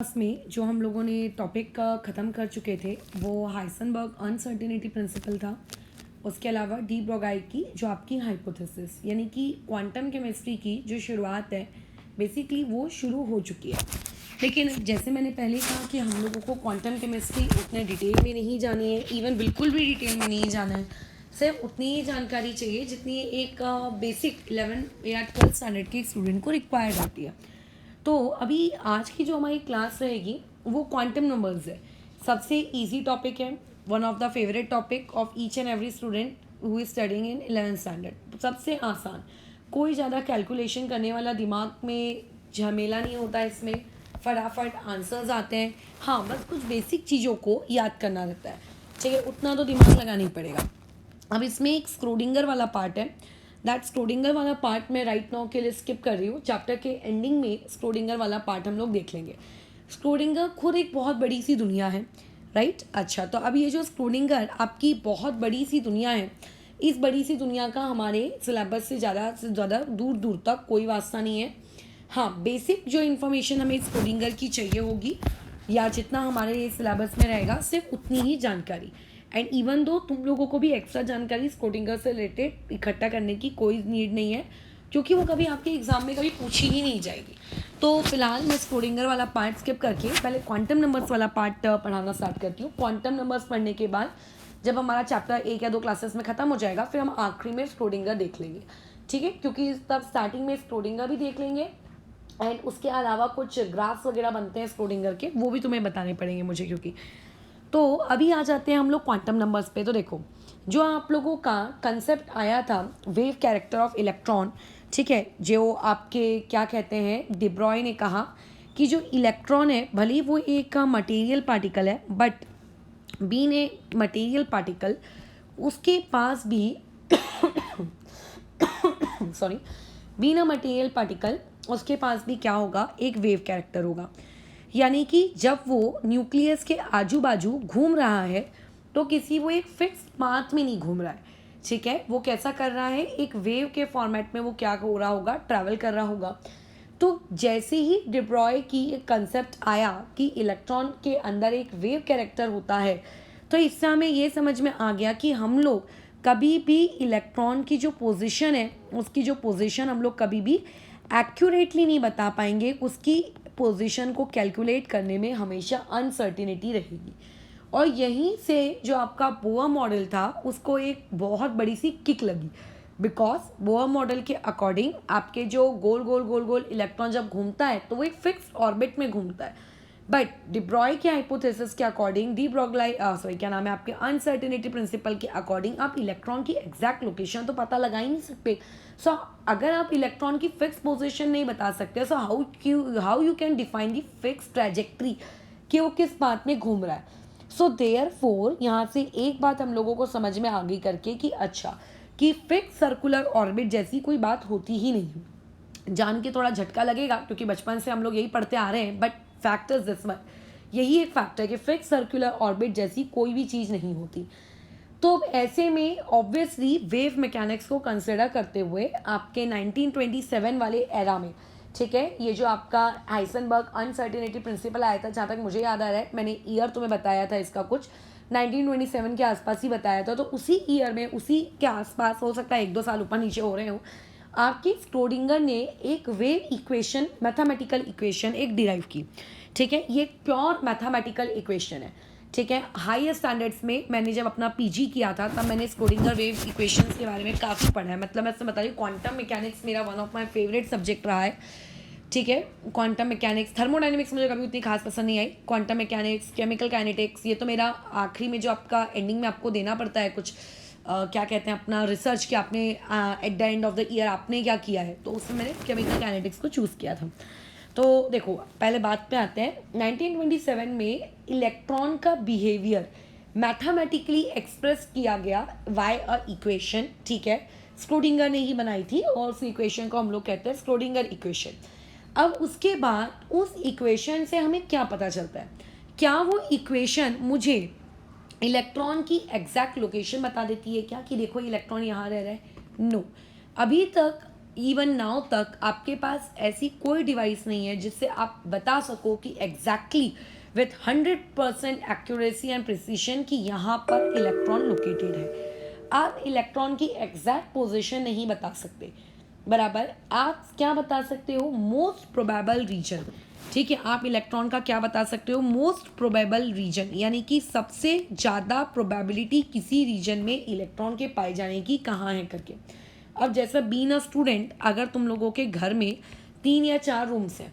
Class में जो हम लोगों ने टॉपिक का ख़त्म कर चुके थे वो हाइसेनबर्ग अनसर्टेनिटी प्रिंसिपल था। उसके अलावा डी ब्रोगाई की जो आपकी हाइपोथेसिस यानी कि क्वांटम केमिस्ट्री की जो शुरुआत है बेसिकली वो शुरू हो चुकी है। लेकिन जैसे मैंने पहले कहा कि हम लोगों को क्वांटम केमिस्ट्री उतने डिटेल में नहीं जानी है, इवन बिल्कुल भी डिटेल में नहीं जाना है। सिर्फ उतनी ही जानकारी चाहिए जितनी एक बेसिक 11 या 12 स्टैंडर्ड के स्टूडेंट को रिक्वायर्ड होती है। तो अभी आज की जो हमारी क्लास रहेगी वो क्वांटम नंबर्स है। सबसे इजी टॉपिक है, one of the favourite topic of each and every student who is studying in 11th standard. सबसे आसान, कोई ज़्यादा कैलकुलेशन करने वाला दिमाग में झमेला नहीं होता, इसमें फटाफट आंसर्स आते हैं। हाँ, बस कुछ बेसिक चीज़ों को याद करना रहता है, चाहिए उतना तो दिमाग लगाना ही पड़ेगा। अब इसमें एक स्क्रोडिंगर वाला पार्ट है। दैट स्क्रोडिंगर वाला पार्ट मैं राइट नाउ के लिए स्किप कर रही हूँ। चैप्टर के एंडिंग में स्क्रोडिंगर वाला पार्ट हम लोग देख लेंगे। स्क्रोडिंगर खुद एक बहुत बड़ी सी दुनिया है, राइट। अच्छा, तो अब ये जो स्क्रोडिंगर आपकी बहुत बड़ी सी दुनिया है, इस बड़ी सी दुनिया का हमारे सिलेबस से ज़्यादा दूर दूर तक कोई वास्ता नहीं है। हाँ, बेसिक जो इन्फॉर्मेशन हमें स्क्रोडिंगर की चाहिए होगी या जितना हमारे सिलेबस में रहेगा सिर्फ उतनी ही जानकारी। एंड इवन दो तुम लोगों को भी एक्स्ट्रा जानकारी स्क्रोडिंगर से रिलेटेड इकट्ठा करने की कोई नीड नहीं है, क्योंकि वो कभी आपके एग्जाम में कभी पूछी ही नहीं जाएगी। तो फिलहाल मैं स्क्रोडिंगर वाला पार्ट स्किप करके पहले क्वांटम नंबर्स वाला पार्ट पढ़ाना स्टार्ट करती हूँ। क्वांटम नंबर्स पढ़ने के बाद जब हमारा चैप्टर 1 या 2 क्लासेस में ख़त्म हो जाएगा फिर हम आखिरी में स्क्रोडिंगर देख लेंगे, ठीक है। क्योंकि तब स्टार्टिंग में स्क्रोडिंगर भी देख लेंगे एंड उसके अलावा कुछ ग्राफ्स वगैरह बनते हैं स्क्रोडिंगर के, वो भी तुम्हें बताने पड़ेंगे मुझे। क्योंकि तो अभी आ जाते हैं हम लोग क्वांटम नंबर्स पे। तो देखो, जो आप लोगों का कंसेप्ट आया था वेव कैरेक्टर ऑफ इलेक्ट्रॉन, ठीक है, जो आपके क्या कहते हैं डी ब्रॉय ने कहा कि जो इलेक्ट्रॉन है भले ही वो एक मटेरियल पार्टिकल है, but being a material particle उसके पास भी sorry, being a material particle उसके पास भी क्या होगा, एक वेव कैरेक्टर होगा। यानी कि जब वो न्यूक्लियस के आजू बाजू घूम रहा है तो किसी वो एक फिक्स पाथ में नहीं घूम रहा है, ठीक है। वो कैसा कर रहा है, एक वेव के फॉर्मेट में वो क्या हो रहा होगा, ट्रैवल कर रहा होगा। तो जैसे ही डी ब्रॉय की एक कंसेप्ट आया कि इलेक्ट्रॉन के अंदर एक वेव कैरेक्टर होता है, तो इससे हमें ये समझ में आ गया कि हम लोग कभी भी इलेक्ट्रॉन की जो पोजीशन है, उसकी जो पोजीशन हम लोग कभी भी एक्यूरेटली नहीं बता पाएंगे। उसकी पोजीशन को कैलकुलेट करने में हमेशा अनसर्टिनिटी रहेगी। और यहीं से जो आपका बोअर मॉडल था उसको एक बहुत बड़ी सी किक लगी, बिकॉज बोअर मॉडल के अकॉर्डिंग आपके जो गोल गोल गोल गोल इलेक्ट्रॉन जब घूमता है तो वो एक फिक्स ऑर्बिट में घूमता है। बट डी ब्रॉय के हाइपोथेसिस के अकॉर्डिंग, डी ब्रोगलाई क्या नाम है आपके अनसर्टिनिटी प्रिंसिपल के अकॉर्डिंग आप इलेक्ट्रॉन की एग्जैक्ट लोकेशन तो पता लगा ही नहीं सकते। सो अगर आप इलेक्ट्रॉन की फिक्स पोजीशन नहीं बता सकते, so how you can define the fix trajectory कि वो किस पाथ में घूम रहा है। सो देयरफॉर यहाँ से एक बात हम लोगों को समझ में आ गई करके कि अच्छा, कि फिक्स सर्कुलर ऑर्बिट जैसी कोई बात होती ही नहीं। जान के थोड़ा झटका लगेगा क्योंकि बचपन से हम लोग यही पढ़ते आ रहे हैं, बट फैक्टर्स दिस वन, यही एक फैक्टर कि फिक्स सर्कुलर ऑर्बिट जैसी कोई भी चीज़ नहीं होती। तो ऐसे में ऑब्वियसली वेव मैकेनिक्स को कंसिडर करते हुए आपके 1927 वाले एरा में, ठीक है, ये जो आपका हाइसेनबर्ग अनसर्टेनिटी प्रिंसिपल आया था, जहाँ तक मुझे याद आ रहा है, मैंने ईयर तुम्हें बताया था इसका कुछ 1927 के आसपास ही बताया था। तो उसी ईयर में, उसी के आसपास, हो सकता है 1-2 साल ऊपर नीचे हो रहे हो, आपकी स्क्रोडिंगर ने एक वेव इक्वेशन, मैथमेटिकल इक्वेशन एक डिराइव की, ठीक है। ये प्योर मैथमेटिकल इक्वेशन है, ठीक है। हाई स्टैंडर्ड्स में मैंने जब अपना पीजी किया था तब मैंने स्क्रोडिंगर वेव इक्वेशंस के बारे में काफ़ी पढ़ा है। मतलब मैं बता रही हूँ, क्वांटम मैकेनिक्स मेरा one of my favourite subject रहा है, ठीक है। क्वांटम मैकेनिक्स, थर्मोडायनेमिक्स मुझे कभी उतनी खास पसंद नहीं आई। क्वांटम मैकेनिक्स, केमिकल काइनेटिक्स, ये तो मेरा आखिरी में जो आपका एंडिंग में आपको देना पड़ता है कुछ क्या कहते हैं अपना रिसर्च, कि आपने at the end of the year आपने क्या किया है, तो उसमें मैंने केमिकल काइनेटिक्स को चूज़ किया था। तो देखो, पहले बात पे आते हैं। 1927 में इलेक्ट्रॉन का बिहेवियर मैथमेटिकली एक्सप्रेस किया गया वाई अ इक्वेशन, ठीक है। स्क्रोडिंगर ने ही बनाई थी और उस इक्वेशन को हम लोग कहते हैं स्क्रोडिंगर इक्वेशन। अब उसके बाद उस इक्वेशन से हमें क्या पता चलता है, क्या वो इक्वेशन मुझे इलेक्ट्रॉन की एग्जैक्ट लोकेशन बता देती है क्या, कि देखो इलेक्ट्रॉन यहाँ रह रहा है? नो, अभी तक इवन नाउ तक आपके पास ऐसी कोई डिवाइस नहीं है जिससे आप बता सको कि exactly with 100% accuracy and precision कि यहाँ पर इलेक्ट्रॉन लोकेटेड है। आप इलेक्ट्रॉन की एग्जैक्ट पोजीशन नहीं बता सकते, बराबर। आप क्या बता सकते हो? Most probable reason. ठीक है, आप इलेक्ट्रॉन का क्या बता सकते हो? मोस्ट प्रोबेबल रीजन, यानी कि सबसे ज़्यादा प्रोबेबिलिटी किसी रीजन में इलेक्ट्रॉन के पाए जाने की कहाँ है करके। अब जैसा बीइंग अ स्टूडेंट, अगर तुम लोगों के घर में 3 या 4 रूम्स हैं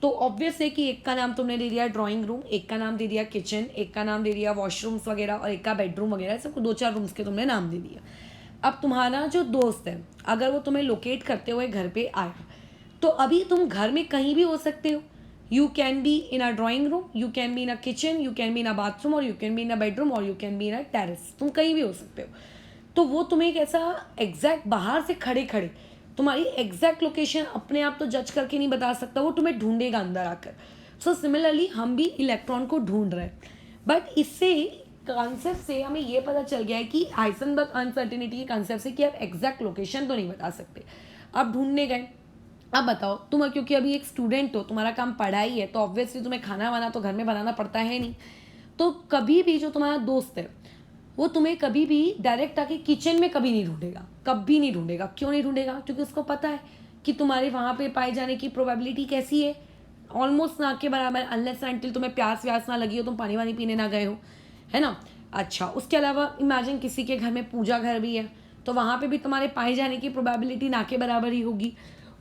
तो ऑब्वियस है कि एक का नाम तुमने दे दिया ड्राइंग रूम, एक का नाम दे दिया किचन, एक का नाम दे दिया वॉशरूम्स वगैरह और एक का बेडरूम वगैरह, सबको 2-4 रूम्स के तुमने नाम दे दिया। अब तुम्हारा जो दोस्त है अगर वो तुम्हें लोकेट करते हुए घर पे आया तो अभी तुम घर में कहीं भी हो सकते हो। You can be in a drawing room, you can be in a kitchen, you can be in a bathroom, और you can be in a bedroom, और you can be in a terrace. तुम कहीं भी हो सकते हो। तो वो तुम्हें एक ऐसा एग्जैक्ट बाहर से खड़े खड़े तुम्हारी एग्जैक्ट लोकेशन अपने आप तो जज करके नहीं बता सकता, वो तुम्हें ढूंढेगा अंदर आकर। सो सिमिलरली हम भी इलेक्ट्रॉन को ढूंढ रहे हैं, बट इससे कॉन्सेप्ट से हमें ये पता चल गया है कि हाइसेनबर्ग अनसर्टेनिटी के कॉन्सेप्ट से कि आप एग्जैक्ट लोकेशन तो नहीं बता सकते। आप ढूंढने गए, अब बताओ तुम क्योंकि अभी एक स्टूडेंट हो, तुम्हारा काम पढ़ाई है, तो ऑब्वियसली तुम्हें खाना वाना तो घर में बनाना पड़ता है नहीं। तो कभी भी जो तुम्हारा दोस्त है वो तुम्हें कभी भी डायरेक्ट आके किचन में कभी नहीं ढूंढेगा, कभी नहीं ढूंढेगा। क्यों नहीं ढूंढेगा? क्योंकि उसको पता है कि तुम्हारे वहाँ पे पाए जाने की प्रोबेबिलिटी कैसी है, ऑलमोस्ट ना के बराबर, अनलेस एंटिल तुम्हें प्यास व्यास ना लगी हो, तुम पानी वानी पीने ना गए हो, है ना। अच्छा, उसके अलावा इमेजिन किसी के घर में पूजा घर भी है तो वहाँ पे भी तुम्हारे पाए जाने की प्रोबेबिलिटी ना के बराबर ही होगी।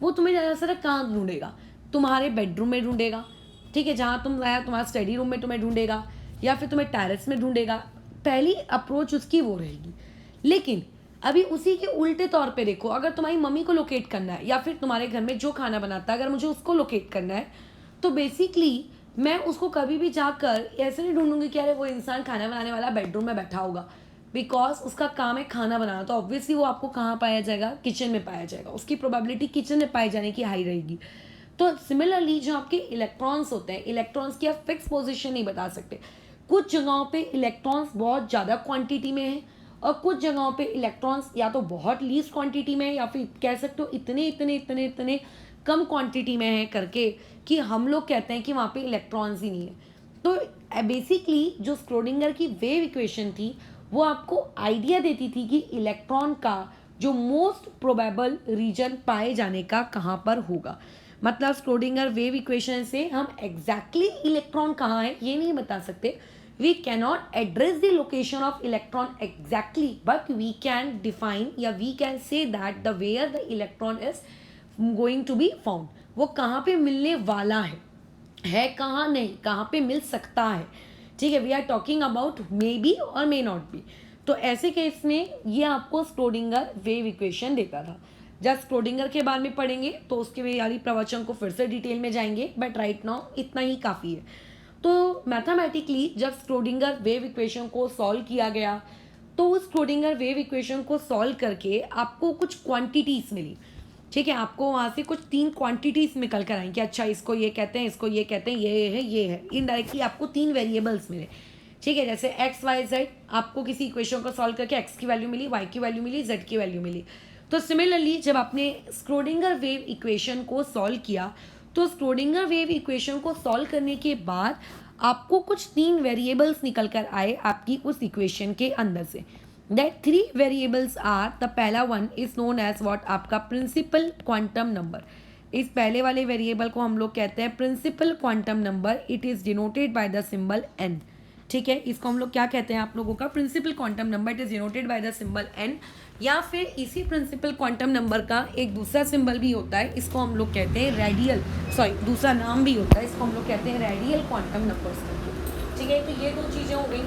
वो तुम्हें ज़्यादा से कहाँ ढूंढेगा? तुम्हारे बेडरूम में ढूंढेगा, ठीक है, जहाँ तुम रहा तुम्हारा स्टडी रूम में तुम्हें ढूंढेगा, या फिर तुम्हें टेरेस में ढूंढेगा। पहली अप्रोच उसकी वो रहेगी। लेकिन अभी उसी के उल्टे तौर पे देखो, अगर तुम्हारी मम्मी को लोकेट करना है या फिर तुम्हारे घर में जो खाना बनाता है अगर मुझे उसको लोकेट करना है तो बेसिकली मैं उसको कभी भी जाकर ऐसे नहीं ढूंढूंगी कि अरे वो इंसान खाना बनाने वाला बेडरूम में बैठा होगा, बिकॉज उसका काम है खाना बनाना। तो ऑब्वियसली वो आपको कहाँ पाया जाएगा? किचन में पाया जाएगा। उसकी प्रोबेबिलिटी किचन में पाए जाने की हाई रहेगी। तो सिमिलरली जो आपके इलेक्ट्रॉन्स होते हैं, इलेक्ट्रॉन्स की आप फिक्स पोजिशन नहीं बता सकते। कुछ जगहों पे इलेक्ट्रॉन्स बहुत ज़्यादा क्वांटिटी में है और कुछ जगहों पे इलेक्ट्रॉन्स या तो बहुत लीस्ट क्वांटिटी में है या फिर कह सकते हो इतने इतने इतने इतने कम क्वांटिटी में है करके कि हम लोग कहते हैं कि वहाँ पे इलेक्ट्रॉन्स ही नहीं है। तो बेसिकली जो स्क्रोडिंगर की वेव इक्वेशन थी वो आपको आइडिया देती थी कि इलेक्ट्रॉन का जो मोस्ट प्रोबेबल रीजन पाए जाने का कहाँ पर होगा। मतलब स्क्रोडिंगर वेव इक्वेशन से हम एग्जैक्टली इलेक्ट्रॉन कहाँ है ये नहीं बता सकते। We cannot address the location of electron exactly, but we can define या we can say that the where the electron is going to be found, वो कहाँ पे मिलने वाला है कहाँ नहीं, कहाँ पे मिल सकता है। ठीक है, we are talking about maybe और मे नॉट बी। तो ऐसे केस में ये आपको स्क्रोडिंगर वेव इक्वेशन देता था। जब स्क्रोडिंगर के बारे में पढ़ेंगे तो उसके यारी प्रवचन को फिर से डिटेल में जाएंगे, बट राइट नाउ इतना ही काफ़ी है। तो मैथमेटिकली जब स्क्रोडिंगर वेव इक्वेशन को सॉल्व किया गया तो उस स्क्रोडिंगर वेव इक्वेशन को सॉल्व करके आपको कुछ क्वांटिटीज़ मिली। ठीक है, आपको वहाँ से कुछ 3 क्वांटिटीज़ निकल कर आई कि अच्छा इसको ये कहते हैं, इसको ये कहते हैं, ये है। इनडायरेक्टली आपको 3 वेरिएबल्स मिले। ठीक है, जैसे एक्स वाई जेड, आपको किसी इक्वेशन को सॉल्व करके एक्स की वैल्यू मिली, वाई की वैल्यू मिली, जेड की वैल्यू मिली। तो सिमिलरली जब आपने स्क्रोडिंगर वेव इक्वेशन को सॉल्व किया तो स्क्रोडिंगर वेव इक्वेशन को सॉल्व करने के बाद आपको कुछ 3 वेरिएबल्स निकल कर आए आपकी उस इक्वेशन के अंदर से। दैट 3 वेरिएबल्स आर, द पहला one is known as what, आपका प्रिंसिपल क्वांटम नंबर। इस पहले वाले वेरिएबल को हम लोग कहते हैं principal quantum number. It is denoted by the symbol n। ठीक है, इसको हम लोग क्या कहते हैं आप लोगों का? Principal quantum number. It is denoted by the symbol n। या फिर इसी प्रिंसिपल क्वांटम नंबर का एक दूसरा सिंबल भी होता है, इसको हम लोग कहते हैं रेडियल, दूसरा नाम भी होता है, इसको हम लोग कहते हैं रेडियल क्वांटम नंबर्स करके। ठीक है, तो ये 2 चीज़ें हो गई,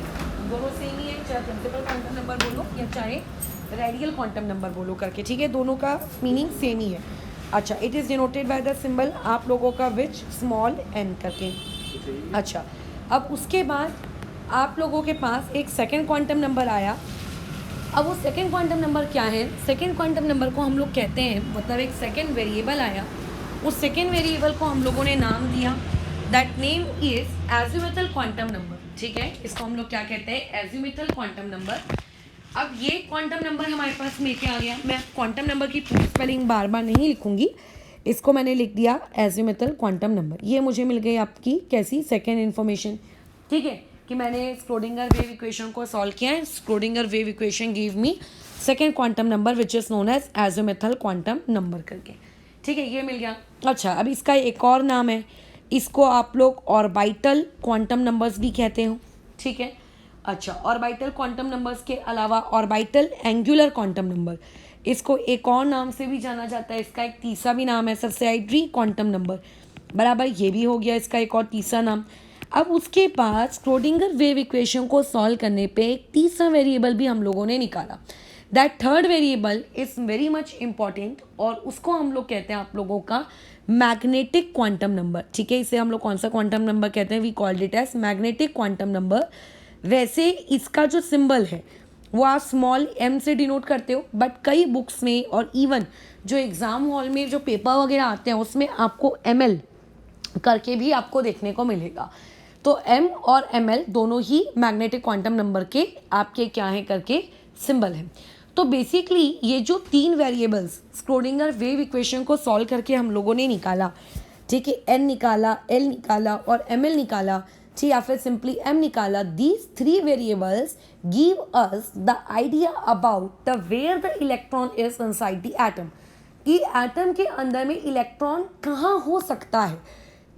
दोनों सेम ही है, चाहे प्रिंसिपल क्वांटम नंबर बोलो या चाहे रेडियल क्वांटम नंबर बोलो करके। ठीक है, दोनों का मीनिंग सेम ही है। अच्छा, it is denoted by the symbol आप लोगों का विच, स्मॉल n करके। अच्छा, अब उसके बाद आप लोगों के पास एक सेकेंड क्वांटम नंबर आया। अब वो सेकेंड क्वांटम नंबर क्या है? सेकेंड क्वांटम नंबर को हम लोग कहते हैं, मतलब एक सेकेंड वेरिएबल आया, उस सेकेंड वेरिएबल को हम लोगों ने नाम दिया, that name is azimuthal quantum number. ठीक है, इसको हम लोग क्या कहते हैं? Azimuthal quantum number. अब ये क्वांटम नंबर हमारे पास मिलके आ गया। मैं क्वांटम नंबर की पूरी स्पेलिंग बार बार नहीं लिखूंगी, इसको मैंने लिख दिया एजिमुथल क्वांटम नंबर। ये मुझे मिल गई आपकी कैसी सेकेंड इन्फॉर्मेशन, ठीक है, कि मैंने स्क्रोडिंगर वेव इक्वेशन को सॉल्व किया है। Schrodinger wave equation give me second quantum number which is known as azimuthal quantum number करके, ठीक है, ये मिल गया। अच्छा, अब इसका एक और नाम है, इसको आप लोग ऑर्बिटल क्वांटम नंबर्स भी कहते हो, ठीक है। अच्छा, ऑर्बिटल क्वांटम नंबर्स के अलावा ऑर्बिटल एंगुलर क्वांटम नंबर, इसको एक और नाम से भी जाना जाता है। इसका एक तीसरा भी नाम है सबसेड्री क्वांटम नंबर, बराबर, ये भी हो गया इसका एक और तीसरा नाम। अब उसके बाद स्क्रोडिंगर वेव इक्वेशन को सॉल्व करने पे एक तीसरा वेरिएबल भी हम लोगों ने निकाला। That third variable is very much important और उसको हम लोग कहते हैं आप लोगों का मैग्नेटिक क्वांटम नंबर, ठीक है। इसे हम लोग कौन सा क्वांटम नंबर कहते हैं? We called it as magnetic quantum number. वैसे इसका जो सिंबल है वो आप स्मॉल m से डिनोट करते हो, बट कई बुक्स में और इवन जो एग्ज़ाम हॉल में जो पेपर वगैरह आते हैं उसमें आपको ml करके भी आपको देखने को मिलेगा। तो m और ml दोनों ही मैग्नेटिक क्वांटम नंबर के आपके क्या हैं करके सिंबल हैं। तो बेसिकली ये जो तीन वेरिएबल्स स्क्रोडिंगर वेव इक्वेशन को सॉल्व करके हम लोगों ने निकाला, ठीक है, n निकाला, l निकाला और ml निकाला, ठीक, या फिर सिंपली m निकाला, these three variables give us the idea about the where the electron is inside the atom, कि एटम के अंदर में इलेक्ट्रॉन कहाँ हो सकता है।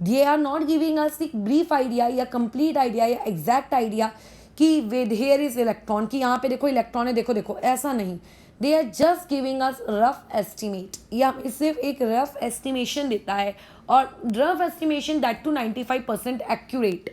They are not giving us एक ब्रीफ आइडिया या कंप्लीट आइडिया या एग्जैक्ट आइडिया कि विद हेयर इज इलेक्ट्रॉन, कि यहाँ पे देखो इलेक्ट्रॉन है, देखो देखो, ऐसा नहीं। They are just giving us rough estimate, या सिर्फ एक रफ एस्टिमेशन देता है, और rough estimation that to 95% accurate.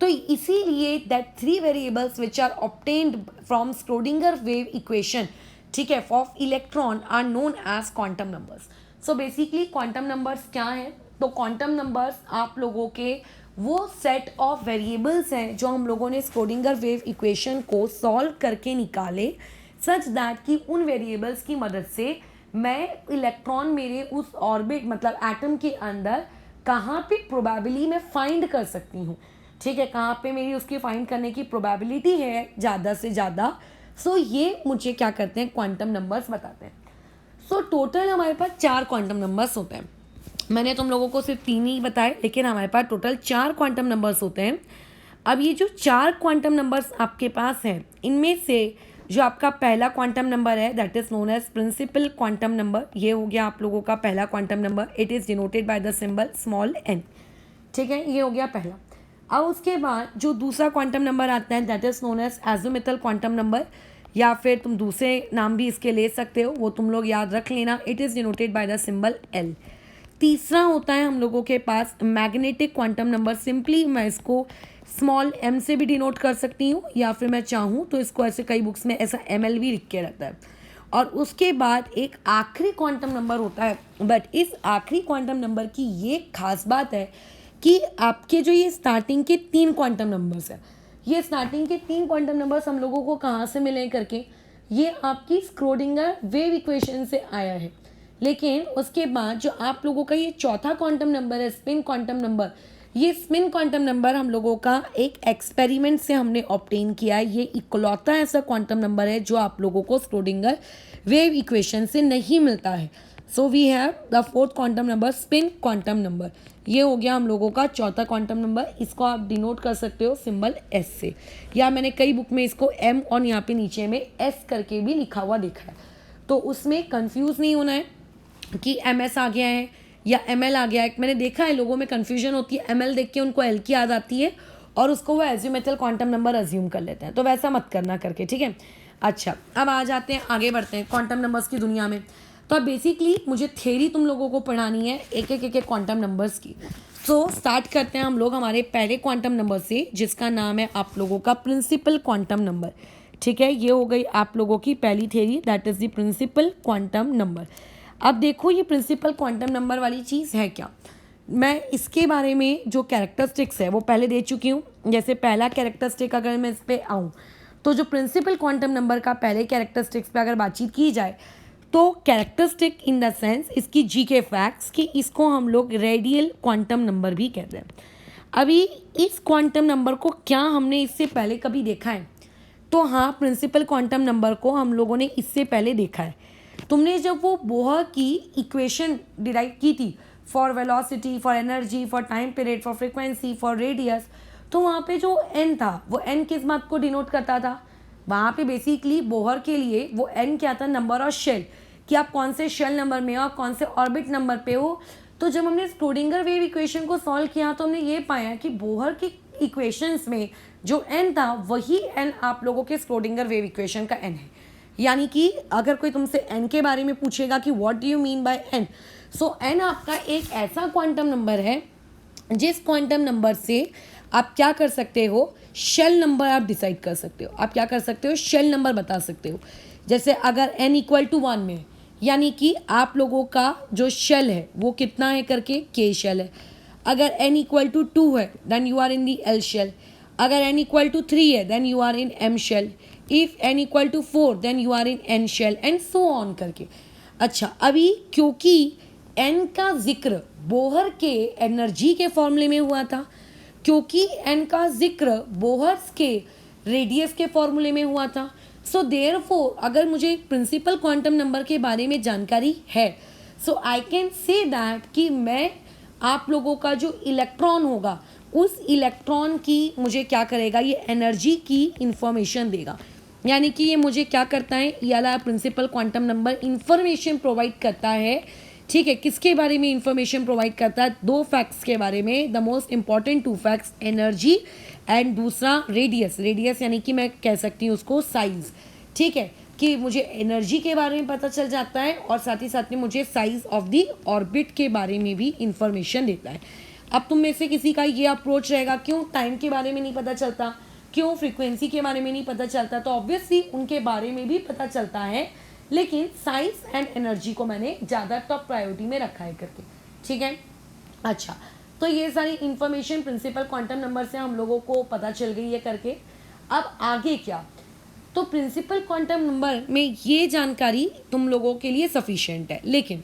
तो इसीलिए that three variables which are obtained from Schrodinger wave equation, ठीक है, of electron are known as quantum numbers. So basically quantum numbers क्या हैं? तो क्वांटम नंबर्स आप लोगों के वो सेट ऑफ वेरिएबल्स हैं जो हम लोगों ने स्क्रोडिंगर वेव इक्वेशन को सॉल्व करके निकाले, सच दैट कि उन वेरिएबल्स की मदद से मैं इलेक्ट्रॉन मेरे उस ऑर्बिट मतलब एटम के अंदर कहाँ पे प्रोबेबिली मैं फाइंड कर सकती हूँ, ठीक है, कहाँ पे मेरी उसकी फाइंड करने की प्रोबेबिलिटी है ज़्यादा से ज़्यादा। सो ये मुझे क्या करते हैं, क्वांटम नंबर्स बताते हैं। सो टोटल हमारे पास 4 क्वांटम नंबर्स होते हैं। मैंने तुम लोगों को सिर्फ 3 ही बताए, लेकिन हमारे पास टोटल 4 क्वांटम नंबर्स होते हैं। अब ये जो 4 क्वांटम नंबर्स आपके पास हैं, इनमें से जो आपका पहला क्वांटम नंबर है that is known as principal quantum number, ये हो गया आप लोगों का पहला quantum number. It is denoted by the symbol small n, ठीक है, ये हो गया पहला। अब उसके बाद जो दूसरा क्वांटम नंबर आता है that is known as azimuthal quantum number, या फिर तुम दूसरे नाम भी इसके ले सकते हो, वो तुम लोग याद रख लेना। It is denoted by the symbol l। तीसरा होता है हम लोगों के पास मैग्नेटिक क्वांटम नंबर, सिंपली मैं इसको स्मॉल m से भी डिनोट कर सकती हूँ, या फिर मैं चाहूँ तो इसको ऐसे कई बुक्स में ऐसा ml भी लिख के रहता है। और उसके बाद एक आखिरी क्वांटम नंबर होता है, बट इस आखिरी क्वांटम नंबर की ये खास बात है कि आपके जो ये स्टार्टिंग के 3 क्वांटम नंबर्स हैं, ये स्टार्टिंग के 3 क्वांटम नंबर्स हम लोगों को कहाँ से मिले करके, ये आपकी स्क्रोडिंगर वेव इक्वेशन से आया है। लेकिन उसके बाद जो आप लोगों का ये चौथा क्वांटम नंबर है स्पिन क्वांटम नंबर, ये स्पिन क्वांटम नंबर हम लोगों का एक एक्सपेरिमेंट से हमने ऑब्टेन किया है। ये इकलौता ऐसा क्वांटम नंबर है जो आप लोगों को स्क्रोडिंगर वेव इक्वेशन से नहीं मिलता है। So we have the fourth quantum number spin quantum number, ये हो गया हम लोगों का चौथा क्वांटम नंबर। इसको आप डिनोट कर सकते हो सिंबल s से, या मैंने कई बुक में इसको m और यहाँ पे नीचे में s करके भी लिखा हुआ देखा है, तो उसमें कंफ्यूज नहीं होना है कि ms आ गया है या ml आ गया है। मैंने देखा है लोगों में कन्फ्यूजन होती है, ml देख के उनको l की याद आती है और उसको वो एजिमुथल क्वांटम नंबर अज्यूम कर लेते हैं, तो वैसा मत करना करके, ठीक है। अच्छा, अब आ जाते हैं, आगे बढ़ते हैं क्वांटम नंबर्स की दुनिया में। तो अब बेसिकली मुझे थ्योरी तुम लोगों को पढ़ानी है एक एक क्वांटम नंबर्स की। सो स्टार्ट करते हैं हम लोग हमारे पहले क्वांटम नंबर से, जिसका नाम है आप लोगों का प्रिंसिपल क्वांटम नंबर, ठीक है। ये हो गई आप लोगों की पहली theory, that is the principal quantum number. अब देखो ये प्रिंसिपल क्वांटम नंबर वाली चीज़ है क्या, मैं इसके बारे में जो कैरेक्टरिस्टिक्स है वो पहले दे चुकी हूँ। जैसे पहला कैरेक्टरिस्टिक अगर मैं इस पर आऊँ, तो जो प्रिंसिपल क्वांटम नंबर का पहले कैरेक्टरिस्टिक्स पे अगर बातचीत की जाए, तो कैरेक्टरिस्टिक इन द सेंस इसकी जी के फैक्ट्स कि इसको हम लोग रेडियल क्वांटम नंबर भी कहते हैं। अभी इस क्वांटम नंबर को क्या हमने इससे पहले कभी देखा है? तो हाँ, प्रिंसिपल क्वांटम नंबर को हम लोगों ने इससे पहले देखा है। तुमने जब वो बोहर की इक्वेशन डिराइव की थी for velocity, for energy, for time period, for frequency, for radius, तो वहाँ पे जो एन था वो एन किस बात को डिनोट करता था? वहाँ पे बेसिकली बोहर के लिए वो एन क्या था? नंबर ऑफ शेल, कि आप कौन से शेल नंबर में हो, आप कौन से ऑर्बिट नंबर पे हो। तो जब हमने स्क्रोडिंगर वेव इक्वेशन को सॉल्व किया तो हमने ये पाया कि बोहर की इक्वेशंस में जो एन था वही एन आप लोगों के स्क्रोडिंगर वेव इक्वेशन का एन है। यानी कि अगर कोई तुमसे एन के बारे में पूछेगा कि what do you mean by N, so N आपका एक ऐसा क्वांटम नंबर है जिस क्वांटम नंबर से आप क्या कर सकते हो? शेल नंबर आप डिसाइड कर सकते हो। आप क्या कर सकते हो? शेल नंबर बता सकते हो। जैसे अगर n इक्वल टू 1 में, यानी कि आप लोगों का जो शेल है वो कितना है करके? k शेल है। अगर n इक्वल टू 2 है then you are in the l shell. अगर n इक्वल टू 3 है then you are in m shell. If n equal to 4 then you are in n shell and so on करके। अच्छा, अभी क्योंकि n का जिक्र Bohr के energy के फॉर्मूले में हुआ था, क्योंकि n का जिक्र बोहर्स के रेडियस के फॉर्मूले में हुआ था, सो देयरफॉर अगर मुझे प्रिंसिपल क्वांटम नंबर के बारे में जानकारी है, so I can say that कि मैं आप लोगों का जो इलेक्ट्रॉन होगा उस इलेक्ट्रॉन की मुझे क्या करेगा? ये एनर्जी की इंफॉर्मेशन देगा। यानी कि ये मुझे क्या करता है? ये वाला principal quantum number information provide करता है। ठीक है, किसके बारे में इंफॉर्मेशन प्रोवाइड करता है? दो फैक्ट्स के बारे में, the most important two facts, energy and दूसरा रेडियस। रेडियस यानी कि मैं कह सकती हूँ उसको साइज। ठीक है, कि मुझे एनर्जी के बारे में पता चल जाता है और साथ ही साथ में मुझे साइज ऑफ द ऑर्बिट के बारे में भी इंफॉर्मेशन देता है। अब तुम में से किसी का ये अप्रोच रहेगा, क्यों टाइम के बारे में नहीं पता चलता, क्यों फ्रीक्वेंसी के बारे में नहीं पता चलता? तो ऑब्वियसली उनके बारे में भी पता चलता है, लेकिन साइज एंड एनर्जी को मैंने ज़्यादा टॉप प्रायोरिटी में रखा है करके। ठीक है, अच्छा, तो ये सारी इंफॉर्मेशन प्रिंसिपल क्वांटम नंबर से हम लोगों को पता चल गई है करके। अब आगे क्या? तो प्रिंसिपल क्वांटम नंबर में ये जानकारी तुम लोगों के लिए सफिशिएंट है, लेकिन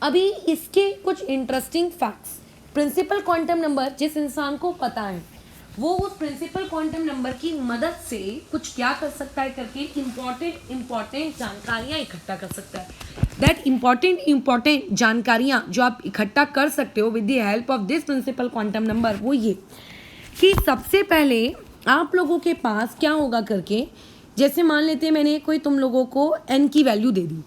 अभी इसके कुछ interesting facts. Principal quantum number जिस इंसान को पता है वो उस प्रिंसिपल क्वांटम नंबर की मदद से कुछ क्या कर सकता है करके इम्पॉर्टेंट जानकारियाँ इकट्ठा कर सकता है। दैट इम्पॉर्टेंट जानकारियाँ जो आप इकट्ठा कर सकते हो with the help of this principle quantum number, वो ये कि सबसे पहले आप लोगों के पास क्या होगा करके, जैसे मान लेते हैं मैंने कोई तुम लोगों को n की वैल्यू दे दी।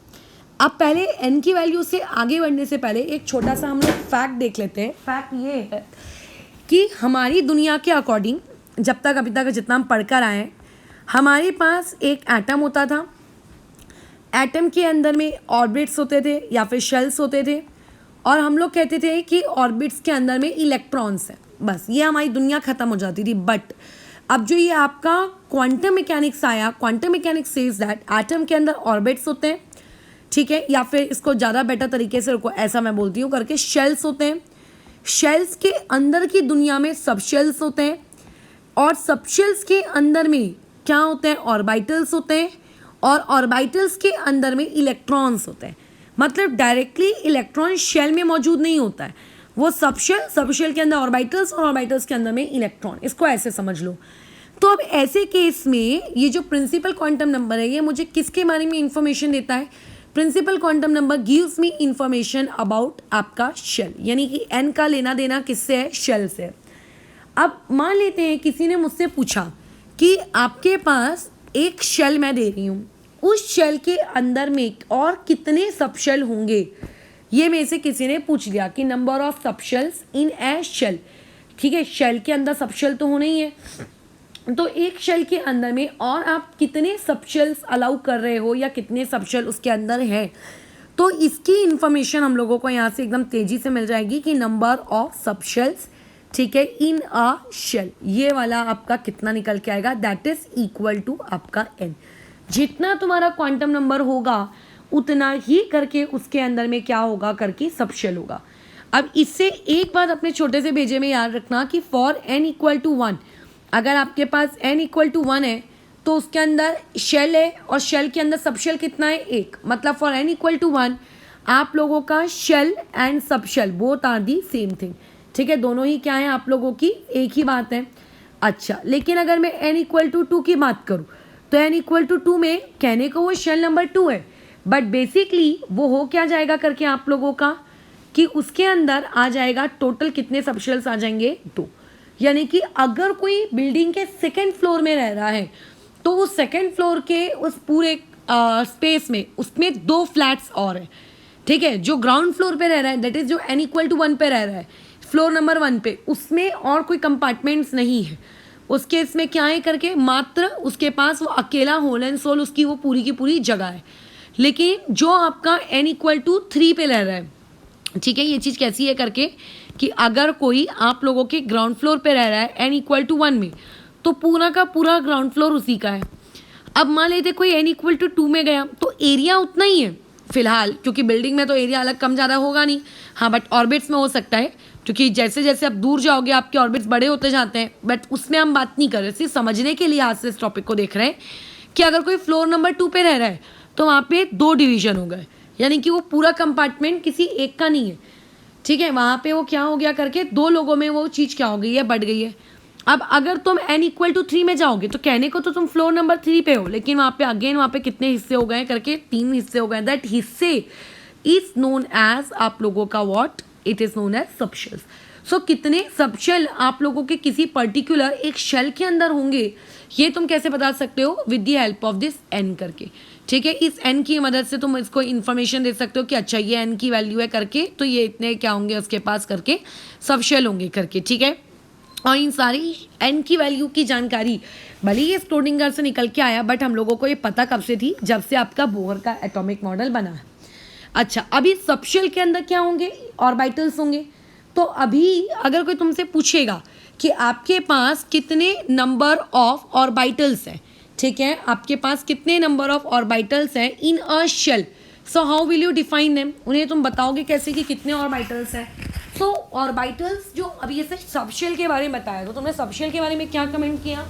अब पहले n की वैल्यू से आगे बढ़ने से पहले एक छोटा सा हम लोग फैक्ट देख लेते हैं। फैक्ट ये है कि हमारी दुनिया के अकॉर्डिंग जब तक अभी तक जितना हम पढ़कर आए हैं, हमारे पास एक एटम होता था। एटम के अंदर में ऑर्बिट्स होते थे या फिर शेल्स होते थे, और हम लोग कहते थे कि ऑर्बिट्स के अंदर में इलेक्ट्रॉन्स हैं। बस ये हमारी दुनिया ख़त्म हो जाती थी। बट अब जो ये आपका क्वांटम मैकेनिक्स आया, quantum mechanics says that atom के अंदर ऑर्बिट्स होते हैं, ठीक है, या फिर इसको ज़्यादा बेटर तरीके से ऐसा मैं बोलती हूँ करके, शेल्स होते हैं। शेल्स के अंदर की दुनिया में सब शेल्स होते हैं, और सब शेल्स के अंदर में क्या होते हैं? ऑर्बिटल्स होते हैं, और ऑर्बिटल्स के अंदर में इलेक्ट्रॉन्स होते हैं। मतलब डायरेक्टली इलेक्ट्रॉन शेल में मौजूद नहीं होता है, वो सब शेल के अंदर ऑर्बिटल्स और ऑर्बिटल्स के अंदर में इलेक्ट्रॉन। इसको ऐसे समझ लो। तो अब ऐसे केस में ये जो प्रिंसिपल क्वांटम नंबर है, ये मुझे किसके बारे में इंफॉर्मेशन देता है? Principal quantum number gives me information about आपका शेल, यानी कि एन का लेना देना किससे है? शेल से। अब मान लेते हैं किसी ने मुझसे पूछा कि आपके पास एक शेल मैं दे रही हूँ, उस शेल के अंदर में और कितने सब शेल होंगे? ये मेरे से किसी ने पूछ लिया कि number of subshells in a shell. ठीक है, शेल के अंदर सब शेल तो होना ही है, तो एक शेल के अंदर में और आप कितने सब शेल्स अलाउ कर रहे हो या कितने सब शेल उसके अंदर है। तो इसकी इंफॉर्मेशन हम लोगों को यहाँ से एकदम तेज़ी से मिल जाएगी कि नंबर ऑफ सब शेल्स, ठीक है, इन अ शेल, ये वाला आपका कितना निकल के आएगा? दैट इज इक्वल टू आपका n। जितना तुम्हारा क्वांटम नंबर होगा उतना ही करके उसके अंदर में क्या होगा करके? सब शेल होगा। अब इससे एक बात अपने छोटे से भेजे में याद रखना कि फॉर n इक्वल टू 1, अगर आपके पास n इक्वल टू 1 है तो उसके अंदर शेल है, और शेल के अंदर सब शेल कितना है? 1। मतलब फॉर n इक्वल टू 1 आप लोगों का shell and subshell both are the same thing. ठीक है, दोनों ही क्या है? आप लोगों की एक ही बात है। अच्छा, लेकिन अगर मैं n इक्वल टू 2 की बात करूँ तो n इक्वल टू 2 में कहने को वो शेल नंबर 2 है, बट बेसिकली वो हो क्या जाएगा करके आप लोगों का कि उसके अंदर आ जाएगा टोटल कितने सबशेल्स आ जाएंगे 2। यानी कि अगर कोई बिल्डिंग के सेकेंड फ्लोर में रह रहा है तो उस सेकेंड फ्लोर के उस पूरे स्पेस में उसमें 2 फ्लैट्स और है, ठीक है। जो ग्राउंड फ्लोर पे रह रहा है दैट इज जो n इक्वल टू 1 पे रह रहा है फ्लोर नंबर 1 पे, उसमें और कोई कंपार्टमेंट्स नहीं है। उसके इसमें क्या है करके मात्र उसके पास वो अकेला होल एंड सोल उसकी वो पूरी की पूरी जगह है। लेकिन जो आपका n इक्वल टू 3 पे रह रहा है, ठीक है, ये चीज़ कैसी है करके कि अगर कोई आप लोगों के ग्राउंड फ्लोर पे रह रहा है n इक्वल टू 1 में, तो पूरा का पूरा ग्राउंड फ्लोर उसी का है। अब मान लेते कोई n इक्वल टू 2 में गया तो एरिया उतना ही है फिलहाल, क्योंकि बिल्डिंग में तो एरिया अलग कम ज़्यादा होगा नहीं, हाँ, बट ऑर्बिट्स में हो सकता है, क्योंकि जैसे जैसे आप दूर जाओगे आपके ऑर्बिट्स बड़े होते जाते हैं। बट उसमें हम बात नहीं कर रहे, सिर्फ समझने के लिहाज से इस टॉपिक को देख रहे हैं कि अगर कोई फ्लोर नंबर 2 पे रह रहा है तो वहाँ पे 2 डिवीजन हो गए, यानी कि वो पूरा कंपार्टमेंट किसी एक का नहीं है, ठीक है। वहाँ पे वो क्या हो गया करके 2 लोगों में वो चीज़ क्या हो गई है, बढ़ गई है। अब अगर तुम n इक्वल टू 3 में जाओगे तो कहने को तो तुम फ्लोर नंबर 3 पे हो, लेकिन वहाँ पे अगेन वहाँ पे कितने हिस्से हो गए करके 3 हिस्से हो गए। दैट हिस्से इज नोन एज आप लोगों का what, it is known as subshells. So कितने सबशेल आप लोगों के किसी पर्टिकुलर एक शेल के अंदर होंगे ये तुम कैसे बता सकते हो, with the help of this n करके, ठीक है। इस n की मदद से तुम इसको इन्फॉर्मेशन दे सकते हो कि अच्छा ये n की वैल्यू है करके, तो ये इतने क्या होंगे उसके पास करके सबशेल होंगे करके, ठीक है। और इन सारी n की वैल्यू की जानकारी भले ही स्क्रोडिंगर से निकल के आया, बट हम लोगों को ये पता कब से थी, जब से आपका बोहर का एटॉमिक मॉडल बना है। अच्छा, अभी सबशेल के अंदर क्या होंगे, ऑर्बिटल्स होंगे। तो अभी अगर कोई तुमसे पूछेगा कि आपके पास कितने नंबर ऑफ ऑर्बिटल्स हैं, ठीक है, आपके पास कितने नंबर ऑफ ऑर्बिटल्स हैं in a shell, so how will you define them, उन्हें तुम बताओगे कैसे कि कितने ऑर्बिटल्स हैं। सो ऑर्बिटल्स जो अभी जैसे सबशेल के बारे में बताया, तो तुमने सबशेल के बारे में क्या कमेंट किया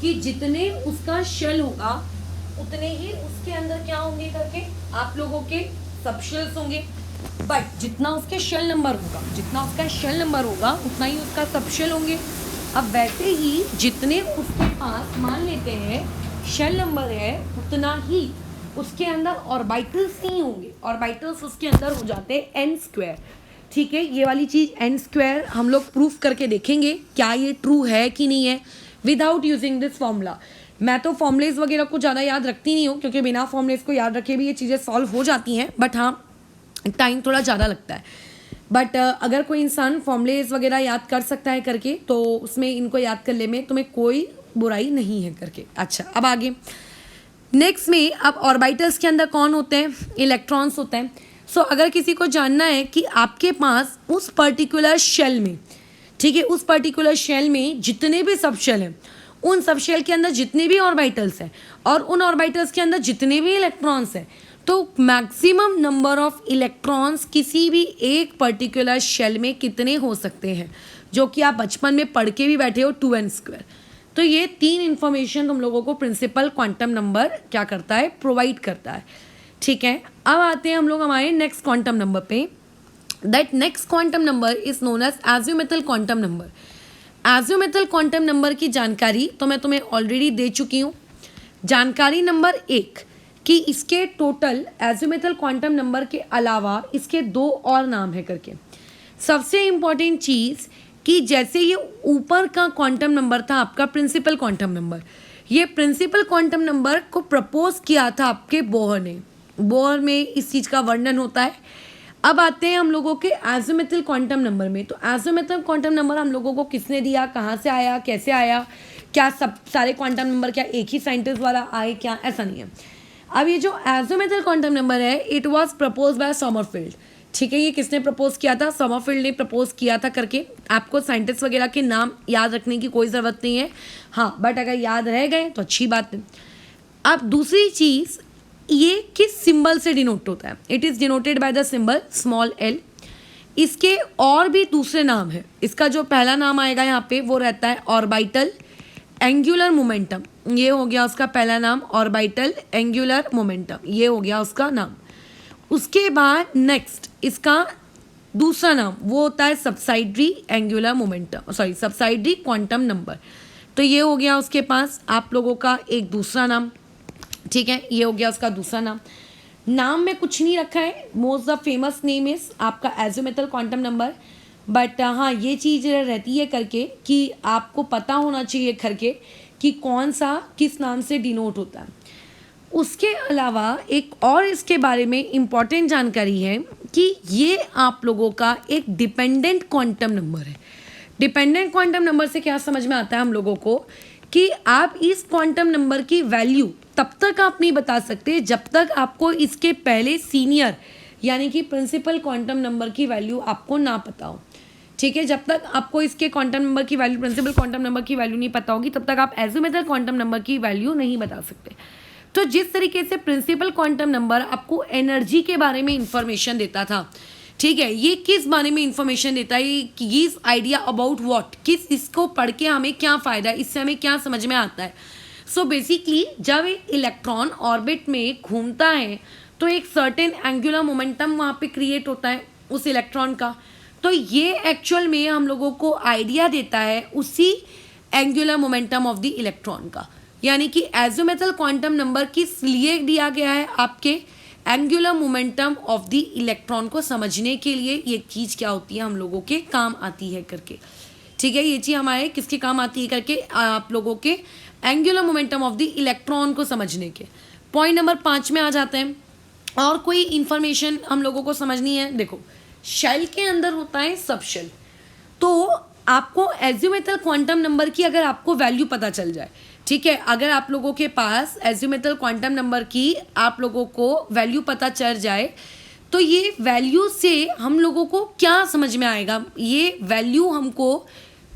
कि जितने उसका शेल होगा उतने ही उसके अंदर क्या होंगे करके आप लोगों के सबशेल्स होंगे। बट जितना उसके शेल नंबर होगा, जितना उसका शेल नंबर होगा उतना ही उसका सबशेल होंगे। अब वैसे ही जितने उसके पास मान लेते हैं शेल नंबर है उतना ही उसके अंदर ऑर्बिटल्स नहीं होंगे, ऑर्बिटल्स उसके अंदर हो जाते हैं n स्क्वायर, ठीक है। ये वाली चीज़ n स्क्वायर हम लोग प्रूफ करके देखेंगे क्या ये ट्रू है कि नहीं है विदाउट यूजिंग दिस फॉर्मूला। मैं तो फॉर्मूलेज वगैरह को ज़्यादा याद रखती नहीं हूँ, क्योंकि बिना फॉर्मूलेज को याद रखे भी ये चीज़ें सॉल्व हो जाती हैं, बट हाँ टाइम थोड़ा ज़्यादा लगता है। बट अगर कोई इंसान फॉर्मूलेज वगैरह याद कर सकता है करके, तो उसमें इनको याद करने में तुम्हें कोई बुराई नहीं है करके। अच्छा, अब आगे नेक्स्ट में अब ऑर्बिटल्स के अंदर कौन होते हैं, इलेक्ट्रॉन्स होते हैं। सो अगर किसी को जानना है कि आपके पास उस पर्टिकुलर शेल में, ठीक है, उस पर्टिकुलर शेल में जितने भी सब शेल हैं, उन सब शेल के अंदर जितने भी ऑर्बिटल्स हैं और उन ऑर्बिटल्स के अंदर जितने भी इलेक्ट्रॉन्स हैं, तो मैक्सिमम नंबर ऑफ इलेक्ट्रॉन्स किसी भी एक पर्टिकुलर शेल में कितने हो सकते हैं, जो कि आप बचपन में पढ़ के भी बैठे हो 2n स्क्वायर। तो ये 3 इन्फॉर्मेशन तुम लोगों को प्रिंसिपल क्वांटम नंबर क्या करता है, प्रोवाइड करता है, ठीक है। अब आते हैं हम लोग हमारे नेक्स्ट क्वांटम नंबर पे। That next quantum number is known as azimuthal quantum number. Azimuthal quantum number की जानकारी तो मैं तुम्हें ऑलरेडी दे चुकी हूँ। जानकारी नंबर 1 कि इसके टोटल एजिमुथल क्वांटम नंबर के अलावा इसके 2 और नाम है करके। सबसे इम्पॉर्टेंट चीज़ कि जैसे ये ऊपर का क्वांटम नंबर था आपका प्रिंसिपल क्वांटम नंबर, ये प्रिंसिपल क्वांटम नंबर को प्रपोज किया था आपके बोहर ने। बोहर में इस चीज़ का वर्णन होता है। अब आते हैं हम लोगों के एजिमुथल क्वांटम नंबर में। तो एजिमुथल क्वांटम नंबर हम लोगों को किसने दिया, कहाँ से आया, कैसे आया, क्या सब सारे क्वांटम नंबर क्या एक ही साइंटिस्ट वाला आए क्या, ऐसा नहीं है। अब ये जो एजिमुथल क्वांटम नंबर है it was propose by Sommerfeld, ठीक है। ये किसने प्रपोज किया था, समरफील्ड ने प्रपोज किया था करके। आपको साइंटिस्ट वगैरह के नाम याद रखने की कोई ज़रूरत नहीं है, हाँ, बट अगर याद रह गए तो अच्छी बात है। अब दूसरी चीज़, ये किस सिंबल से डिनोट होता है, it is denoted by the symbol small l। इसके और भी दूसरे नाम है। इसका जो पहला नाम आएगा यहाँ पे वो रहता है ऑर्बिटल एंगुलर मोमेंटम, ये हो गया उसका पहला नाम, ऑर्बिटल एंगुलर मोमेंटम, ये हो गया उसका नाम। उसके बाद नेक्स्ट इसका दूसरा नाम वो होता है subsidiary angular momentum, sorry subsidiary quantum number. तो ये हो गया उसके पास आप लोगों का एक दूसरा नाम, ठीक है, ये हो गया उसका दूसरा नाम। नाम में कुछ नहीं रखा है, most the famous name is आपका एज़ोमेथल क्वांटम नंबर, बट हाँ ये चीज़ रहती है करके कि आपको पता होना चाहिए करके कि कौन सा किस नाम से डिनोट होता है। उसके अलावा एक और इसके बारे में इम्पॉर्टेंट जानकारी है कि ये आप लोगों का एक डिपेंडेंट क्वांटम नंबर है। डिपेंडेंट क्वांटम नंबर से क्या समझ में आता है हम लोगों को कि आप इस क्वांटम नंबर की वैल्यू तब तक आप नहीं बता सकते जब तक आपको इसके पहले सीनियर यानी कि प्रिंसिपल क्वांटम नंबर की वैल्यू आपको ना पता हो, ठीक है। जब तक आपको इसके क्वांटम नंबर की वैल्यू, प्रिंसिपल क्वांटम नंबर की वैल्यू नहीं पता होगी तब तक आप एज़ोमेथल क्वांटम नंबर की वैल्यू नहीं बता सकते। तो जिस तरीके से प्रिंसिपल क्वांटम नंबर आपको एनर्जी के बारे में इंफॉर्मेशन देता था, ठीक है, ये किस बारे में इंफॉर्मेशन देता है, कि आइडिया अबाउट व्हाट, किस इसको पढ़ के हमें क्या फ़ायदा है, इससे हमें क्या समझ में आता है। सो बेसिकली जब एक इलेक्ट्रॉन ऑर्बिट में घूमता है तो एक सर्टेन एंगुलर मोमेंटम वहाँ पे क्रिएट होता है उस इलेक्ट्रॉन का। तो ये एक्चुअल में हम लोगों को आइडिया देता है उसी angular momentum of the electron का, यानी कि एज़ोमेथल क्वांटम नंबर किस लिए दिया गया है, आपके angular momentum of the electron को समझने के लिए ये चीज़ क्या होती है हम लोगों के काम आती है करके, ठीक है। ये चीज़ हमारे किसके काम आती है करके, आप लोगों के angular momentum of the electron को समझने के। पॉइंट नंबर 5 में आ जाते हैं। और कोई इंफॉर्मेशन हम लोगों को समझनी है। देखो शेल के अंदर होता है सब शेल, तो आपको एज़ोमेथल क्वांटम नंबर की अगर आपको वैल्यू पता चल जाए, ठीक है, अगर आप लोगों के पास एज़ोमेथल क्वांटम नंबर की आप लोगों को वैल्यू पता चल जाए तो ये वैल्यू से हम लोगों को क्या समझ में आएगा, ये वैल्यू हमको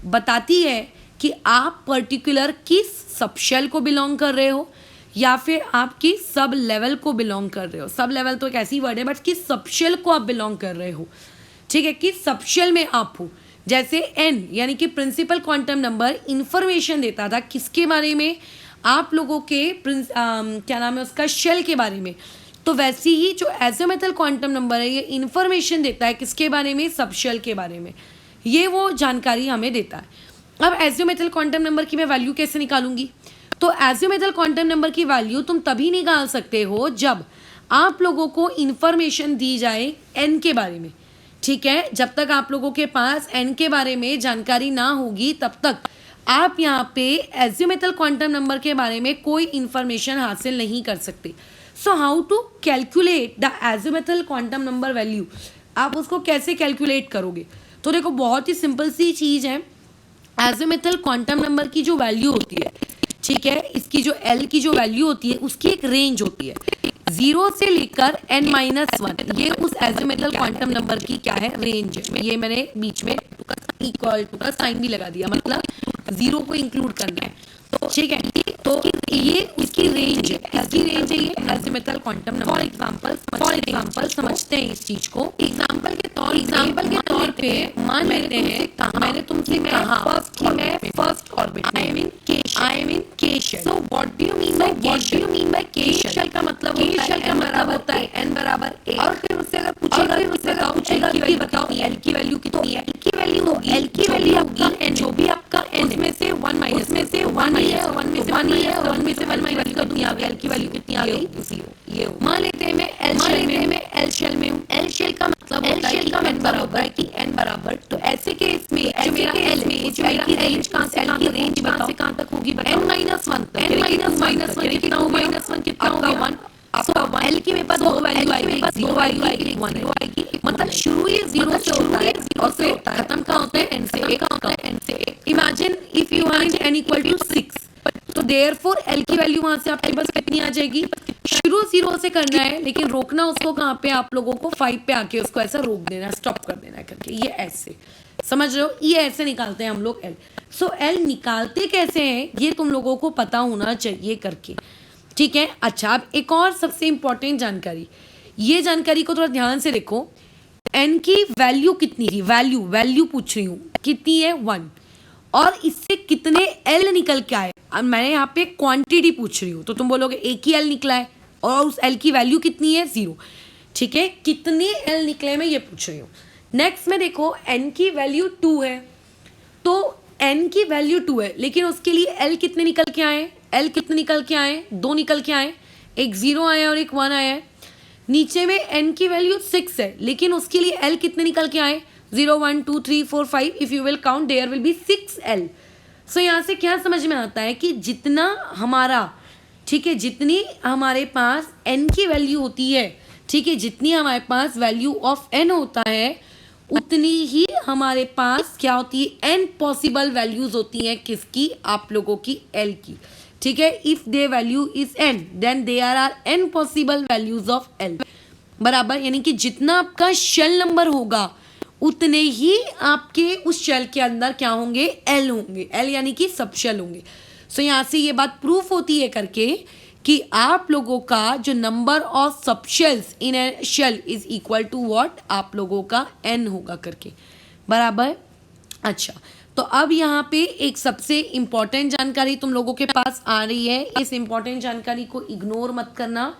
बताती है कि आप पर्टिकुलर किस सब शेल को बिलोंग कर रहे हो या फिर आप किस सब लेवल को बिलोंग कर रहे हो। सब लेवल तो एक ऐसी वर्ड है, बट किस सब शेल को आप बिलोंग कर रहे हो, ठीक है, किस सब शेल में आप हो। जैसे एन यानी कि प्रिंसिपल क्वांटम नंबर इंफॉर्मेशन देता था किसके बारे में, आप लोगों के क्या नाम है उसका, शेल के बारे में। तो वैसे ही जो एज़ोमेथल क्वांटम नंबर है ये इंफॉर्मेशन देता है किसके बारे में, सब शेल के बारे में, ये वो जानकारी हमें देता है। अब एज़ोमेथल क्वांटम नंबर की मैं वैल्यू कैसे निकालूंगी, तो एज़ोमेथल क्वांटम नंबर की वैल्यू तुम तभी निकाल सकते हो जब आप लोगों को इंफॉर्मेशन दी जाए एन के बारे में, ठीक है। जब तक आप लोगों के पास एन के बारे में जानकारी ना होगी तब तक आप यहाँ पे एज़ोमेथल क्वांटम नंबर के बारे में कोई इंफॉर्मेशन हासिल नहीं कर सकते। So how to calculate the azimuthal quantum number value, आप उसको कैसे कैलकुलेट करोगे। तो देखो बहुत ही सिंपल सी चीज़ है, एज़ोमेथल क्वांटम नंबर की जो वैल्यू होती है, ठीक है, इसकी जो एल की जो वैल्यू होती है उसकी एक रेंज होती है 0 से लेकर n-1, ये उस एज़ोमेथल क्वांटम नंबर की क्या है, रेंज है। ये मैंने बीच में इक्वल टू का साइन भी लगा दिया, मतलब 0 को इंक्लूड करना है, ठीक है। तो ये इसकी रेंज है, इसकी रेंज है ये एज़ोमेथल क्वांटम नंबर। फॉर एग्जांपल समझते हैं इस चीज को। एग्जांपल के तौर पे मान लेते हैं मैंने तुमसे कहा कि मैं first orbit I am in K shell. So what do you mean by K shell का मतलब होता है n बराबर a। और फिर उससे अगर पूछेगा कि बताओ l की वैल्यू कितनी है, l की वैल्यू आपका n, जो भी आपका n उसमें से 1 माइनस में से 1 ही है, 1 में से 1 ही है, और 1 में से 1 माइनस कितनी आ गई, l की वैल्यू कितनी आ गई, 0। ये मान लेते हैं मैं l शेल में हूँ। l शेल का मतलब होता है कि n बराबर है कि n बराबर। तो ऐसे केस में जो मेरा l में जो मेरा रेंज कहाँ से कहाँ तक होगी, n-1 तक। n-1 कितना होगा, 1। सो l की मेरे पास दो वैल्यू आएगी, 0 आएगी, 1 आएगी। मतलब शुरू ये 0 से होता है और फिर खत्म कहाँ होता है, n से 1। Imagine if you have n equal to 6, तो देयरफॉर l की वैल्यू वहां से आपके पास कितनी आ जाएगी, शुरू 0 से करना है लेकिन रोकना उसको कहाँ पे, आप लोगों को 5 पे आके उसको ऐसा रोक देना है, स्टॉप कर देना है करके। ये ऐसे समझ रहे हो, ये ऐसे निकालते हैं हम लोग l। सो l निकालते कैसे हैं ये तुम लोगों को पता होना चाहिए करके, ठीक है। अच्छा अब एक और सबसे इंपॉर्टेंट जानकारी, ये जानकारी को थोड़ा ध्यान से देखो। n की वैल्यू कितनी थी, वैल्यू पूछ रही हूँ कितनी है, 1, और इससे कितने l निकल के आए। अब मैंने यहाँ पे क्वांटिटी पूछ रही हूँ तो तुम बोलोगे एक ही l निकला है और उस l की वैल्यू कितनी है, 0, ठीक है। कितने l निकले मैं ये पूछ रही हूँ। नेक्स्ट में देखो n की वैल्यू 2 है, तो n की वैल्यू 2 है, लेकिन उसके लिए l कितने निकल के आए, l कितने निकल के आए, 2 निकल के आए, एक 0 आया और एक 1 आया है। नीचे में n की वैल्यू 6 है, लेकिन उसके लिए l कितने निकल के आए, 0 1 2 3 4 5, if you will count there will be 6l। So यहाँ से क्या समझ में आता है कि जितना हमारा, ठीक है, जितनी हमारे पास n की वैल्यू होती है, ठीक है, जितनी हमारे पास वैल्यू ऑफ n होता है, उतनी ही हमारे पास क्या होती है, n पॉसिबल वैल्यूज होती हैं, किसकी, आप लोगों की l की, ठीक है। If the value is n then there are n possible values of l, बराबर। यानी कि जितना आपका शेल नंबर होगा उतने ही आपके उस शेल के अंदर क्या होंगे, l होंगे, l यानी कि सब शेल होंगे। सो यहाँ से ये बात प्रूफ होती है करके कि आप लोगों का जो number of subshells in a shell is equal to what, आप लोगों का n होगा करके, बराबर। अच्छा, तो अब यहाँ पे एक सबसे इम्पॉर्टेंट जानकारी तुम लोगों के पास आ रही है। इस इम्पॉर्टेंट जानकारी को इग्नोर मत करना,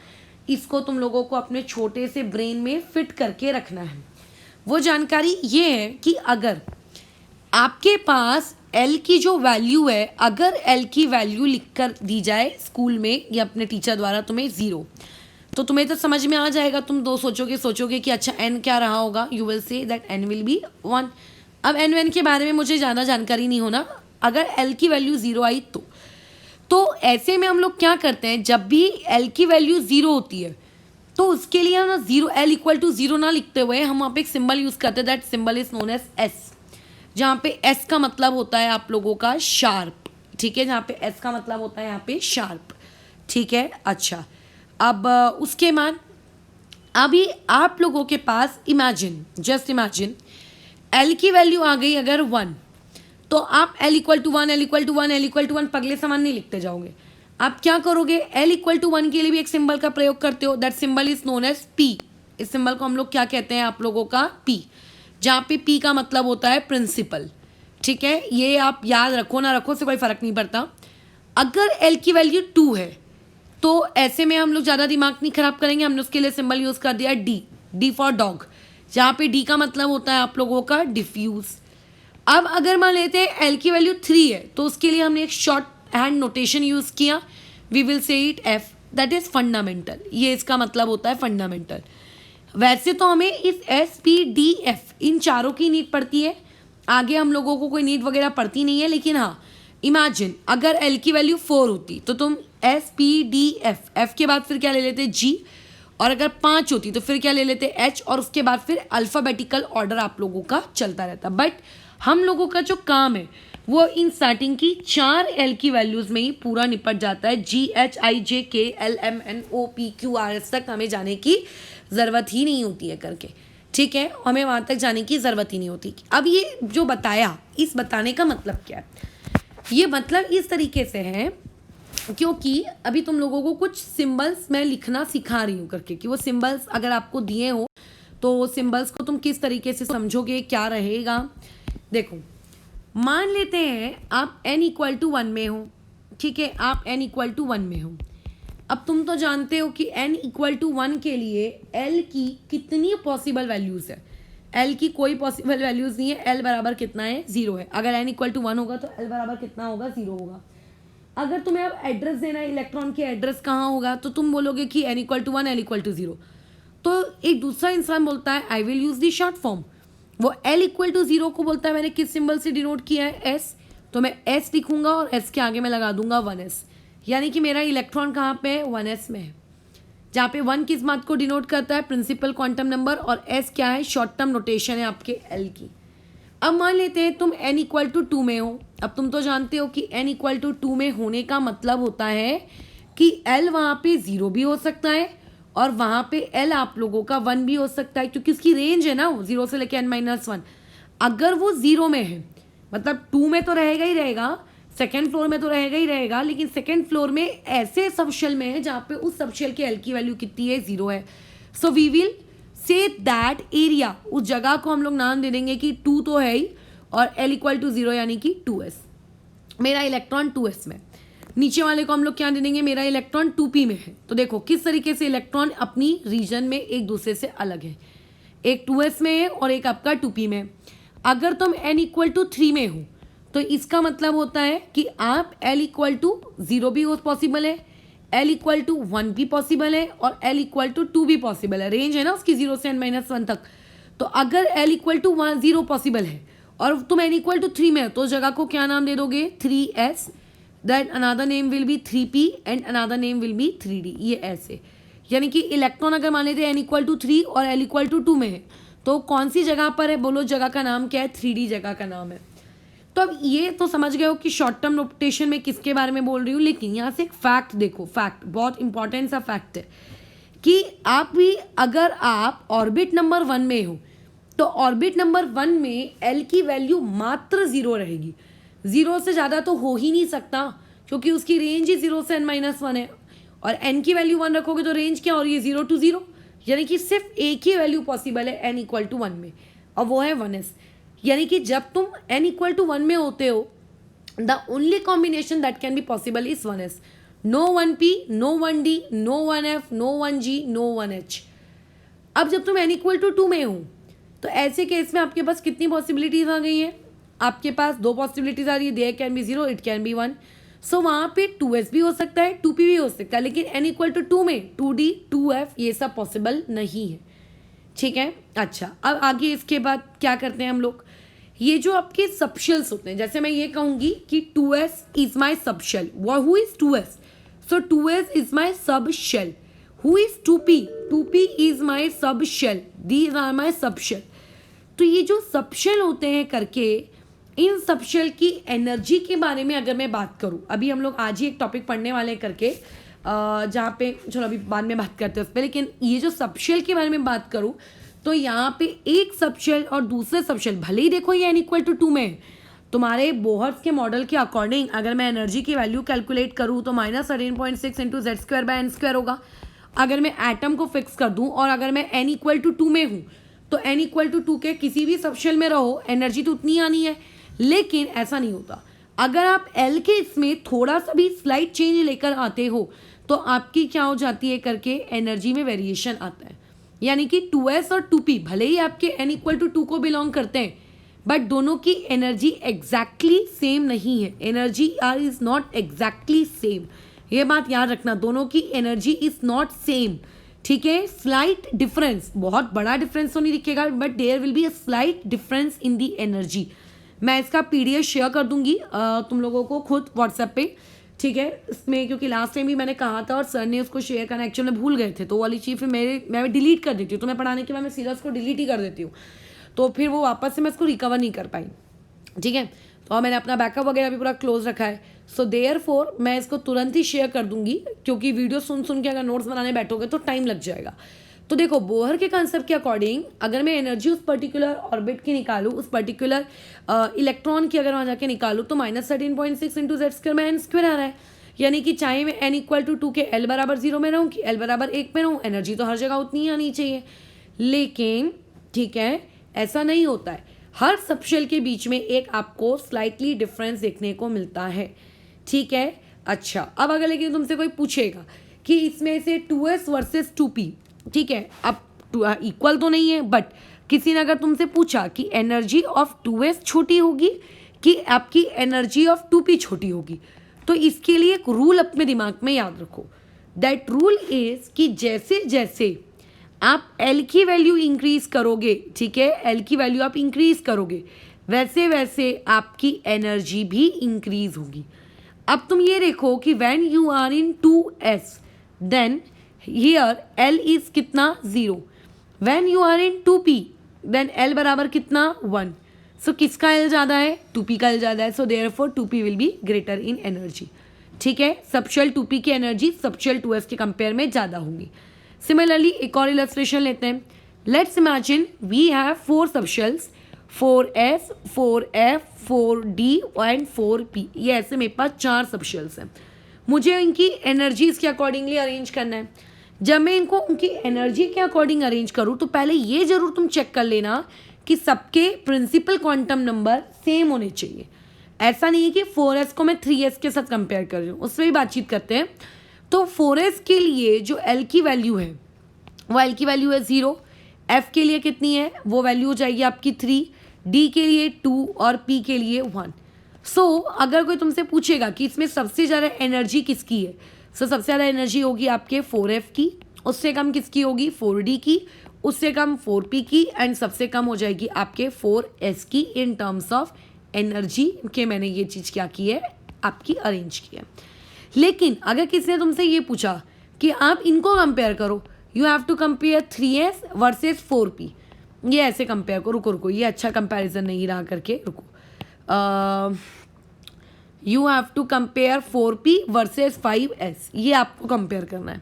इसको तुम लोगों को अपने छोटे से ब्रेन में फिट करके रखना है। वो जानकारी ये है कि अगर आपके पास L की जो वैल्यू है, अगर L की वैल्यू लिख कर दी जाए स्कूल में या अपने टीचर द्वारा तुम्हें 0, तो तुम्हें तो समझ में आ जाएगा, तुम दो सोचोगे कि अच्छा n क्या रहा होगा, you will say that n will be 1। अब n के बारे में मुझे ज़्यादा जानकारी नहीं होना, अगर L की वैल्यू 0 आई तो ऐसे में हम लोग क्या करते हैं, जब भी L की वैल्यू 0 होती है तो उसके लिए हम ना 0 L इक्वल टू 0 ना लिखते हुए हम वहाँ पे एक सिंबल यूज़ करते हैं, that symbol is known as S, जहाँ पे S का मतलब होता है आप लोगों का शार्प, ठीक है, जहाँ पे S का मतलब होता है यहाँ पे शार्प, ठीक है। अच्छा, अब उसके बाद अभी आप लोगों के पास इमेजिन, जस्ट इमेजिन L की वैल्यू आ गई अगर 1, तो आप L equal to 1 L equal to 1 L equal to 1 पगले समान नहीं लिखते जाओगे। आप क्या करोगे, L इक्वल टू 1 के लिए भी एक सिंबल का प्रयोग करते हो, that symbol is known as P। इस सिंबल को हम लोग क्या कहते हैं आप लोगों का, P, जहाँ पे P का मतलब होता है प्रिंसिपल, ठीक है। ये आप याद रखो ना रखो से कोई फर्क नहीं पड़ता। अगर L की वैल्यू 2 है तो ऐसे में हम लोग ज़्यादा दिमाग नहीं खराब करेंगे, हमने उसके लिए सिंबल यूज़ कर दिया D फॉर डॉग, जहाँ पे D का मतलब होता है आप लोगों का डिफ्यूज़। अब अगर मान लेते हैं L की वैल्यू 3 है तो उसके लिए हमने एक शॉर्ट हैंड नोटेशन यूज़ किया, we will say it F, that is fundamental, ये इसका मतलब होता है फंडामेंटल। वैसे तो हमें इस S P D F इन चारों की नीड पड़ती है, आगे हम लोगों को कोई नीड वगैरह पड़ती नहीं है, लेकिन हाँ इमेजिन अगर L की वैल्यू 4 होती तो तुम S P D F के बाद फिर क्या ले लेते G, और अगर 5 होती तो फिर क्या ले लेते H, और उसके बाद फिर अल्फ़ाबेटिकल ऑर्डर आप लोगों का चलता रहता। बट हम लोगों का जो काम है वो इन स्टार्टिंग की 4 L की वैल्यूज़ में ही पूरा निपट जाता है। G H I J K L M N O P Q R S तक हमें जाने की ज़रूरत ही नहीं होती है करके, ठीक है, हमें वहाँ तक जाने की ज़रूरत ही नहीं होती। अब ये जो बताया, इस बताने का मतलब क्या है, ये मतलब इस तरीके से है क्योंकि अभी तुम लोगों को कुछ सिंबल्स मैं लिखना सिखा रही हूँ करके, कि वो सिंबल्स अगर आपको दिए हो तो सिंबल्स को तुम किस तरीके से समझोगे, क्या रहेगा। देखो, मान लेते हैं आप n इक्वल टू 1 में हो, ठीक है, आप n इक्वल टू 1 में हो। अब तुम तो जानते हो कि n इक्वल टू 1 के लिए l की कितनी पॉसिबल वैल्यूज़ है, l की कोई पॉसिबल वैल्यूज़ नहीं है, l बराबर कितना है, 0 है। अगर n इक्वल टू 1 होगा तो l बराबर कितना होगा, 0 होगा। अगर तुम्हें अब एड्रेस देना है, इलेक्ट्रॉन के एड्रेस कहाँ होगा, तो तुम बोलोगे कि n equal to 1 l equal to 0, तो एक दूसरा इंसान बोलता है I will use the short form, वो l इक्वल टू 0 को बोलता है मैंने किस सिंबल से डिनोट किया है, s, तो मैं s लिखूंगा और s के आगे मैं लगा दूंगा 1s, यानी कि मेरा इलेक्ट्रॉन कहाँ पे है, 1s में है, जहाँ पे 1 किस बात को डिनोट करता है, प्रिंसिपल क्वांटम नंबर, और s क्या है, शॉर्ट टर्म नोटेशन है आपके l की। अब मान लेते हैं तुम n इक्वल टू 2 में हो। अब तुम तो जानते हो कि n इक्वल टू 2 में होने का मतलब होता है कि l वहाँ पे 0 भी हो सकता है और वहाँ पे l आप लोगों का 1 भी हो सकता है, क्योंकि उसकी रेंज है ना 0 से लेके n-1। अगर वो 0 में है मतलब 2 में तो रहेगा ही रहेगा, सेकेंड फ्लोर में तो रहेगा ही रहेगा, लेकिन सेकेंड फ्लोर में ऐसे सब शेल में है जहाँ पे उस सब शेल के l की वैल्यू कितनी है, 0 है। So we will say that area, उस जगह को हम लोग नाम दे देंगे कि 2 तो है ही और l इक्वल टू 0 यानी कि 2s, मेरा इलेक्ट्रॉन 2s में। नीचे वाले को हम लोग क्या दे देंगे, मेरा इलेक्ट्रॉन 2p में है। तो देखो किस तरीके से इलेक्ट्रॉन अपनी रीजन में एक दूसरे से अलग है, एक 2s में है और एक आपका 2p में। अगर तुम n इक्वल टू 3 में हो तो इसका मतलब होता है कि आप L इक्वल टू 0 भी पॉसिबल है, L इक्वल टू 1 भी पॉसिबल है और L इक्वल टू 2 भी पॉसिबल है। रेंज है ना उसकी 0 से n-1 तक। तो अगर L इक्वल टू 0 पॉसिबल है और तुम n इक्वल टू 3 में हो तो जगह को क्या नाम दे दोगे? 3s, that another name will be 3p and another name will be 3d। ये ऐसे, यानी कि इलेक्ट्रॉन अगर मान लेते हैं n इक्वल टू 3 और L इक्वल टू 2 में है तो कौन सी जगह पर है? बोलो, जगह का नाम क्या है? 3d जगह का नाम है। तो अब ये तो समझ गए हो कि शॉर्ट टर्म रोटेशन में किसके बारे में बोल रही हूँ, लेकिन यहाँ से एक फैक्ट देखो, फैक्ट बहुत इंपॉर्टेंट सा फैक्ट है कि आप भी अगर आप ऑर्बिट नंबर 1 में हो तो ऑर्बिट नंबर 1 में L की वैल्यू मात्र 0 रहेगी। 0 से ज़्यादा तो हो ही नहीं सकता क्योंकि उसकी रेंज ही 0 से n-1 है और n की वैल्यू 1 रखोगे तो रेंज क्या हो रही है? 0 to 0, यानी कि सिर्फ एक ही वैल्यू पॉसिबल है n इक्वल टू 1 में और वो है 1s। यानी कि जब तुम n इक्वल टू 1 में होते हो the only combination that can be possible is 1s, no 1p, no 1d, no 1f, no 1g, no 1h। अब जब तुम n इक्वल टू 2 में हो तो ऐसे केस में आपके पास कितनी पॉसिबिलिटीज आ गई हैं? आपके पास 2 पॉसिबिलिटीज आ रही है, there can be 0, it can be 1। So वहाँ पे 2s भी हो सकता है, 2p भी हो सकता है, लेकिन n इक्वल टू 2 में 2d, 2f ये सब पॉसिबल नहीं है। ठीक है, अच्छा अब आगे इसके बाद क्या करते हैं हम लोग? ये जो आपके सबशेल्स होते हैं, जैसे मैं ये कहूँगी कि 2s is my subshell, who is 2s? So 2s is my subshell. Who is 2p? 2p is my subshell, these are my subshell. तो ये जो सबशेल होते हैं करके, इन सबशेल की एनर्जी के बारे में अगर मैं बात करूँ, अभी हम लोग आज ही एक टॉपिक पढ़ने वाले हैं करके जहाँ पे, चलो अभी बाद में बात करते हैं उस पर, लेकिन ये जो सबशेल के बारे में बात करूँ तो यहाँ पे एक सबशेल और दूसरे सबशेल, भले ही देखो ये n इक्वल टू 2 में, तुम्हारे बोहर्स के मॉडल के अकॉर्डिंग अगर मैं एनर्जी की वैल्यू कैलकुलेट करूँ तो -13.6 इंटू z² होगा। अगर मैं एटम को फिक्स कर दूँ और अगर मैं n इक्वल टू 2 में हूँ तो n इक्वल टू 2 के किसी भी सबशेल में रहो एनर्जी तो उतनी आनी है, लेकिन ऐसा नहीं होता। अगर आप L के इसमें थोड़ा सा भी स्लाइट चेंज लेकर आते हो तो आपकी क्या हो जाती है करके, एनर्जी में वेरिएशन आता है। यानी कि 2s और 2p भले ही आपके n इक्वल टू 2 को बिलोंग करते हैं बट दोनों की एनर्जी एग्जैक्टली सेम नहीं है। Energy are is not exactly same, ये बात याद रखना, दोनों की एनर्जी इज नॉट सेम। ठीक है, स्लाइट डिफरेंस, बहुत बड़ा डिफरेंस तो नहीं दिखेगा but there will be a slight difference in the energy. मैं इसका PDF शेयर कर दूंगी तुम लोगों को खुद व्हाट्सएप पे। ठीक है, इसमें क्योंकि लास्ट टाइम भी मैंने कहा था और सर ने उसको शेयर करना एक्चुअली में भूल गए थे, तो वो वाली चीज़ फिर मैं डिलीट कर देती हूँ। तो मैं पढ़ाने के बाद मैं सीधा उसको डिलीट ही कर देती हूँ, तो फिर वो वापस से मैं उसको रिकवर नहीं कर पाई। ठीक है, तो मैंने अपना बैकअप वगैरह भी पूरा क्लोज रखा है। सो देयरफॉर मैं इसको तुरंत ही शेयर कर दूंगी क्योंकि वीडियो सुन के अगर नोट्स बनाने बैठोगे तो टाइम लग जाएगा। तो देखो, बोहर के कंसेप्ट के अकॉर्डिंग अगर मैं एनर्जी उस पर्टिकुलर ऑर्बिट की निकालूँ, उस पर्टिकुलर इलेक्ट्रॉन की अगर वहाँ जाके निकालूँ तो -13.6 इंटू z² में n² आ रहा है। यानी कि चाहे मैं n इक्वल टू 2 के L बराबर 0 में रहूँ कि L बराबर 1 में रहूँ, एनर्जी तो हर जगह उतनी ही आनी चाहिए। लेकिन ठीक है, ऐसा नहीं होता है। हर सबशेल के बीच में एक आपको स्लाइटली डिफरेंस देखने को मिलता है। ठीक है, अच्छा अब अगर लेकिन तुमसे कोई पूछेगा कि इसमें से 2s वर्सेस 2p, ठीक है, अब इक्वल तो नहीं है बट किसी ने अगर तुमसे पूछा कि एनर्जी ऑफ 2s छोटी होगी कि आपकी एनर्जी ऑफ 2p छोटी होगी, तो इसके लिए एक रूल अपने दिमाग में याद रखो। दैट रूल इज कि जैसे जैसे आप L की वैल्यू इंक्रीज करोगे, ठीक है, L की वैल्यू आप इंक्रीज करोगे, वैसे वैसे आपकी एनर्जी भी इंक्रीज होगी। अब तुम ये देखो कि when you are in 2s then here L is कितना 0, when you are in 2p then L बराबर कितना 1। सो किसका L ज़्यादा है? 2p का L ज़्यादा है। So therefore 2p will be greater in energy. ठीक है, सबशेल 2p की एनर्जी सबशेल 2s के कंपेयर में ज़्यादा होगी। सिमिलरली एक और इलस्ट्रेशन लेते हैं। Let's imagine we have 4 subshells, 4s, 4f, 4d and 4p। ये ऐसे मेरे पास 4 सबशेल्स हैं। मुझे इनकी एनर्जीज के अकॉर्डिंगली अरेंज करना है। जब मैं इनको उनकी एनर्जी के अकॉर्डिंग अरेंज करूँ तो पहले ये जरूर तुम चेक कर लेना कि सबके प्रिंसिपल क्वांटम नंबर सेम होने चाहिए। ऐसा नहीं है कि 4s को मैं 3s के साथ कंपेयर कर रही हूँ, उससे भी बातचीत करते हैं। तो 4s के लिए जो L की वैल्यू है वो L की वैल्यू है 0, F के लिए कितनी है वो वैल्यू हो जाएगी आपकी 3, D के लिए 2 और P के लिए 1। अगर कोई तुमसे पूछेगा कि इसमें सबसे ज़्यादा एनर्जी किसकी है, सबसे ज़्यादा एनर्जी होगी आपके 4F की, उससे कम किसकी होगी 4D की, उससे कम 4P की, एंड सबसे कम हो जाएगी आपके 4S की इन टर्म्स ऑफ एनर्जी के मैंने ये चीज़ क्या की है आपकी अरेंज की है। लेकिन अगर किसी ने तुमसे ये पूछा कि आप इनको कंपेयर करो, you have to compare 3S versus 4P, ये ऐसे कंपेयर करो, रुको ये अच्छा कंपैरिजन नहीं रहा करके, रुको, you have to compare 4P versus 5S, ये आपको कंपेयर करना है।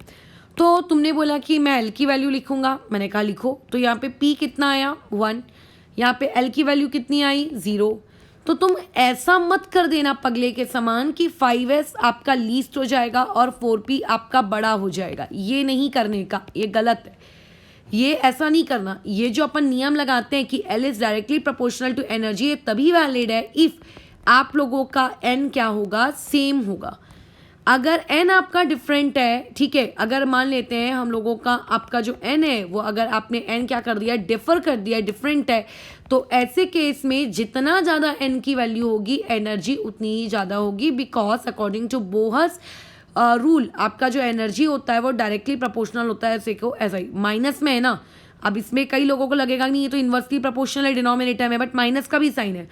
तो तुमने बोला कि मैं L की वैल्यू लिखूंगा, मैंने कहा लिखो, तो यहाँ पे P कितना आया 1, यहाँ पे L की वैल्यू कितनी आई 0। तो तुम ऐसा मत कर देना पगले के समान कि 5S आपका लीस्ट हो जाएगा और 4P आपका बड़ा हो जाएगा, ये नहीं करने का, ये गलत है, ये ऐसा नहीं करना। ये जो अपन नियम लगाते हैं कि L is directly proportional to energy, ये तभी वैलिड है इफ आप लोगों का N क्या होगा, सेम होगा। अगर N आपका डिफरेंट है, ठीक है, अगर मान लेते हैं हम लोगों का आपका जो N है वो अगर आपने N क्या कर दिया, डिफर कर दिया, डिफरेंट है, तो ऐसे केस में जितना ज़्यादा N की वैल्यू होगी एनर्जी उतनी ही ज़्यादा होगी, because according to Bohr's rule आपका जो एनर्जी होता है वो डायरेक्टली प्रोपोर्शनल होता है, ऐसे को ऐसा ही माइनस में है ना। अब इसमें कई लोगों को लगेगा नहीं ये तो इन्वर्सली प्रोपोर्शनल है डिनोमिनेटर में, बट माइनस का भी साइन है,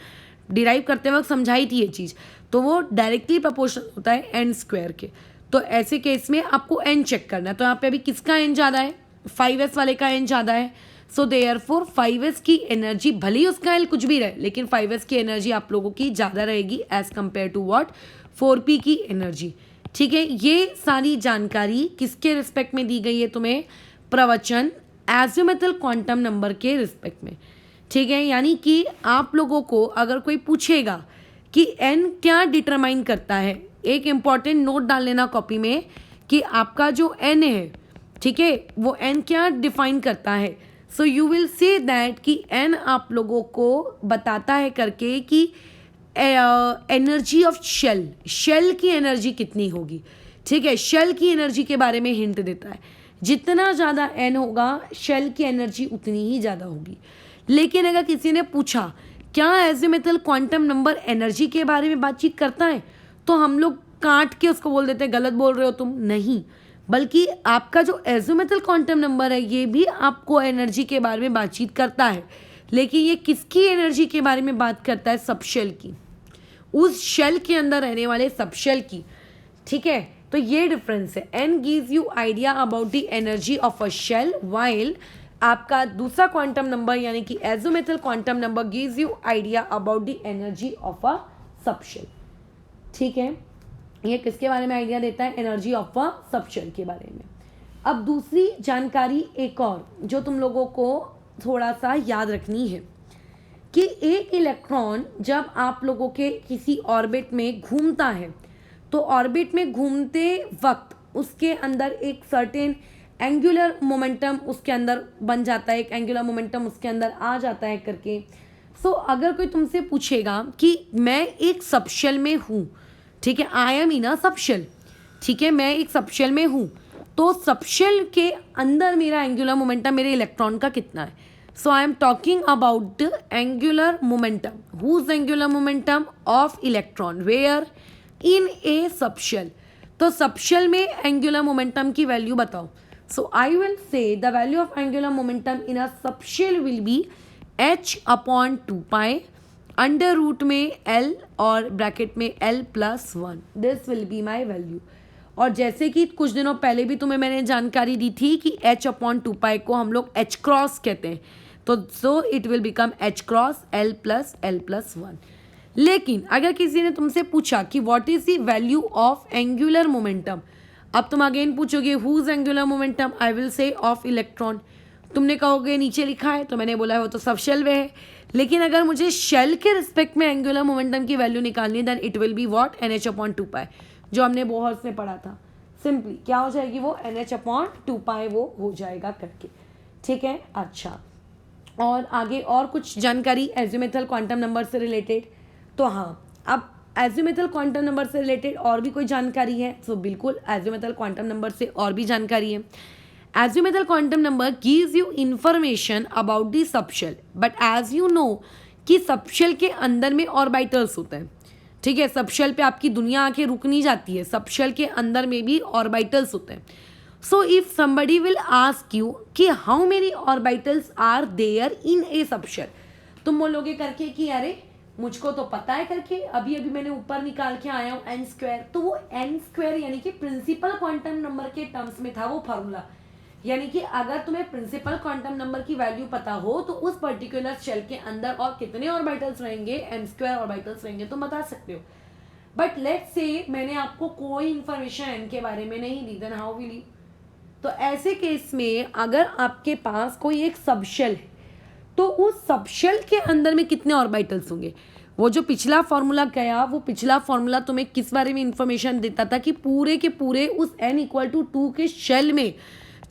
डिराइव करते वक्त समझाई थी ये चीज़, तो वो डायरेक्टली प्रोपोर्शनल होता है एन स्क्वायर के। तो ऐसे केस में आपको एन चेक करना है, तो यहाँ पे अभी किसका एन ज़्यादा है, 5S वाले का एन ज़्यादा है, सो देयरफॉर 5S की एनर्जी भले ही उसका एल कुछ भी रहे, लेकिन 5S की एनर्जी आप लोगों की ज़्यादा रहेगी as compare to what 4P की एनर्जी। ठीक है, ये सारी जानकारी किसके रिस्पेक्ट में दी गई है तुम्हें, प्रवचन एजिमुथल क्वांटम नंबर के रिस्पेक्ट में। ठीक है, यानी कि आप लोगों को अगर कोई पूछेगा कि एन क्या डिटरमाइन करता है, एक इम्पॉर्टेंट नोट डाल लेना कॉपी में कि आपका जो एन है, ठीक है, वो एन क्या डिफाइन करता है। So you will say that कि एन आप लोगों को बताता है करके कि एनर्जी ऑफ शेल की एनर्जी कितनी होगी। ठीक है, शेल की एनर्जी के बारे में हिंट देता है, जितना ज़्यादा एन होगा शेल की एनर्जी उतनी ही ज़्यादा होगी। लेकिन अगर किसी ने पूछा क्या एजिमुथल क्वांटम नंबर एनर्जी के बारे में बातचीत करता है, तो हम लोग काट के उसको बोल देते हैं गलत बोल रहे हो तुम, नहीं, बल्कि आपका जो एजिमुथल क्वांटम नंबर है ये भी आपको एनर्जी के बारे में बातचीत करता है, लेकिन ये किसकी एनर्जी के बारे में बात करता है, सब शेल की, उस शेल के अंदर रहने वाले सब शेल की। ठीक है, तो ये डिफरेंस है। N gives you idea about the energy of a shell, while आपका दूसरा क्वांटम नंबर यानी कि azimuthal quantum number gives you idea about the energy of a subshell. ठीक है, ये किसके बारे में आइडिया देता है, एनर्जी ऑफ अ सबशेल के बारे में। अब दूसरी जानकारी एक और जो तुम लोगों को थोड़ा सा याद रखनी है कि एक इलेक्ट्रॉन जब आप लोगों के किसी ऑर्बिट में घूमता है, तो ऑर्बिट में घूमते वक्त उसके अंदर एक सर्टेन एंगुलर मोमेंटम उसके अंदर बन जाता है, एक एंगुलर मोमेंटम उसके अंदर आ जाता है करके। सो अगर कोई तुमसे पूछेगा कि मैं एक सबशेल में हूँ, ठीक है, आई एम इन अ सबशेल, ठीक है, मैं एक सबशेल में हूँ, तो सबशेल के अंदर मेरा एंगुलर मोमेंटम मेरे इलेक्ट्रॉन का कितना है। So I am talking about the angular momentum, whose angular momentum of electron where in a subshell. तो सबशेल में एंगुलर मोमेंटम की वैल्यू बताओ। So I will say the value of angular momentum in a subshell will be h upon 2 pi under root में L और bracket में L plus 1, this will be my value. और जैसे कि कुछ दिनों पहले भी तुम्हें मैंने जानकारी दी थी कि h अपॉन 2 पाई को हम लोग h क्रॉस कहते हैं, तो so it will become h cross L plus 1। लेकिन अगर किसी ने तुमसे पूछा कि what is the value of angular momentum, अब तुम अगेन पूछोगे whose angular momentum, I will say of electron. तुमने कहोगे नीचे लिखा है, तो मैंने बोला है वो तो सब शेल में है, लेकिन अगर मुझे शेल के रिस्पेक्ट में एंगुलर मोमेंटम की वैल्यू निकालनी, then it will be what, NH upon 2 pi, जो हमने बोहर्स में पढ़ा था। सिंपली क्या हो जाएगी वो, NH अपॉन 2 पाई वो हो जाएगा करके। ठीक है, अच्छा, और आगे और कुछ जानकारी एजिमुथल क्वांटम नंबर से रिलेटेड। तो हाँ, अब एजिमुथल क्वांटम नंबर से रिलेटेड और भी कोई जानकारी है, सो बिल्कुल एजिमुथल क्वांटम नंबर से और भी जानकारी है। Azimuthal quantum number gives you information about the subshell, but as you know कि सबशेल के अंदर में ऑर्बिटल्स होते हैं, ठीक है, सबशेल पे आपकी दुनिया आके रुक नहीं जाती है, सबशेल के अंदर में भी ऑर्बिटल्स होते हैं. So if somebody will ask you कि how many orbitals are there in a subshell, तुम बोलोगे करके कि अरे मुझको तो पता है करके, अभी अभी मैंने ऊपर निकाल के आया हूँ n स्क्वायर. तो वो n स्क्वायर यानी कि प्रिंसिपल क्वांटम नंबर के टर्म्स में था वो फॉर्मूला. यानी कि अगर तुम्हें प्रिंसिपल क्वांटम नंबर की वैल्यू पता हो तो उस पर्टिकुलर शेल के अंदर और कितने ऑर्बिटल्स रहेंगे, m स्क्वायर ऑर्बिटल्स रहेंगे, तुम बता सकते हो. बट लेट्स से मैंने आपको कोई इंफॉर्मेशन n के बारे में नहीं दी, देन हाउ विल यू. तो ऐसे केस में अगर आपके पास कोई एक सबशेल है तो उस सबशेल के अंदर में कितने ऑर्बिटल्स होंगे. वो जो पिछला फॉर्मूला गया, वो पिछला फॉर्मूला तुम्हें किस बारे में इंफॉर्मेशन देता था कि पूरे के पूरे उस n = 2 के शेल में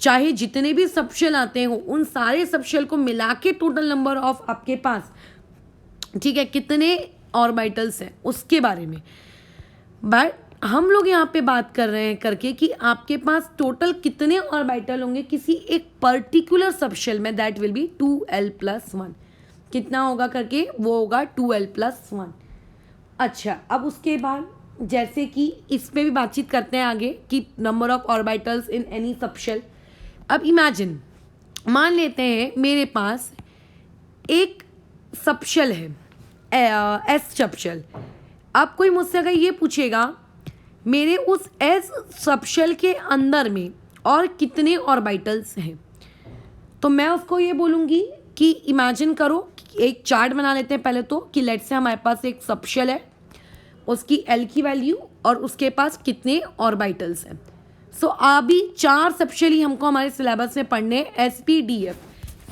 चाहे जितने भी सबशेल आते हो उन सारे सबशेल को मिला के टोटल नंबर ऑफ आपके पास, ठीक है, कितने ऑर्बिटल्स हैं उसके बारे में. बट हम लोग यहाँ पे बात कर रहे हैं करके कि आपके पास टोटल कितने ऑर्बिटल होंगे किसी एक पर्टिकुलर सबशेल में, दैट विल बी 2l+1. कितना होगा करके, वो होगा 2l+1. अच्छा, अब उसके बाद जैसे कि इस पे भी बातचीत करते हैं आगे कि number of orbitals in any subshell. अब इमेजिन, मान लेते हैं मेरे पास एक सबशेल है एस सबशेल. अब कोई मुझसे अगर ये पूछेगा मेरे उस एस सबशेल के अंदर में और कितने ऑर्बिटल्स हैं, तो मैं उसको ये बोलूँगी कि इमेजिन करो, एक चार्ट बना लेते हैं पहले तो, कि लेट्स से हमारे पास एक सबशेल है, उसकी एल की वैल्यू और उसके पास कितने ऑर्बिटल्स हैं. सो अभी 4 सबशेल ही हमको हमारे सिलेबस में पढ़ने, SP, DF.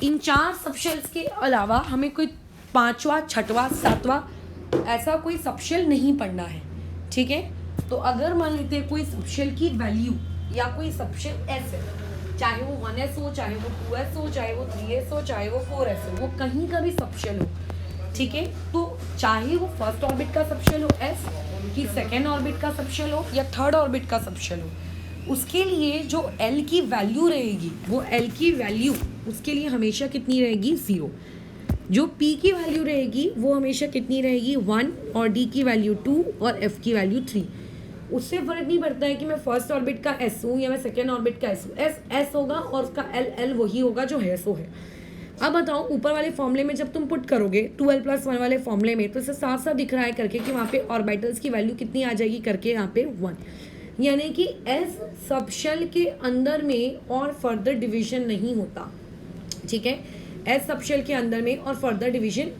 इन 4 सबशेल्स के अलावा हमें कोई 5वां 6वां 7वां ऐसा कोई सबशेल नहीं पढ़ना है. ठीक है, तो अगर मान लेते हैं कोई सबशेल की वैल्यू या कोई सबशेल एस है, चाहे वो 1s हो, चाहे वो 2s हो, चाहे वो 3s हो, चाहे वो 4s हो, वो कहीं का भी सबशेल हो, ठीक है, तो चाहे वो फर्स्ट ऑर्बिट का सबशेल हो एस, कि सेकेंड ऑर्बिट का सबशेल हो या थर्ड ऑर्बिट का सबशेल हो, उसके लिए जो एल की वैल्यू रहेगी, वो एल की वैल्यू उसके लिए हमेशा कितनी रहेगी, 0. जो पी की वैल्यू रहेगी वो हमेशा कितनी रहेगी, 1, और डी की वैल्यू 2 और एफ की वैल्यू 3. उससे फ़र्क नहीं पड़ता है कि मैं फर्स्ट ऑर्बिट का एस हूँ या मैं सेकेंड ऑर्बिट का एस हूँ, एस एस होगा और उसका एल एल वही होगा जो है सो है. अब बताओ, ऊपर वाले फॉर्मूले में जब तुम पुट करोगे 2l+1 वाले फॉर्मूले में, तो इससे साफ साफ दिख रहा है करके कि वहाँ पे ऑर्बिटल्स की वैल्यू कितनी आ जाएगी करके, यहाँ पे 1. यानी कि एस सबशेल के अंदर में और फर्दर डिवीजन नहीं होता. ठीक है, एस सबशेल के अंदर में और फर्दर डिवीजन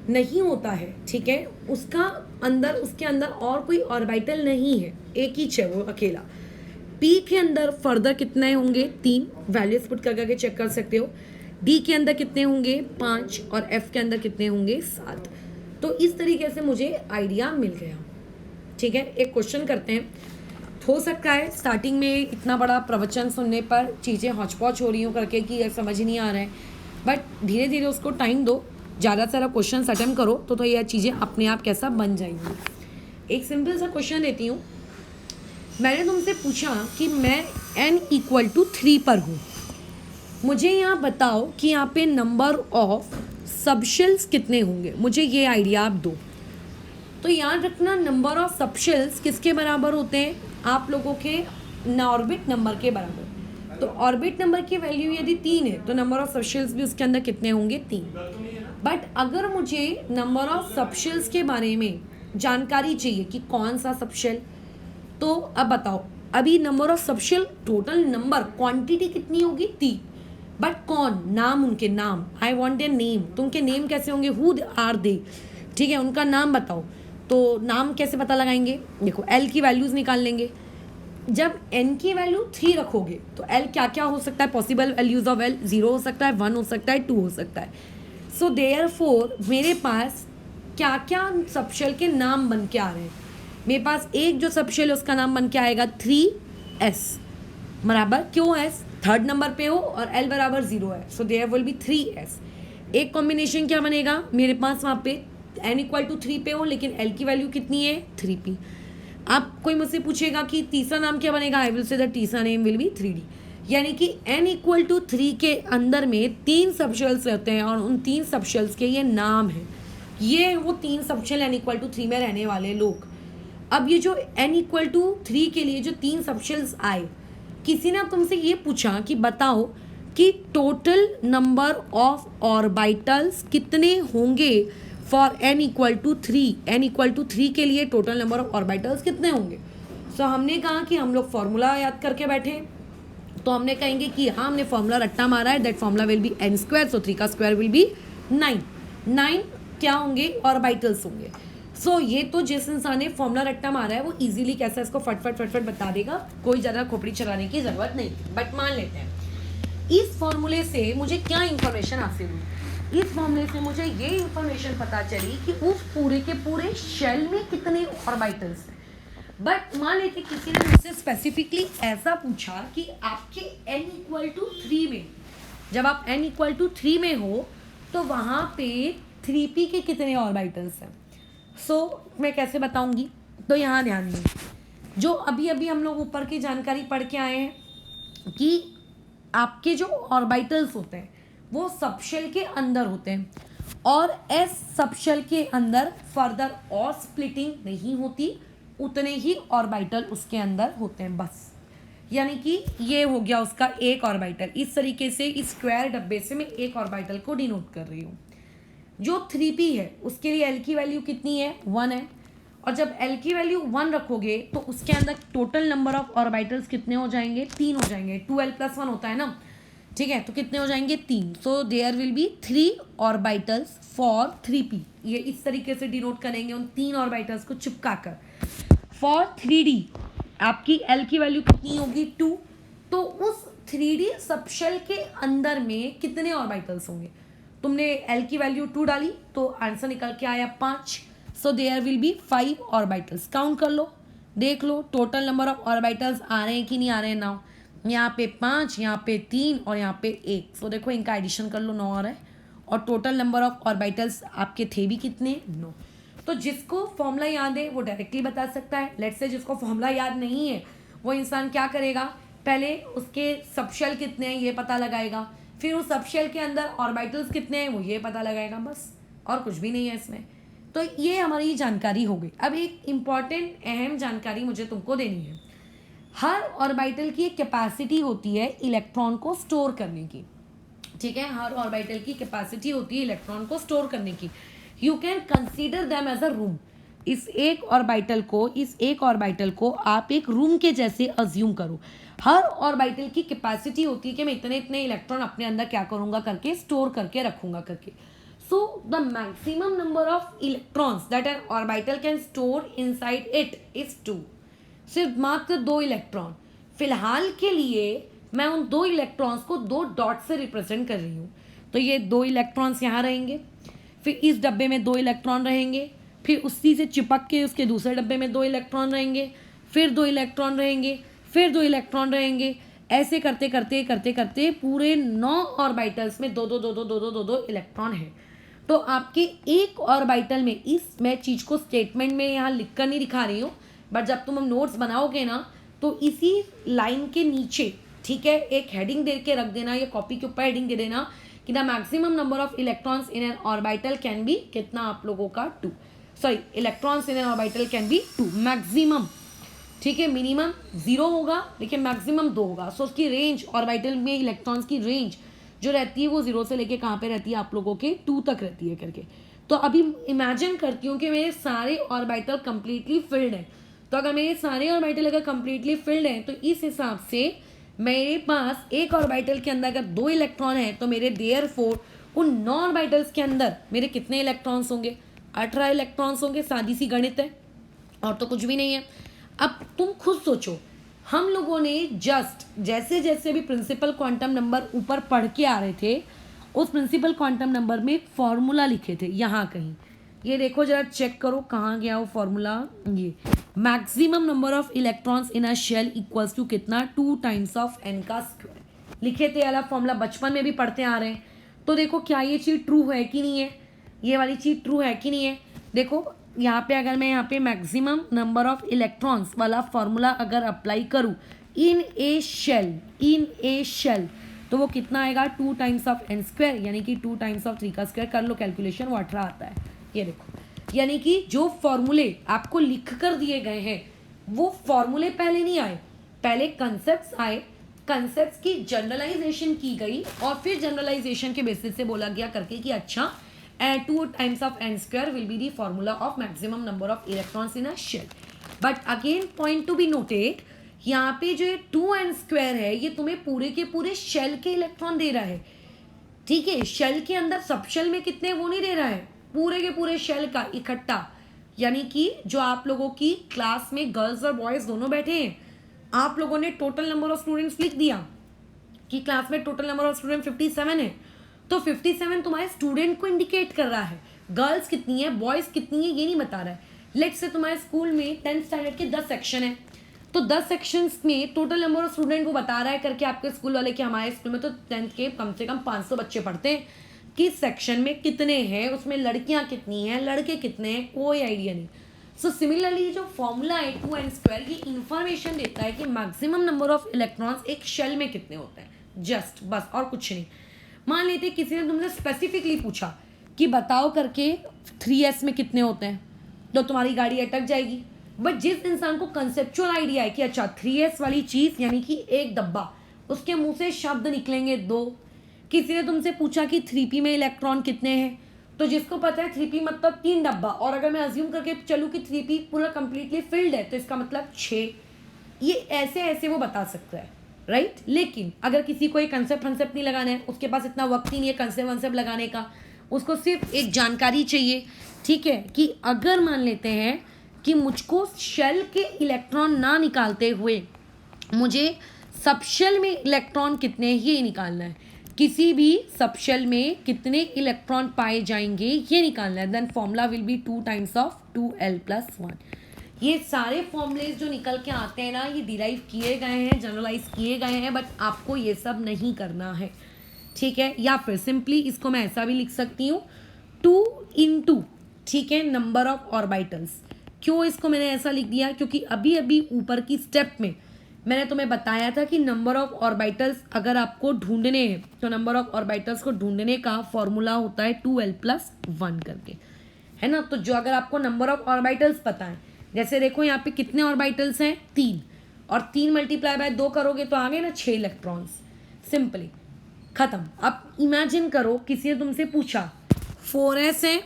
नहीं होता है. ठीक है, उसके अंदर और कोई ऑर्बिटल नहीं है, एक ही है वो अकेला. पी के अंदर फर्दर कितने होंगे, 3. वैल्यूज पुट करके चेक कर सकते हो. डी के अंदर कितने होंगे, 5, और एफ के अंदर कितने होंगे, 7. तो इस तरीके से मुझे आइडिया मिल गया. ठीक है, एक क्वेश्चन करते हैं. हो सकता है स्टार्टिंग में इतना बड़ा प्रवचन सुनने पर चीज़ें हौच-पौच हो रही हो करके कि ये समझ नहीं आ रहा है, बट धीरे धीरे उसको टाइम दो, ज़्यादा से ज़्यादा क्वेश्चन अटेम्प्ट करो तो ये चीज़ें अपने आप कैसा बन जाएंगी. एक सिंपल सा क्वेश्चन देती हूँ. मैंने तुमसे पूछा कि मैं n = 3 पर हूँ, मुझे यहाँ बताओ कि यहाँ पे नंबर ऑफ सबशेल्स कितने होंगे, मुझे ये आइडिया आप दो. तो याद रखना, नंबर ऑफ सबशेल्स किसके बराबर होते हैं, आप लोगों के ऑर्बिट नंबर के बराबर. तो ऑर्बिट नंबर की वैल्यू यदि 3 है तो नंबर ऑफ सबशेल्स भी उसके अंदर कितने होंगे, 3. बट अगर मुझे नंबर ऑफ सबशेल्स के बारे में जानकारी चाहिए कि कौन सा सबशेल, तो अब बताओ, अभी number of subshell total number quantity कितनी होगी, 3. बट कौन, नाम, उनके नाम, आई वॉन्ट देयर नेम. तो उनके नेम कैसे होंगे, हु आर दे. ठीक है, उनका नाम बताओ. तो नाम कैसे पता लगाएंगे, देखो एल की वैल्यूज़ निकाल लेंगे. जब एन की वैल्यू 3 रखोगे तो एल क्या क्या हो सकता है, पॉसिबल वैल्यूज ऑफ एल 0 हो सकता है, 1 हो सकता है, 2 हो सकता है. सो देयरफॉर मेरे पास क्या क्या सबशेल के नाम बन के आ रहे हैं. मेरे पास एक जो सबशेल है उसका नाम बन के आएगा 3s बराबर, क्यों s थर्ड नंबर पे हो और l बराबर 0 है, सो देयर विल बी 3s. एक कॉम्बिनेशन क्या बनेगा, मेरे पास वहाँ पे n = 3 पे हो लेकिन l की वैल्यू कितनी है, 3p. आप कोई मुझसे पूछेगा कि तीसरा नाम क्या बनेगा, आई विल से द तीसरा नेम विल बी 3d. यानी कि n = 3 के अंदर में 3 सबशेल्स रहते हैं और उन 3 सबशेल्स के ये नाम हैं. ये वो 3 सब शेल n=3 में रहने वाले लोग। अब ये जो n=3 के लिए जो 3 सब शेल्स आए, किसी ने तुमसे ये पूछा कि बताओ कि टोटल नंबर ऑफ ऑर्बिटल्स कितने होंगे फॉर n=3। n=3 के लिए टोटल नंबर ऑफ ऑर्बिटल्स कितने होंगे। सो हमने कहा कि हम लोग फॉर्मूला याद करके बैठे, तो हमने कहेंगे कि हाँ हमने फॉर्मूला रट्टा मारा है, that formula will B n², सो 3 का स्क्वायर विल बी 9 क्या होंगे, ऑर्बिटल्स होंगे। सो ये तो जिस इंसान ने फॉर्मूला रट्टा मारा है वो इजीली कैसे इसको फटफट बता देगा, कोई ज़्यादा खोपड़ी चलाने की ज़रूरत नहीं। बट मान लेते हैं इस फॉर्मूले से मुझे क्या इंफॉर्मेशन हासिल हुई। इस फॉर्मूले से मुझे ये इंफॉर्मेशन पता चली कि उस पूरे के पूरे शेल में कितने ऑर्बिटल्स हैं। बट मान लेते किसी ने मुझसे स्पेसिफिकली ऐसा पूछा कि आपके n=3 में, जब आप n=3 में हो तो वहाँ पे 3p के कितने ऑर्बिटल्स हैं। सो मैं कैसे बताऊंगी, तो यहाँ ध्यान दें, जो अभी अभी हम लोग ऊपर की जानकारी पढ़ के आए हैं कि आपके जो ऑर्बिटल्स होते हैं वो सबशेल के अंदर होते हैं, और एस सबशेल के अंदर फर्दर और स्प्लिटिंग नहीं होती, उतने ही ऑर्बिटल उसके अंदर होते हैं बस। यानी कि ये हो गया उसका एक ऑर्बिटल। इस तरीके से इस स्क्वायर डब्बे से मैं एक ऑर्बिटल को डिनोट कर रही हूँ। जो 3p है उसके लिए l की वैल्यू कितनी है, 1 है, और जब l की वैल्यू 1 रखोगे तो उसके अंदर टोटल नंबर ऑफ ऑर्बिटल्स कितने हो जाएंगे, 3 हो जाएंगे। 2l+1 होता है ना, ठीक है, तो कितने हो जाएंगे, 3। So there will be 3 orbitals for 3p। ये इस तरीके से डिनोट करेंगे उन 3 ऑर्बिटल्स को चिपका कर। फॉर 3d आपकी l की वैल्यू कितनी होगी, 2। तो उस 3d सबशेल के अंदर में कितने ऑर्बिटल्स होंगे, तुमने l की वैल्यू 2 डाली तो आंसर निकल के आया 5। So there will be 5 orbitals. Count कर लो, देख लो टोटल नंबर ऑफ ऑर्बिटल्स आ रहे हैं कि नहीं आ रहे हैं। नाउ यहाँ पे 5, यहाँ पे 3 और यहाँ पे 1। सो देखो इनका एडिशन कर लो, 9 आ रहा है, और टोटल नंबर ऑफ ऑर्बिटल्स आपके थे भी कितने, 9। तो जिसको फॉर्मूला याद है वो डायरेक्टली बता सकता है। लेट्स से जिसको फॉर्मूला याद नहीं है वो इंसान क्या करेगा, पहले उसके सबशेल कितने हैं ये पता लगाएगा, फिर उस सबशेल के अंदर ऑर्बिटल्स कितने हैं वो ये पता लगाएगा, बस और कुछ भी नहीं है इसमें। तो ये हमारी जानकारी हो गई। अब एक इम्पॉर्टेंट अहम जानकारी मुझे तुमको देनी है। हर ऑर्बिटल की एक कैपेसिटी होती है इलेक्ट्रॉन को स्टोर करने की, ठीक है, हर ऑर्बिटल की कैपेसिटी होती है इलेक्ट्रॉन को स्टोर करने की। You can consider them as a room. इस एक ऑर्बिटल को आप एक रूम के जैसे अज्यूम करो। हर ऑर्बिटल की कैपेसिटी होती है कि मैं इतने इतने इलेक्ट्रॉन अपने अंदर क्या करूंगा करके स्टोर करके रखूंगा करके। So the maximum number of electrons that N orbital can store inside it is 2। सिर्फ मात्र 2 इलेक्ट्रॉन। फिलहाल के लिए मैं उन 2 इलेक्ट्रॉन्स को 2 डॉट से रिप्रेजेंट कर रही हूँ। तो ये 2 इलेक्ट्रॉन्स यहाँ रहेंगे, फिर इस डब्बे में 2 इलेक्ट्रॉन रहेंगे, फिर उसी से चिपक के उसके दूसरे डब्बे में 2 इलेक्ट्रॉन रहेंगे, फिर 2 इलेक्ट्रॉन रहेंगे, फिर 2 इलेक्ट्रॉन रहेंगे। ऐसे करते करते पूरे 9 ऑर्बिटल्स में 2 इलेक्ट्रॉन है। तो आपके एक ऑर्बिटल में, इस मैं चीज़ को स्टेटमेंट में यहाँ लिख कर नहीं दिखा रही हूँ, बट जब तुम नोट्स बनाओगे ना तो इसी लाइन के नीचे, ठीक है, एक हेडिंग दे के रख देना, या कॉपी के ऊपर हेडिंग दे देना कि the maximum number of electrons in an orbital can be कितना आप लोगों का 2, sorry electrons in an orbital can be 2 maximum, ठीक है, मिनिमम 0 होगा लेकिन मैक्सिमम 2 होगा। सो उसकी रेंज, ऑर्बिटल में इलेक्ट्रॉन्स की रेंज जो रहती है वो 0 से लेके कहाँ पे रहती है आप लोगों के 2 तक रहती है करके। तो अभी इमेजिन करती हूँ कि मेरे सारे ऑर्बिटल कंप्लीटली फिल्ड हैं। तो अगर मेरे सारे ऑर्बिटल अगर कंप्लीटली फिल्ड हैं तो इस हिसाब से मेरे पास एक ऑर्बिटल के अंदर अगर 2 इलेक्ट्रॉन है तो मेरे देयरफॉर उन 9 ऑर्बिटल्स के अंदर मेरे कितने इलेक्ट्रॉन्स होंगे, 18 इलेक्ट्रॉन्स होंगे। सादी सी गणित है और तो कुछ भी नहीं है। अब तुम खुद सोचो, हम लोगों ने जस्ट जैसे जैसे भी प्रिंसिपल क्वांटम नंबर ऊपर पढ़ के आ रहे थे उस प्रिंसिपल क्वांटम नंबर में फॉर्मूला लिखे थे यहाँ कहीं, ये देखो जरा चेक करो कहाँ गया वो फॉर्मूला। ये maximum number of electrons in a shell equals to कितना, 2 टाइम्स ऑफ n का स्क्वायर लिखे थे। वाला फॉर्मूला बचपन में भी पढ़ते आ रहे हैं। तो देखो क्या ये चीज़ ट्रू है कि नहीं है, ये वाली चीज़ ट्रू है कि नहीं है। देखो यहाँ पे अगर मैं यहाँ पे मैक्सिमम नंबर ऑफ इलेक्ट्रॉन्स वाला फॉर्मूला अगर अप्लाई करूँ इन ए शेल तो वो कितना आएगा, 2 टाइम्स ऑफ n स्क्वायर, यानी कि 2 टाइम्स ऑफ 3 का स्क्वायर। कर लो कैलकुलेशन, वो 18 आता है। ये देखो, यानी कि जो फॉर्मूले आपको लिख कर दिए गए हैं वो फॉर्मूले पहले नहीं आए, पहले कंसेप्ट्स आए, कंसेप्ट्स की जनरलाइजेशन की गई और फिर जनरलाइजेशन के बेसिस से बोला गया करके कि अच्छा 2 times of n square will be the formula of maximum number of electrons in a shell. But again point to be noted, यहाँ पे जो 2n square है ये तुम्हें पूरे के पूरे शेल के इलेक्ट्रॉन दे रहा है, ठीक है। शेल के अंदर सब शेल में कितने वो नहीं दे रहा है, पूरे के पूरे शेल का इकट्ठा। यानी कि जो आप लोगों की क्लास में गर्ल्स और बॉयज दोनों बैठे हैं, आप लोगों ने टोटल नंबर ऑफ स्टूडेंट्स लिख दिया कि क्लास में टोटल नंबर ऑफ स्टूडेंट 57 है, तो 57 तुम्हारे स्टूडेंट को इंडिकेट कर रहा है। गर्ल्स कितनी है, बॉयज कितनी है, ये नहीं बता रहा है। लेट्स से तुम्हारे स्कूल में 10th स्टैंडर्ड के 10 सेक्शन है, तो 10 सेक्शंस में टोटल नंबर ऑफ स्टूडेंट वो बता रहा है करके आपके स्कूल वाले कि हमारे स्कूल में तो 10th के कम से कम 500 बच्चे पढ़ते हैं, किस सेक्शन में कितने हैं, उसमें लड़कियां कितनी हैं, लड़के कितने हैं, कोई आइडिया नहीं। सो सिमिलरली जो फॉर्मूला है 2n स्क्वायर, ये इंफॉर्मेशन देता है कि मैक्सिमम नंबर ऑफ इलेक्ट्रॉन्स एक शेल में कितने होते हैं, जस्ट बस, और कुछ नहीं। मान लेते किसी ने तुमसे स्पेसिफिकली पूछा कि बताओ करके 3s में कितने होते हैं, तो तुम्हारी गाड़ी अटक जाएगी। बट जिस इंसान को कंसेप्चुअल आइडिया है कि अच्छा 3s वाली चीज़ यानी कि एक डब्बा, उसके मुंह से शब्द निकलेंगे 2। किसी ने तुमसे पूछा कि 3p में इलेक्ट्रॉन कितने हैं, तो जिसको पता है 3p मतलब 3 डब्बा, और अगर मैं अज्यूम करके चलूँ कि 3p पूरा कंप्लीटली फिल्ड है तो इसका मतलब 6। ये ऐसे ऐसे वो बता सकता है, राइट। लेकिन अगर किसी को एक कंसेप्ट नहीं लगाना है, उसके पास इतना वक्त ही नहीं है कंसेप्ट लगाने का, उसको सिर्फ एक जानकारी चाहिए, ठीक है, कि अगर मान लेते हैं कि मुझको शेल के इलेक्ट्रॉन ना निकालते हुए मुझे सबशेल में इलेक्ट्रॉन कितने ये निकालना है, किसी भी सबशेल में कितने इलेक्ट्रॉन पाए जाएंगे ये निकालना है, then formula will be 2 times of 2l+1। ये सारे फॉर्मूलेज जो निकल के आते हैं ना, ये डिराइव किए गए हैं, जनरलाइज किए गए हैं, बट आपको ये सब नहीं करना है, ठीक है। या फिर सिंपली इसको मैं ऐसा भी लिख सकती हूँ 2 into, ठीक है, नंबर ऑफ ऑर्बिटल्स। क्यों इसको मैंने ऐसा लिख दिया, क्योंकि अभी अभी ऊपर की स्टेप में मैंने तुम्हें बताया था कि नंबर ऑफ ऑर्बिटल्स अगर आपको ढूंढने हैं तो नंबर ऑफ ऑर्बिटल्स को ढूंढने का फॉर्मूला होता है 2l+1 करके, है ना। तो जो अगर आपको नंबर ऑफ ऑर्बिटल्स पता है, जैसे देखो यहाँ पे कितने ऑर्बिटल्स हैं 3, और 3 मल्टीप्लाई बाय 2 करोगे तो आ गए ना 6 इलेक्ट्रॉन्स, सिंपली खत्म। अब इमेजिन करो किसी ने तुमसे पूछा 4s है,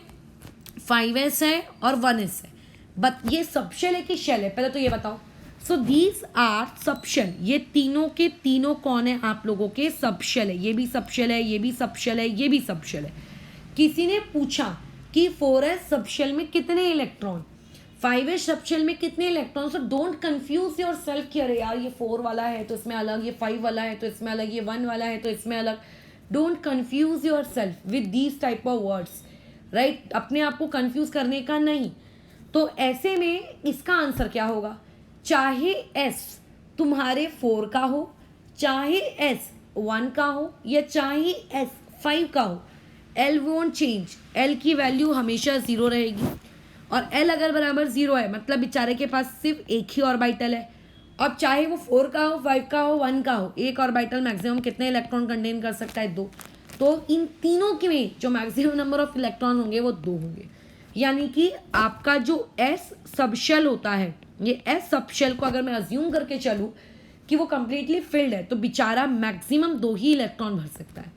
5s है और 1s है, बट ये सबशेल है कि शेल है, पहले तो ये बताओ। सो दीज आर सबशेल, ये तीनों के तीनों कौन है आप लोगों के, सबशेल है। ये भी सबशेल है, ये भी सबशेल है, ये भी सबशेल है। किसी ने पूछा कि 4s सबशेल में कितने इलेक्ट्रॉन, 5s सबशेल में कितने electron. So don't confuse your self कि अरे यार ये 4 वाला है तो इसमें अलग, ये 5 वाला है तो इसमें अलग, ये 1 वाला है तो इसमें अलग। Don't confuse your self with these type of words, right. अपने आप को कंफ्यूज करने का नहीं। तो ऐसे में इसका आंसर क्या होगा, चाहे s तुम्हारे 4 का हो, चाहे s 1 का हो, या चाहे s 5 का हो, l वोंट चेंज, l की वैल्यू हमेशा 0 रहेगी। और l अगर बराबर 0 है मतलब बेचारे के पास सिर्फ एक ही ऑर्बिटल है। अब चाहे वो 4 का हो, 5 का हो, 1 का हो, एक ऑर्बिटल मैक्सिमम कितने इलेक्ट्रॉन कंटेन कर सकता है, 2। तो इन तीनों के में जो मैक्सिमम नंबर ऑफ इलेक्ट्रॉन होंगे वो 2 होंगे। यानी कि आपका जो s सबशेल होता है, ये s सबशेल को अगर मैं अज्यूम करके चलूँ कि वो कंप्लीटली फिल्ड है तो बेचारा मैक्सिमम 2 ही इलेक्ट्रॉन भर सकता है।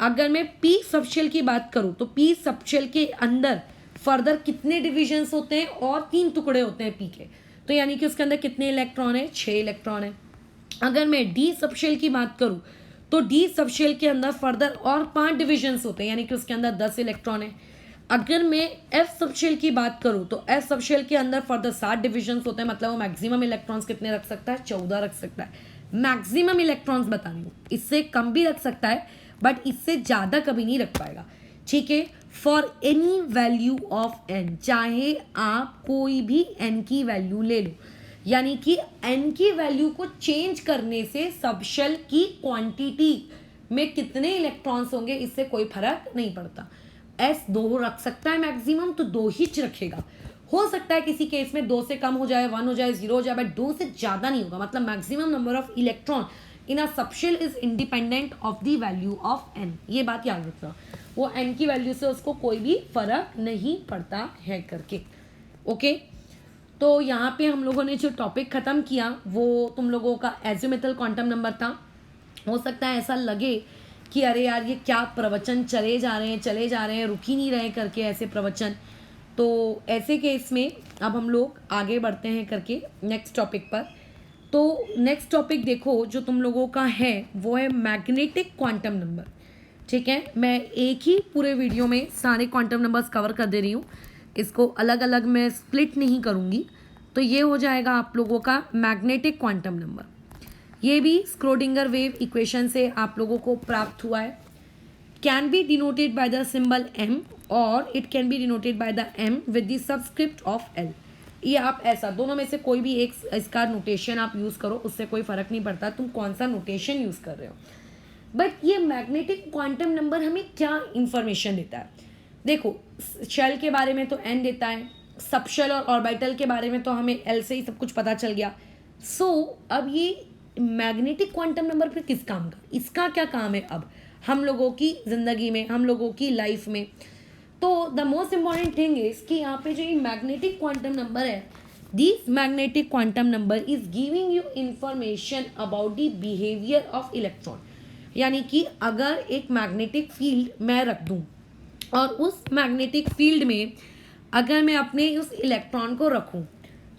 अगर मैं p सबशेल की बात करूँ तो p सबशेल के अंदर फर्दर कितने डिविजन्स होते हैं और 3 टुकड़े होते हैं p के, तो यानी कि उसके अंदर कितने इलेक्ट्रॉन है, 6 इलेक्ट्रॉन है। अगर मैं d सबशेल की बात करूँ तो d सबशेल के अंदर फर्दर और 5 डिविजन्स होते हैं, यानी कि उसके अंदर 10 इलेक्ट्रॉन है। अगर मैं f सबशेल की बात करूँ तो f सबशेल के अंदर फर्दर 7 डिविजन्स होते हैं, मतलब वो मैक्सिमम इलेक्ट्रॉन्स कितने रख सकता है, 14 रख सकता है। मैक्सिमम इलेक्ट्रॉन्स बता रही हूँ, इससे कम भी रख सकता है बट इससे ज़्यादा कभी नहीं रख पाएगा, ठीक है। For any value of n, चाहे आप कोई भी n की वैल्यू ले लो, यानी कि n की वैल्यू को चेंज करने से सबशेल की क्वांटिटी में कितने इलेक्ट्रॉन्स होंगे इससे कोई फर्क नहीं पड़ता। s 2 रख सकता है मैक्सिमम तो 2 ही रखेगा। हो सकता है किसी केस में 2 से कम हो जाए, 1 हो जाए, 0 हो जाए, बट 2 से ज़्यादा नहीं होगा। मतलब maximum number of electron in a subshell is independent of the value of n, ये बात याद रखना। वो n की वैल्यू से उसको कोई भी फर्क नहीं पड़ता है करके। ओके, तो यहाँ पे हम लोगों ने जो टॉपिक ख़त्म किया वो तुम लोगों का एजिमुथल क्वांटम नंबर था। हो सकता है ऐसा लगे कि अरे यार ये क्या प्रवचन चले जा रहे हैं, रुक ही नहीं रहे करके ऐसे प्रवचन। तो ऐसे केस में अब हम लोग आगे बढ़ते हैं करके नेक्स्ट टॉपिक पर। तो नेक्स्ट टॉपिक देखो जो तुम लोगों का है वो है मैग्नेटिक क्वांटम नंबर। ठीक है, मैं एक ही पूरे वीडियो में सारे क्वांटम नंबर्स कवर कर दे रही हूँ, इसको अलग अलग मैं स्प्लिट नहीं करूँगी। तो ये हो जाएगा आप लोगों का मैग्नेटिक क्वांटम नंबर। ये भी स्क्रोडिंगर वेव इक्वेशन से आप लोगों को प्राप्त हुआ है। Can be denoted by the symbol m और it can B denoted by the m with the subscript of l। ये आप ऐसा दोनों में से कोई भी एक इसका नोटेशन आप यूज़ करो, उससे कोई फ़र्क नहीं पड़ता तुम कौन सा नोटेशन यूज़ कर रहे हो। बट ये मैग्नेटिक क्वांटम नंबर हमें क्या इंफॉर्मेशन देता है? देखो, शेल के बारे में तो n देता है, सबशेल और ऑर्बिटल के बारे में तो हमें l से ही सब कुछ पता चल गया। अब ये मैग्नेटिक क्वांटम नंबर फिर किस काम का, इसका क्या काम है अब हम लोगों की ज़िंदगी में, हम लोगों की लाइफ में? तो the most important thing is कि यहाँ पे जो ये मैग्नेटिक क्वांटम नंबर है, this magnetic quantum number is giving you information about the behaviour of electron. यानी कि अगर एक मैग्नेटिक फील्ड मैं रख दूँ और उस मैग्नेटिक फील्ड में अगर मैं अपने उस इलेक्ट्रॉन को रखूँ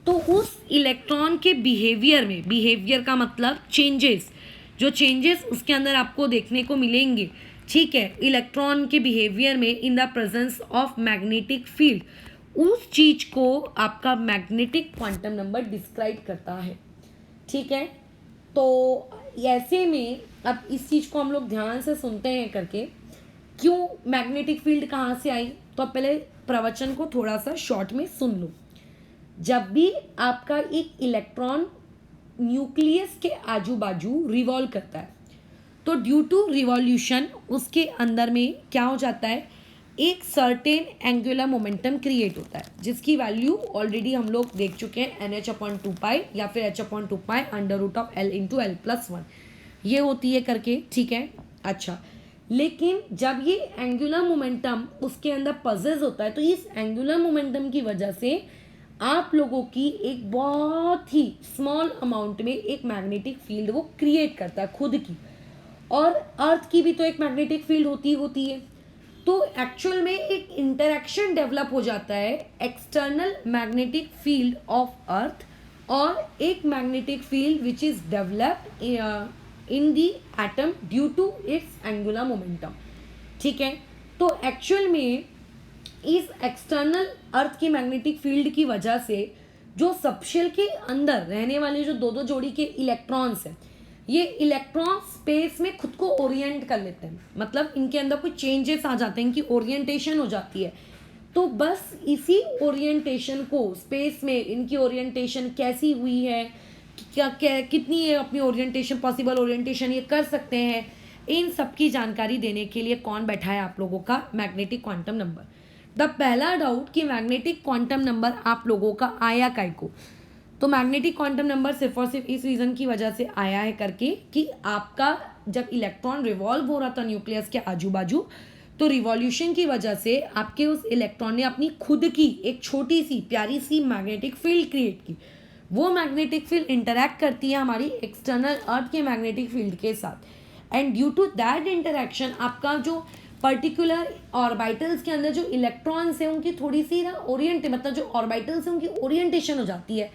तो उस इलेक्ट्रॉन के बिहेवियर में, बिहेवियर का मतलब चेंजेस, जो चेंजेस उसके अंदर आपको देखने को मिलेंगे, ठीक है, इलेक्ट्रॉन के बिहेवियर में in the presence of magnetic field, उस चीज़ को आपका मैग्नेटिक क्वांटम नंबर डिस्क्राइब करता है। ठीक है, तो ऐसे में अब इस चीज़ को हम लोग ध्यान से सुनते हैं करके, क्यों मैग्नेटिक फील्ड कहाँ से आई, तो आप पहले प्रवचन को थोड़ा सा शॉर्ट में सुन लो। जब भी आपका एक इलेक्ट्रॉन न्यूक्लियस के आजू बाजू रिवॉल्व करता है तो ड्यू टू रिवॉल्यूशन उसके अंदर में क्या हो जाता है, एक सर्टेन एंगुलर मोमेंटम क्रिएट होता है जिसकी वैल्यू ऑलरेडी हम लोग देख चुके हैं, NH/2π या फिर H/2π √L/L+1 ये होती है करके। ठीक है, अच्छा, लेकिन जब ये एंगुलर मोमेंटम उसके अंदर पजेस होता है तो इस एंगुलर मोमेंटम की वजह से आप लोगों की एक बहुत ही स्मॉल अमाउंट में एक मैग्नेटिक फील्ड वो क्रिएट करता है खुद की, और अर्थ की भी तो एक मैग्नेटिक फील्ड होती है। तो एक्चुअल में एक इंटरेक्शन डेवलप हो जाता है external magnetic field of earth और एक magnetic field which is developed in the atom due to its angular momentum. ठीक है, तो एक्चुअल में इस एक्सटर्नल अर्थ की मैग्नेटिक फील्ड की वजह से जो सबशेल के अंदर रहने वाले जो दो जोड़ी के इलेक्ट्रॉन्स हैं, ये इलेक्ट्रॉन स्पेस में खुद को ओरिएंट कर लेते हैं, मतलब इनके अंदर कुछ चेंजेस आ जाते हैं, इनकी ओरिएंटेशन हो जाती है। तो बस इसी ओरिएंटेशन को स्पेस में इनकी ओरिएंटेशन कैसी हुई है, क्या कितनी है अपनी ओरिएंटेशन, पॉसिबल ओरिएंटेशन ये कर सकते हैं, इन सब की जानकारी देने के लिए कौन बैठा है आप लोगों का, मैग्नेटिक क्वांटम नंबर। द पहला डाउट कि मैग्नेटिक क्वांटम नंबर आप लोगों का आया काय को, तो मैग्नेटिक क्वांटम नंबर सिर्फ और सिर्फ इस रीज़न की वजह से आया है करके कि आपका जब इलेक्ट्रॉन रिवॉल्व हो रहा था न्यूक्लियस के आजू बाजू, तो रिवॉल्यूशन की वजह से आपके उस इलेक्ट्रॉन ने अपनी खुद की एक छोटी सी प्यारी सी मैग्नेटिक फील्ड क्रिएट की। वो मैग्नेटिक फील्ड इंटरैक्ट करती है हमारी एक्सटर्नल अर्थ के मैग्नेटिक फील्ड के साथ, and due to that interaction आपका जो पर्टिकुलर ऑर्बिटल्स के अंदर जो इलेक्ट्रॉन्स हैं उनकी थोड़ी सी ना मतलब जो ऑर्बिटल्स हैं उनकी ओरिएंटेशन हो जाती है।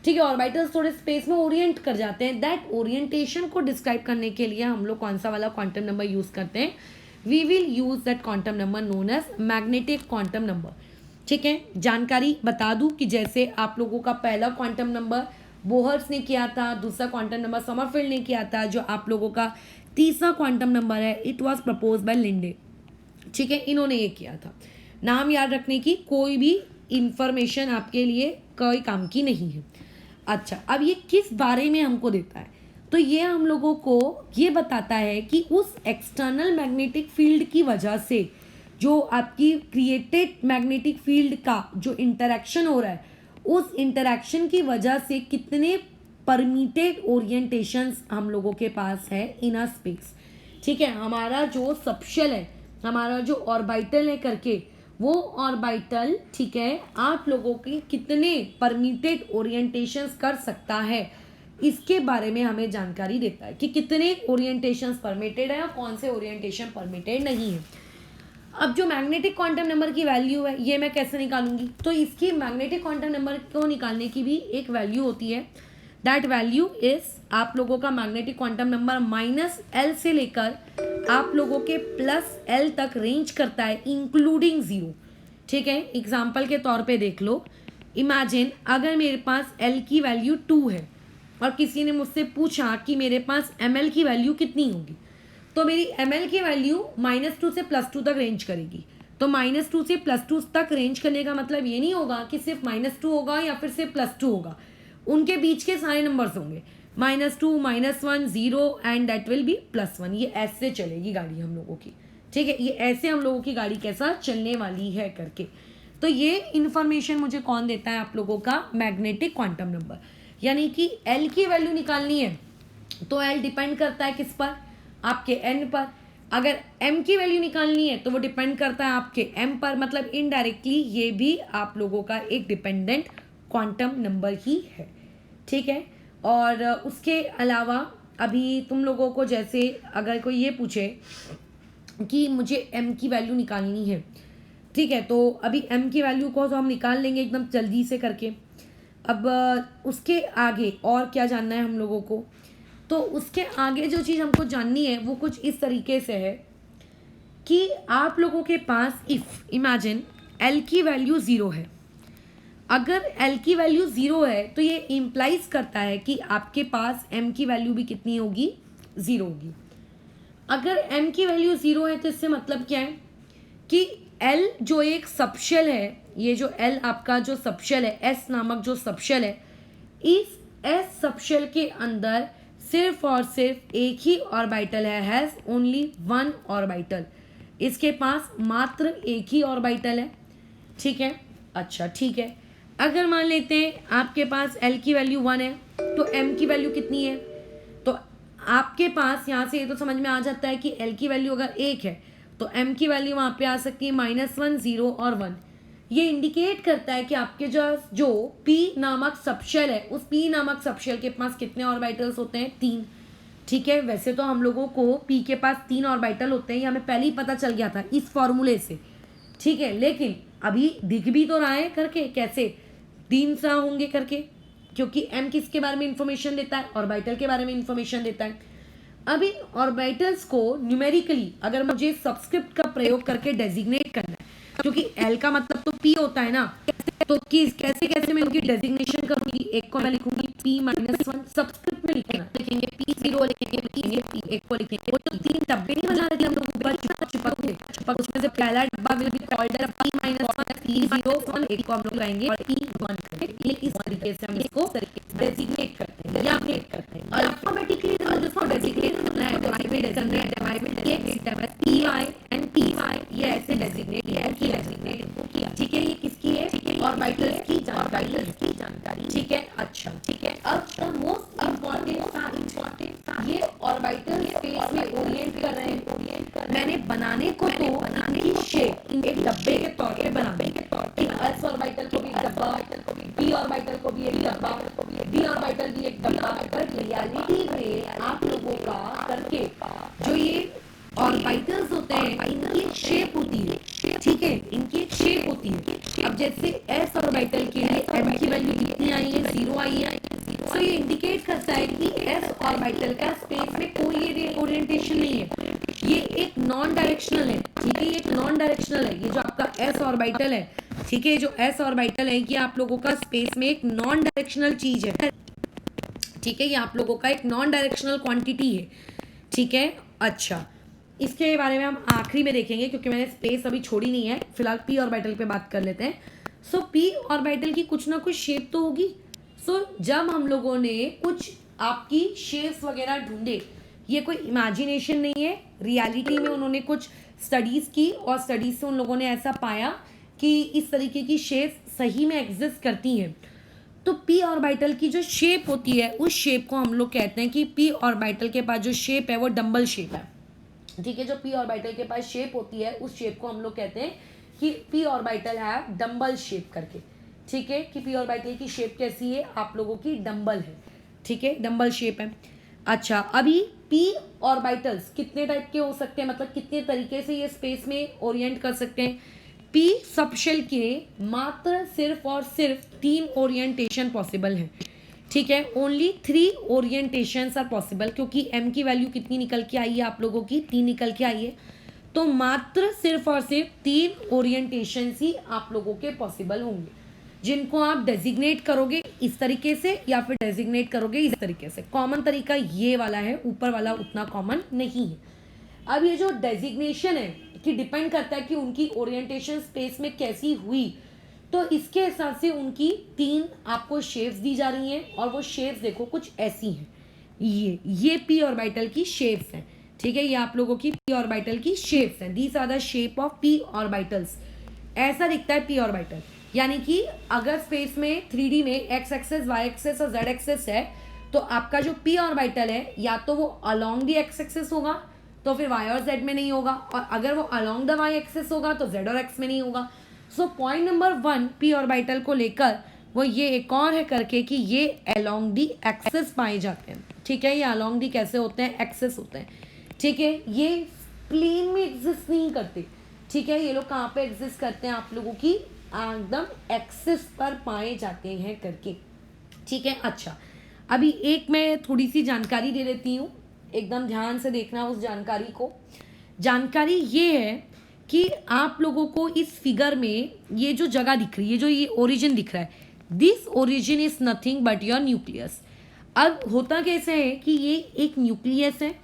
ठीक है, ऑर्बिटल्स थोड़े स्पेस में ओरिएंट कर जाते हैं। दैट ओरिएंटेशन को डिस्क्राइब करने के लिए हम लोग कौन सा वाला क्वांटम नंबर यूज़ करते हैं, we will use that quantum number known as magnetic quantum number. ठीक है, जानकारी बता दूं कि जैसे आप लोगों का पहला क्वांटम नंबर बोहर्स ने किया था, दूसरा क्वांटम नंबर समरफील्ड ने किया था, जो आप लोगों का तीसरा क्वांटम नंबर है it was propose bye Linde. ठीक है, इन्होंने ये किया था। नाम याद रखने की कोई भी इंफॉर्मेशन आपके लिए कोई काम की नहीं है। अच्छा, अब ये किस बारे में हमको देता है, तो ये हम लोगों को ये बताता है कि उस एक्सटर्नल मैग्नेटिक फील्ड की वजह से जो आपकी क्रिएटेड मैग्नेटिक फील्ड का जो इंटरेक्शन हो रहा है, उस इंटरेक्शन की वजह से कितने परमिटेड ओरिएंटेशंस हम लोगों के पास है इन अ स्पेस। ठीक है, हमारा जो सबशेल है हमारा जो ऑर्बिटल है करके, वो ऑर्बिटल, ठीक है, आप लोगों के कितने परमिटेड ओरिएंटेशंस कर सकता है, इसके बारे में हमें जानकारी देता है कि कितने ओरिएंटेशंस परमिटेड है और कौन से ओरिएंटेशन परमिटेड नहीं है। अब जो मैग्नेटिक क्वांटम नंबर की वैल्यू है, ये मैं कैसे निकालूंगी? तो इसकी मैग्नेटिक क्वांटम नंबर को निकालने की भी एक वैल्यू होती है। दैट वैल्यू इज आप लोगों का मैग्नेटिक क्वांटम नंबर -L से लेकर आप लोगों के +L तक रेंज करता है, इंक्लूडिंग 0। ठीक है, एग्जाम्पल के तौर पे देख लो। इमेजिन अगर मेरे पास L की वैल्यू 2 है और किसी ने मुझसे पूछा कि मेरे पास ml की वैल्यू कितनी होगी, तो मेरी ml की वैल्यू -2 से +2 तक रेंज करेगी। तो -2 से +2 तक रेंज करने का मतलब ये नहीं होगा कि सिर्फ -2 होगा या फिर सिर्फ +2 होगा, उनके बीच के सारे नंबर्स होंगे, -2, -1, 0 एंड दैट विल बी +1। ये ऐसे चलेगी गाड़ी हम लोगों की। ठीक है, ये ऐसे हम लोगों की गाड़ी कैसा चलने वाली है करके। तो ये इंफॉर्मेशन मुझे कौन देता है? आप लोगों का मैग्नेटिक क्वांटम नंबर। यानी कि L की वैल्यू निकालनी है तो L डिपेंड करता है किस पर? आपके N पर। अगर M की वैल्यू निकालनी है तो वो डिपेंड करता है आपके M पर। मतलब इनडायरेक्टली ये भी आप लोगों का एक डिपेंडेंट क्वांटम नंबर ही है। ठीक है, और उसके अलावा अभी तुम लोगों को जैसे अगर कोई ये पूछे कि मुझे M की वैल्यू निकालनी है, ठीक है, तो अभी M की वैल्यू को तो हम निकाल लेंगे एकदम जल्दी से करके। अब उसके आगे और क्या जानना है हम लोगों को? तो उसके आगे जो चीज़ हमको जाननी है वो कुछ इस तरीके से है कि आप लोगों के पास इफ़ इमेजिन L की वैल्यू 0 है। अगर L की वैल्यू 0 है तो ये इम्प्लाइज करता है कि आपके पास M की वैल्यू भी कितनी होगी? 0 होगी। अगर M की वैल्यू 0 है तो इससे मतलब क्या है कि L जो एक सबशेल है, ये जो L आपका जो सबशेल है, S नामक जो सबशेल है, इस S सबशेल के अंदर सिर्फ और सिर्फ एक ही ऑर्बिटल है, हैज़ ओनली वन ऑर्बिटल। इसके पास मात्र एक ही ऑर्बिटल है। ठीक है, अच्छा ठीक है। अगर मान लेते हैं आपके पास L की वैल्यू 1 है तो M की वैल्यू कितनी है? तो आपके पास यहाँ से ये तो समझ में आ जाता है कि L की वैल्यू अगर 1 है तो M की वैल्यू वहाँ पे आ सकती है -1, 0 और 1। ये इंडिकेट करता है कि आपके जो P नामक सबशेल है, उस P नामक सबशेल के पास कितने ऑर्बिटल्स होते हैं? 3। ठीक है, वैसे तो हम लोगों को P के पास 3 ऑर्बिटल होते हैं, ये हमें पहले ही पता चल गया था इस फॉर्मूले से। ठीक है, लेकिन अभी दिख भी तो रहा है करके कैसे 3 सा होंगे करके, क्योंकि M किसके बारे में इंफॉर्मेशन देता है? ऑर्बिटल के बारे में इंफॉर्मेशन देता है। अभी ऑर्बिटल्स को न्यूमेरिकली अगर मुझे सबस्क्रिप्ट का प्रयोग करके डेजिग्नेट करना है, क्योंकि L का मतलब तो P होता है ना, तो कैसे कैसे मैं इनकी डेजिग्नेशन करूंगी? एक को मैं लिखूंगी P-1 सबस्क्रिप्ट में लिखेंगे P0 लिखेंगे P, एक को लिखेंगे। वो तो 3 डब्बे नहीं बना रहे थे हम लोग ऊपर चिपक, उसमें से पहला डब्बा will be called as P-1, P0, एक को हम लोग लाएंगे P1 करके। ये इस तरीके से हम इसको डेजिग्नेट करते हैं या फिर करते हैं अल्फाबेटिकली। तो जिसको डेजिग्नेट करना है PI एंड PY, ये ऐसे डेजिग्नेट किया। ठीक है, ये किसकी है? ऑर्बिटल्स की जानकारी। ठीक है, अच्छा ठीक है। अब द मोस्ट इम्पोर्टेंट ये ऑर्बिटल स्पेस में ओरिएंट कर रहे हैं। मैंने बनाने को तो इनकी शेप एक डब्बे के तौर पे S ऑर्बिटल को भी एक डब्बा, P ऑर्बिटल को भी एक डब्बा, D ऑर्बिटल भी एक डब्बा। बट रियलिटी में आप लोगों का करके जो ये ऑर्बिटल्स होते हैं इनकी एक शेप होती है। ठीक है, इनकी एक शेप होती है। अब जैसे S ऑर्बिटल के लिए M की वैल्यू कितनी आई है? 0 आई है। तो ये इंडिकेट करता है कि S ऑर्बिटल का स्पेस में कोई ओरिएंटेशन नहीं है, ये एक नॉन डायरेक्शनल है। ठीक है, ये एक नॉन डायरेक्शनल है। ये जो आपका S ऑर्बिटल है, ठीक है, जो S ऑर्बिटल है कि आप लोगों का स्पेस में एक नॉन डायरेक्शनल चीज है। ठीक है, ये आप लोगों का एक नॉन डायरेक्शनल क्वांटिटी है। ठीक है, अच्छा इसके बारे में हम आखिरी में देखेंगे क्योंकि मैंने स्पेस अभी छोड़ी नहीं है। फिलहाल P ऑर्बिटल पे बात कर लेते हैं। सो P ऑर्बिटल की कुछ ना कुछ शेप तो होगी। जब हम लोगों ने कुछ आपकी शेप्स वगैरह ढूंढे, ये कोई इमेजिनेशन नहीं है, रियलिटी में उन्होंने कुछ स्टडीज़ की और स्टडीज से उन लोगों ने ऐसा पाया कि इस तरीके की शेप्स सही में एग्जिस्ट करती हैं। तो P ऑर्बिटल की जो शेप होती है उस शेप को हम लोग कहते हैं कि P ऑर्बिटल के पास जो शेप है वो डंबल शेप है। ठीक है, जो पी ऑर्बिटल के पास शेप होती है उस शेप को हम लोग कहते हैं कि पी ऑर्बिटल है डम्बल शेप करके। ठीक है, कि पी ऑर्बिटल की शेप कैसी है, आप लोगों की डम्बल है। ठीक है, डम्बल शेप है। अच्छा, अभी पी ऑर्बिटल्स कितने टाइप के हो सकते हैं, मतलब कितने तरीके से ये स्पेस में ओरिएंट कर सकते हैं। पी सबशेल के मात्र सिर्फ और सिर्फ 3 ओरिएंटेशन पॉसिबल है। ठीक है, ओनली 3 ओरिएंटेशंस आर पॉसिबल, क्योंकि एम की वैल्यू कितनी निकल के आई है आप लोगों की, 3 निकल के आई है। तो मात्र सिर्फ और सिर्फ 3 ओरिएंटेशन ही आप लोगों के पॉसिबल होंगे, जिनको आप डेजिग्नेट करोगे इस तरीके से या फिर डेजिग्नेट करोगे इस तरीके से। कॉमन तरीका ये वाला है, ऊपर वाला उतना कॉमन नहीं है। अब ये जो डेजिग्नेशन है कि डिपेंड करता है कि उनकी ओरिएंटेशन स्पेस में कैसी हुई, तो इसके हिसाब से उनकी 3 आपको शेप्स दी जा रही हैं, और वो शेप्स देखो कुछ ऐसी हैं। ये पी ऑर्बिटल की शेप्स हैं। ठीक है, ये आप लोगों की पी ऑर्बिटल की शेप्स हैं। These are the shape of P orbitals. ऐसा दिखता है पी ऑर्बिटल, यानी कि अगर स्पेस में 3D में एक्स एक्सेस, वाई एक्सेस और जेड एक्सेस है, तो आपका जो पी ऑर्बिटल है या तो वो अलोंग दी एक्स एक्सेस होगा, तो फिर वाई और जेड में नहीं होगा, और अगर वो अलोंग द वाई एक्सेस होगा तो जेड और एक्स में नहीं होगा। So point number 1 P orbital को लेकर वो ये एक और है करके कि ये अलोंग दी एक्सेस पाए जाते हैं। ठीक है, ये अलोंग दी कैसे होते हैं, एक्सेस होते हैं। ठीक है, ये प्लेन में एग्जिस्ट नहीं करते। ठीक है, ये लोग कहाँ पे एग्जिस्ट करते हैं, आप लोगों की एकदम एक्सेस पर पाए जाते हैं करके। ठीक है, अच्छा अभी एक मैं थोड़ी सी जानकारी दे देती हूँ, एकदम ध्यान से देखना उस जानकारी को। जानकारी ये है कि आप लोगों को इस फिगर में ये जो जगह दिख रही है, जो ये ओरिजिन दिख रहा है, this origin is nothing but your nucleus. अब होता कैसे है कि ये एक न्यूक्लियस है,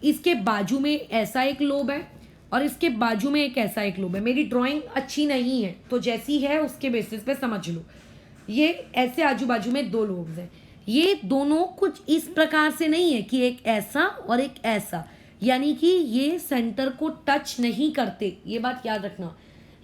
इसके बाजू में ऐसा एक लोब है और इसके बाजू में एक ऐसा एक लोब है। मेरी ड्राइंग अच्छी नहीं है तो जैसी है उसके बेसिस पे समझ लो। ये ऐसे आजू बाजू में 2 लोब्स हैं। ये दोनों कुछ इस प्रकार से नहीं है कि एक ऐसा और एक ऐसा, यानी कि ये सेंटर को टच नहीं करते। ये बात याद रखना,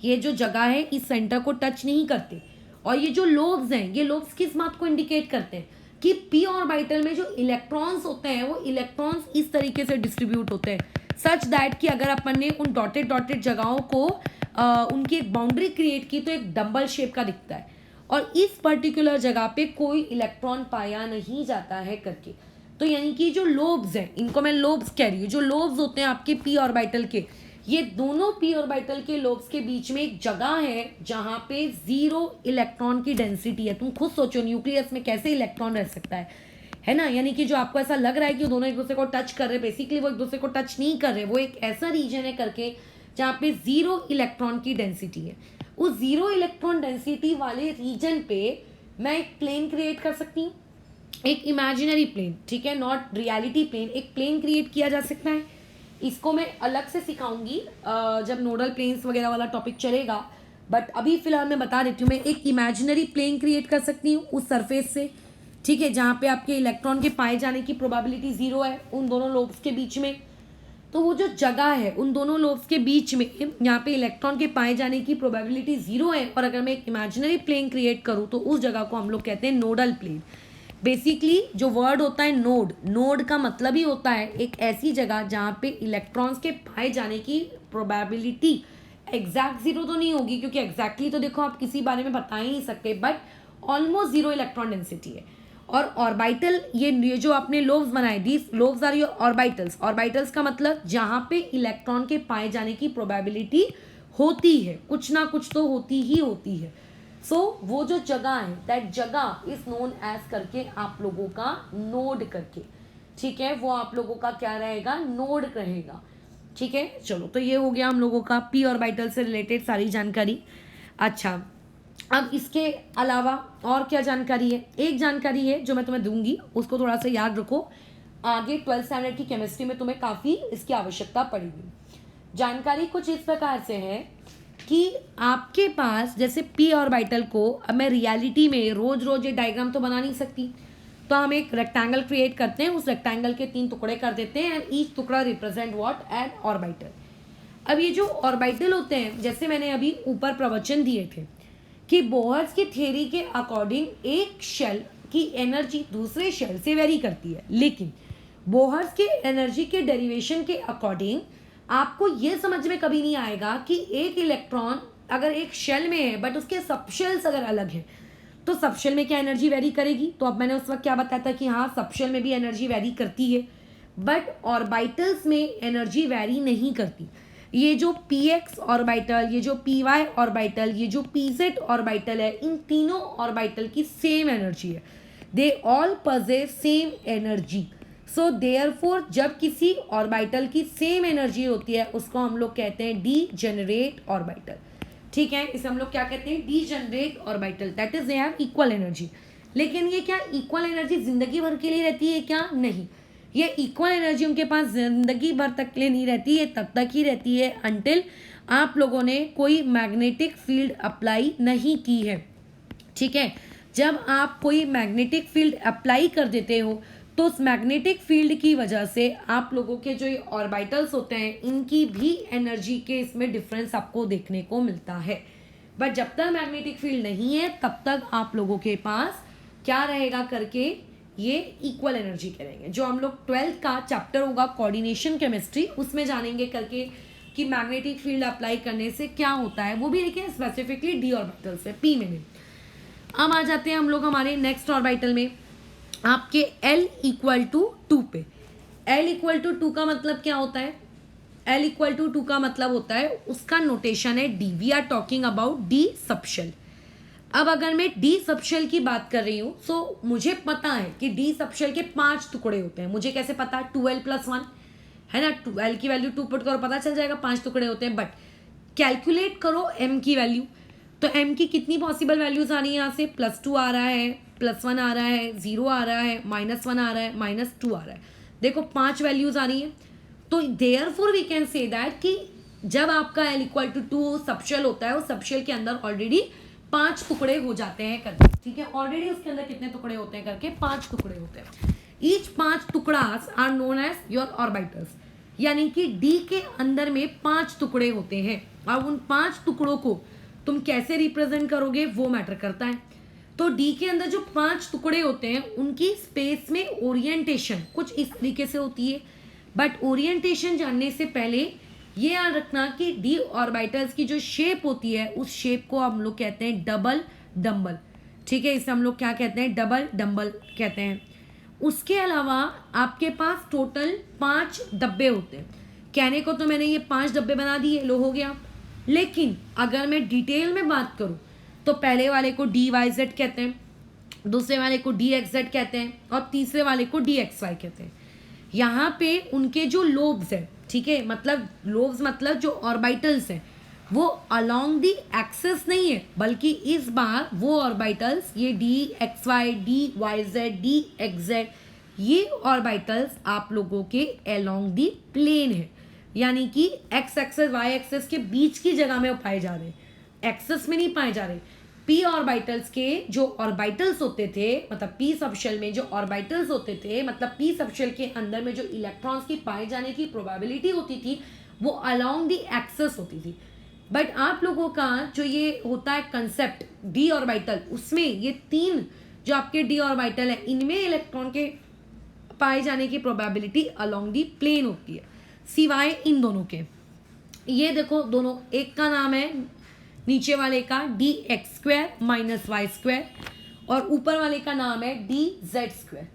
ये जो जगह है इस सेंटर को टच नहीं करते। और ये जो लोब्स हैं, ये लोब्स किस बात को इंडिकेट करते हैं कि पी ऑर्बिटल में जो इलेक्ट्रॉन्स होते हैं वो इलेक्ट्रॉन्स इस तरीके से डिस्ट्रीब्यूट होते हैं, सच दैट कि अगर अपन ने उन डॉटेड डॉटेड जगहों को उनकी एक बाउंड्री क्रिएट की तो एक डंबल शेप का दिखता है, और इस पर्टिकुलर जगह पे कोई इलेक्ट्रॉन पाया नहीं जाता है करके। तो यानी कि जो लोब्स हैं, इनको मैं लोब्स कह रही हूँ, जो लोब्स होते हैं आपके पी ऑर्बिटल के, ये दोनों पी ऑर्बिटल के लोब्स के बीच में एक जगह है जहां पे 0 इलेक्ट्रॉन की डेंसिटी है। तुम खुद सोचो न्यूक्लियस में कैसे इलेक्ट्रॉन रह सकता है ना। यानी कि जो आपको ऐसा लग रहा है कि वो दोनों एक दूसरे को टच कर रहे हैं, बेसिकली वो एक दूसरे को टच नहीं कर रहे, वो एक ऐसा रीजन है करके जहाँ पे 0 इलेक्ट्रॉन की डेंसिटी है। उस 0 इलेक्ट्रॉन डेंसिटी वाले रीजन पे मैं एक प्लेन क्रिएट कर सकती हूँ, एक इमेजिनरी प्लेन। ठीक है, नॉट रियलिटी प्लेन, एक प्लेन क्रिएट किया जा सकता है। इसको मैं अलग से सिखाऊंगी जब नोडल प्लेन्स वगैरह वाला टॉपिक चलेगा, बट अभी फिलहाल मैं बता देती हूँ। मैं एक इमेजिनरी प्लेन क्रिएट कर सकती हूँ उस सरफेस से। ठीक है, जहाँ पे आपके इलेक्ट्रॉन के पाए जाने की प्रोबेबिलिटी 0 है उन दोनों लोब्स के बीच में। तो वो जो जगह है उन दोनों लोब्स के बीच में यहाँ पे इलेक्ट्रॉन के पाए जाने की प्रोबेबिलिटी 0 है, और अगर मैं एक इमेजिनरी प्लेन क्रिएट करूँ तो उस जगह को हम लोग कहते हैं नोडल प्लेन। बेसिकली जो वर्ड होता है नोड, नोड का मतलब ही होता है एक ऐसी जगह जहाँ पे इलेक्ट्रॉन्स के पाए जाने की प्रोबेबिलिटी एग्जैक्ट 0 तो नहीं होगी, क्योंकि एग्जैक्टली तो देखो आप किसी बारे में बता ही नहीं सकते, बट ऑलमोस्ट 0 इलेक्ट्रॉन डेंसिटी है। और ऑर्बिटल, ये जो आपने लोब्स बनाए, these lobes are your orbitals. Orbitals का मतलब जहाँ पे इलेक्ट्रॉन के पाए जाने की प्रोबेबिलिटी होती है, कुछ ना कुछ तो होती ही होती है। सो वो जो जगह है, दैट जगह इज नोन एज करके आप लोगों का नोड करके। ठीक है, वो आप लोगों का क्या रहेगा, नोड रहेगा। ठीक है, चलो तो ये हो गया हम लोगों का पी ऑर्बिटल से रिलेटेड सारी जानकारी। अच्छा, अब इसके अलावा और क्या जानकारी है, एक जानकारी है जो मैं तुम्हें दूंगी, उसको थोड़ा सा याद रखो, आगे 12th स्टैंडर्ड की केमिस्ट्री में तुम्हें काफ़ी इसकी आवश्यकता पड़ेगी। जानकारी कुछ इस प्रकार से है कि आपके पास जैसे पी ऑर्बिटल को, अब मैं रियलिटी में रोज रोज ये डायग्राम तो बना नहीं सकती, तो हम एक रेक्टेंगल क्रिएट करते हैं, उस रेक्टेंगल के 3 टुकड़े कर देते हैं, एंड ईच टुकड़ा रिप्रेजेंट व्हाट, एन ऑर्बिटल। अब ये जो ऑर्बिटल होते हैं, जैसे मैंने अभी ऊपर प्रवचन दिए थे कि बोहर्स की थ्योरी के अकॉर्डिंग एक शेल की एनर्जी दूसरे शेल से वेरी करती है, लेकिन बोहर्स के एनर्जी के डेरिवेशन के अकॉर्डिंग आपको ये समझ में कभी नहीं आएगा कि एक इलेक्ट्रॉन अगर एक शेल में है बट उसके सबशेल्स अगर अलग है तो सबशेल में क्या एनर्जी वेरी करेगी। तो अब मैंने उस वक्त क्या बताया था कि हाँ सबशेल में भी एनर्जी वेरी करती है, बट ऑर्बिटल्स में एनर्जी वेरी नहीं करती। ये जो px ऑर्बिटल, ये जो py ऑर्बिटल, ये जो pz ऑर्बिटल है, इन तीनों ऑर्बिटल की सेम एनर्जी है। They all possess same energy. So therefore जब किसी ऑर्बिटल की सेम एनर्जी होती है उसको हम लोग कहते हैं डीजेनरेट ऑर्बिटल। ठीक है, इसे हम लोग क्या कहते हैं, degenerate orbital, that is they have equal energy. लेकिन ये क्या इक्वल एनर्जी जिंदगी भर के लिए रहती है क्या? नहीं, ये इक्वल एनर्जी उनके पास जिंदगी भर तक के लिए नहीं रहती है, तब तक ही रहती है अंटिल आप लोगों ने कोई मैग्नेटिक फील्ड अप्लाई नहीं की है। ठीक है, जब आप कोई मैग्नेटिक फील्ड अप्लाई कर देते हो तो उस मैग्नेटिक फील्ड की वजह से आप लोगों के जो ये ऑर्बिटल्स होते हैं इनकी भी एनर्जी के इसमें डिफरेंस आपको देखने को मिलता है। बट जब तक मैग्नेटिक फील्ड नहीं है तब तक आप लोगों के पास क्या रहेगा करके, ये इक्वल एनर्जी करेंगे। जो हम लोग 12th का चैप्टर होगा कोऑर्डिनेशन केमिस्ट्री उसमें जानेंगे करके कि मैग्नेटिक फील्ड अप्लाई करने से क्या होता है, वो भी देखें स्पेसिफिकली डी ऑर्बिटल से, पी में नहीं। अब आ जाते हैं हम लोग हमारे नेक्स्ट ऑर्बिटल में, आपके L इक्वल टू 2 पे। L इक्वल टू 2 का मतलब क्या होता है? L इक्वल टू 2 का मतलब होता है, उसका नोटेशन है D। We are talking about D subshell. अब अगर मैं D सबशेल की बात कर रही हूँ तो मुझे पता है कि D सबशेल के 5 टुकड़े होते हैं। मुझे कैसे पता? 2L+1 है ना, 2L की वैल्यू 2 पुट करो पता चल जाएगा 5 टुकड़े होते हैं। बट कैलकुलेट करो M की वैल्यू, तो M की कितनी पॉसिबल वैल्यूज आ रही है यहाँ से? +2 आ रहा है, +1 आ रहा है, 0 आ रहा है, -1 आ रहा है, -2 आ रहा है। देखो 5 वैल्यूज आ रही है। तो therefore we can say that कि जब आपका L इक्वल टू 2 सबशेल होता है, उस सबशेल के अंदर ऑलरेडी 5 टुकड़े हो जाते हैं करके। ठीक है, ऑलरेडी उसके अंदर कितने टुकड़े होते हैं करके? 5 टुकड़े होते हैं। ईच 5 टुकड़ास are known as your orbitals, यानी कि D के अंदर में 5 टुकड़े होते हैं। अब उन 5 टुकड़ों को तुम कैसे रिप्रेजेंट करोगे वो मैटर करता है। तो D के अंदर जो 5 टुकड़े होते हैं उनकी स्पेस में ओरिएंटेशन कुछ इस तरीके से होती है। बट ओरिएंटेशन जानने से पहले ये याद रखना कि D ऑर्बिटल्स की जो शेप होती है उस शेप को हम लोग कहते हैं डबल डंबल। ठीक है, इसे हम लोग क्या कहते हैं? डबल डंबल कहते हैं। उसके अलावा आपके पास टोटल 5 डब्बे होते हैं। कहने को तो मैंने ये 5 डब्बे बना दिए, लो हो गया। लेकिन अगर मैं डिटेल में बात करूं तो पहले वाले को DYZ कहते हैं, दूसरे वाले को DXZ कहते हैं और तीसरे वाले को DXY कहते हैं। यहाँ पे उनके जो लोब्स हैं, ठीक है, मतलब लोब्स मतलब जो ऑर्बिटल्स हैं वो अलोंग दी एक्सिस नहीं है, बल्कि इस बार वो ऑर्बिटल्स ये DXY, DYZ, DXZ ये ऑर्बिटल्स आप लोगों के अलोंग दी प्लेन है, यानी कि एक्स एक्सेस वाई एक्सेस के बीच की जगह में पाए जा रहे हैं, एक्सेस में नहीं पाए जा रहे। पी ऑर्बिटल्स के जो ऑर्बिटल्स होते थे, मतलब पी सबशेल में जो ऑर्बिटल्स होते थे, मतलब पी सबशेल के अंदर में जो इलेक्ट्रॉन्स की पाए जाने की प्रोबेबिलिटी होती थी वो अलोंग दी एक्सेस होती थी। बट आप लोगों का जो ये होता है कंसेप्ट डी ऑर्बिटल, उसमें ये 3 जो आपके डी ऑर्बिटल है इनमें इलेक्ट्रॉन के पाए जाने की प्रोबेबिलिटी अलोंग दी प्लेन होती है, सिवाय इन दोनों के। ये देखो दोनों, एक का नाम है नीचे वाले का dx² - y² और ऊपर वाले का नाम है dz²।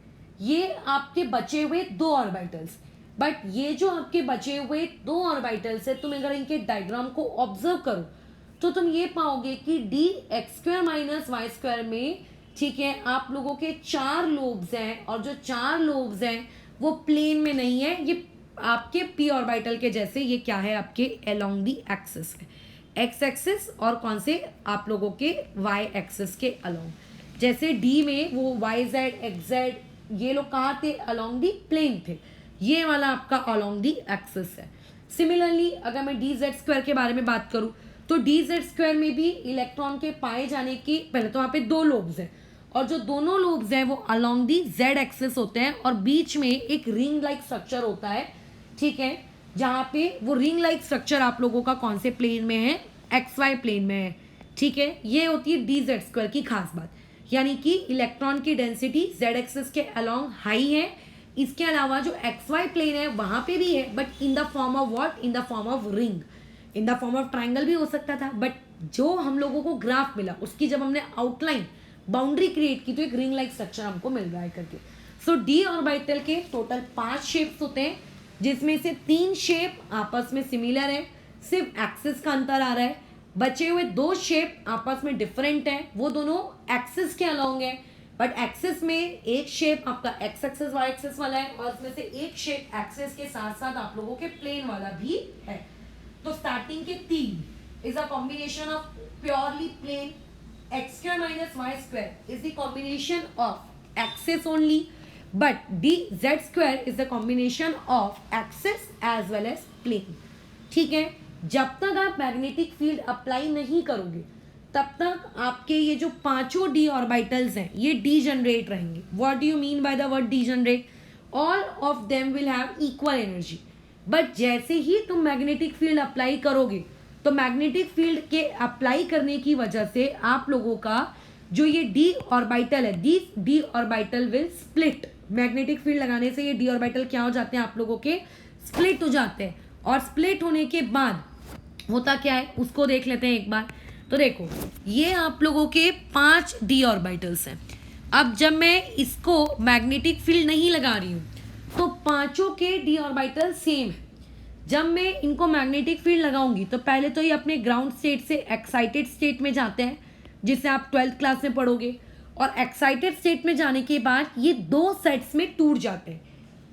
ये आपके बचे हुए 2 ऑर्बिटल्स। बट ये जो आपके बचे हुए 2 ऑर्बिटल्स है, तुम अगर इनके डायग्राम को ऑब्जर्व करो तो तुम ये पाओगे कि dx² - y² में, ठीक है, आप लोगों के 4 लोब्स हैं और जो 4 लोब्स हैं वो प्लेन में नहीं है, ये आपके p ऑर्बिटल के जैसे ये क्या है आपके अलोंग दी एक्सिस है, एक्स एक्सिस और कौन से आप लोगों के y एक्सिस के अलोंग। जैसे D में वो YZ XZ ये लोग कहाँ थे? अलोंग दी प्लेन थे, ये वाला आपका अलोंग दी एक्सिस है। सिमिलरली अगर मैं DZ² के बारे में बात करूँ तो DZ² में भी इलेक्ट्रॉन के पाए जाने की, पहले तो वहाँ पे 2 लोब्स हैं और जो दोनों लोब्स हैं वो अलोंग दी Z एक्सिस होते हैं और बीच में एक रिंग लाइक स्ट्रक्चर होता है, ठीक है, जहाँ पे वो रिंग लाइक स्ट्रक्चर आप लोगों का कौन से प्लेन में है? XY प्लेन में है, ठीक है। ये होती है DZ² की खास बात, यानी कि इलेक्ट्रॉन की डेंसिटी Z एक्सिस के अलोंग हाई है, इसके अलावा जो एक्स वाई प्लेन है वहां पे भी है, but in the form of what, in the form of ring, in the form of triangle भी हो सकता था, बट जो हम लोगों को ग्राफ मिला उसकी जब हमने आउटलाइन बाउंड्री क्रिएट की तो एक रिंग लाइक स्ट्रक्चर हमको मिल रहा है करके। सो डी ऑर्बिटल के टोटल 5 शेप्स होते हैं, जिसमें से 3 शेप आपस में सिमिलर है, सिर्फ एक्सिस का अंतर आ रहा है। बचे हुए 2 शेप आपस में डिफरेंट है, वो दोनों एक्सिस के अलोंग है, बट एक्सिस में एक शेप आपका एक्स एक्सिस वाई एक्सिस वाला है और उसमें से एक शेप एक्सिस के साथ साथ आप लोगों के प्लेन वाला भी है। तो स्टार्टिंग के 3 is a combination of purely plane, x square minus y square is the combination of axis only, but dz square is the combination of axis as well as plane। ठीक है, जब तक आप मैग्नेटिक फील्ड अप्लाई नहीं करोगे तब तक आपके ये जो 5 डी ऑर्बिटल्स हैं ये डीजनरेट रहेंगे। What do you mean by the word degenerate? All of them will have equal energy, but जैसे ही तुम मैग्नेटिक फील्ड अप्लाई करोगे तो मैग्नेटिक फील्ड के अप्लाई करने की वजह से आप लोगों का जो ये डी ऑर्बिटल है, D orbital will split. Magnetic field लगाने से ये डी ऑर्बिटल क्या हो जाते हैं आप लोगों के, स्प्लिट हो जाते हैं। और स्प्लिट होने के बाद होता क्या है उसको देख लेते हैं एक बार। तो देखो ये आप लोगों के 5 डी ऑर्बिटल्स हैं। अब जब मैं इसको मैग्नेटिक फील्ड नहीं लगा रही हूँ तो 5 के डी ऑर्बिटल सेम है। जब मैं इनको मैग्नेटिक फील्ड लगाऊंगी तो पहले तो ये अपने ग्राउंड स्टेट से एक्साइटेड स्टेट में जाते हैं, जिसे आप 12th क्लास में पढ़ोगे, और एक्साइटेड स्टेट में जाने के बाद ये 2 सेट्स में टूट जाते हैं।